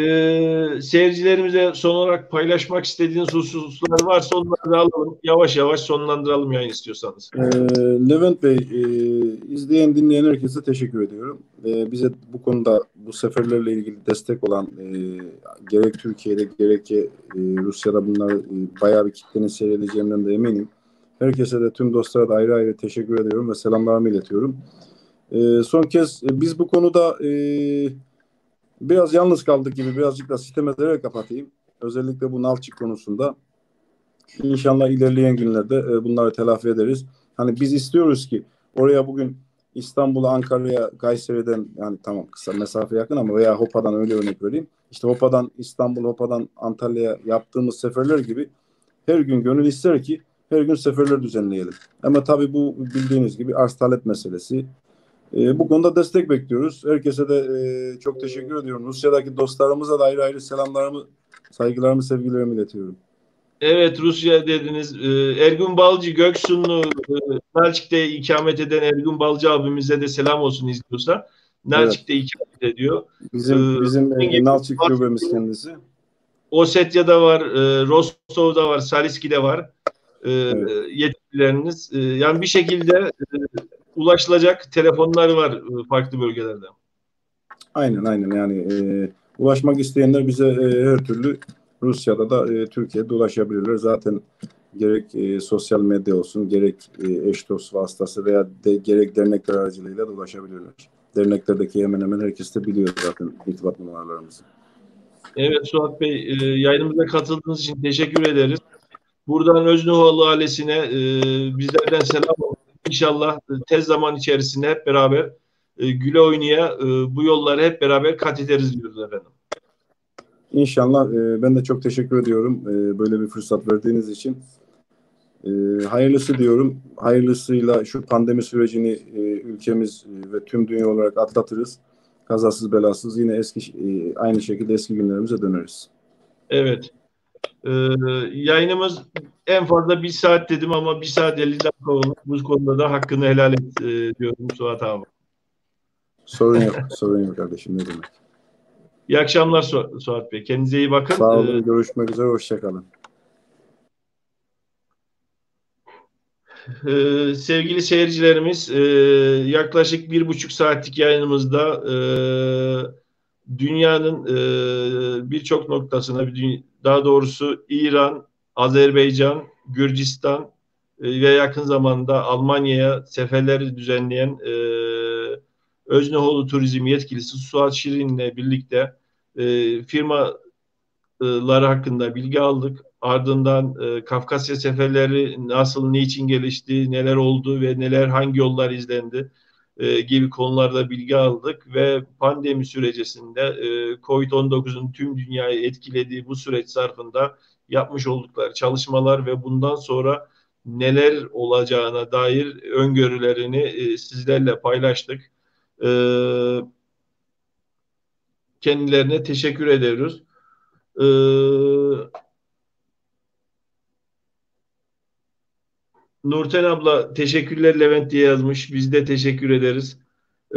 S1: seyircilerimize son olarak paylaşmak istediğiniz hususlar varsa onları da alalım. Yavaş yavaş sonlandıralım yayın istiyorsanız.
S2: Levent Bey, izleyen dinleyen herkese teşekkür ediyorum. Bize bu konuda bu seferlerle ilgili destek olan gerek Türkiye'de gerek Rusya'da bunlar bayağı bir kitlenin seyredeceğinden de eminim. Herkese de tüm dostlara da ayrı ayrı teşekkür ediyorum ve selamlarımı iletiyorum. Son kez biz bu konuda biraz yalnız kaldık gibi birazcık da sitem ederek kapatayım. Özellikle bu Nalçık konusunda. İnşallah ilerleyen günlerde bunları telafi ederiz. Hani biz istiyoruz ki oraya bugün İstanbul'a, Ankara'ya, Kayseri'den yani tamam kısa mesafe yakın ama veya Hopa'dan öyle örnek vereyim. İşte Hopa'dan İstanbul, Hopa'dan Antalya'ya yaptığımız seferler gibi her gün gönül ister ki her gün seferler düzenleyelim. Ama tabii bu bildiğiniz gibi arz talep meselesi. Bu konuda destek bekliyoruz. Herkese de çok teşekkür ediyorum. Rusya'daki dostlarımıza da ayrı ayrı selamlarımı, saygılarımı, sevgilerimi iletiyorum.
S1: Evet, Rusya dediniz. Ergün Balcı Göksunlu, Nalçik'te ikamet eden Ergün Balcı abimize de selam olsun izliyorsa.
S2: Evet.
S1: Nalçik'te ikamet ediyor.
S2: Bizim
S1: Gibi
S2: Nalçık şubemiz kendisi.
S1: Osetya'da var, Rostov'da var, Saliski'de var
S2: Evet.
S1: yetkilileriniz. Yani bir şekilde ulaşılacak telefonlar var farklı bölgelerde.
S2: Aynen yani ulaşmak isteyenler bize her türlü Rusya'da da Türkiye'de ulaşabilirler. Zaten gerek sosyal medya olsun gerek eş dost vasıtası veya gerek dernekler aracılığıyla da ulaşabilirler. Derneklerdeki hemen hemen herkes de biliyor zaten irtibat numaralarımızı.
S1: Evet Suat Bey, yayınımıza katıldığınız için teşekkür ederiz. Buradan Öznuhoğlu ailesine bizlerden selam olsun. İnşallah tez zaman içerisinde hep beraber güle oynaya bu yolları hep beraber kat ederiz diyoruz efendim.
S2: İnşallah ben de çok teşekkür ediyorum böyle bir fırsat verdiğiniz için. Hayırlısı diyorum. Hayırlısıyla şu pandemi sürecini ülkemiz ve tüm dünya olarak atlatırız. Kazasız belasız yine aynı şekilde eski günlerimize döneriz.
S1: Evet. Yayınımız en fazla 1 saat dedim ama 1 saat 50 dakika olmuş. Bu konuda da hakkını helal et diyorum Suat abi.
S2: Sorun yok. Sorun yok kardeşim. Ne demek.
S1: İyi akşamlar Suat Bey. Kendinize iyi bakın.
S2: Sağ olun. Görüşmek üzere. Hoşçakalın.
S1: Sevgili seyircilerimiz, yaklaşık 1,5 saatlik yayınımızda dünyanın birçok noktasına, daha doğrusu İran, Azerbaycan, Gürcistan ve yakın zamanda Almanya'ya seferleri düzenleyen Özneoğlu Turizm yetkilisi Suat Şirin'le birlikte firmaları hakkında bilgi aldık. Ardından Kafkasya seferleri nasıl, niçin gelişti, neler oldu ve hangi yollar izlendi gibi konularda bilgi aldık ve pandemi sürecinde COVID-19'un tüm dünyayı etkilediği bu süreç zarfında yapmış oldukları çalışmalar ve bundan sonra neler olacağına dair öngörülerini sizlerle paylaştık. E, Kendilerine teşekkür ediyoruz. E, Nurten abla teşekkürler Levent diye yazmış. Biz de teşekkür ederiz.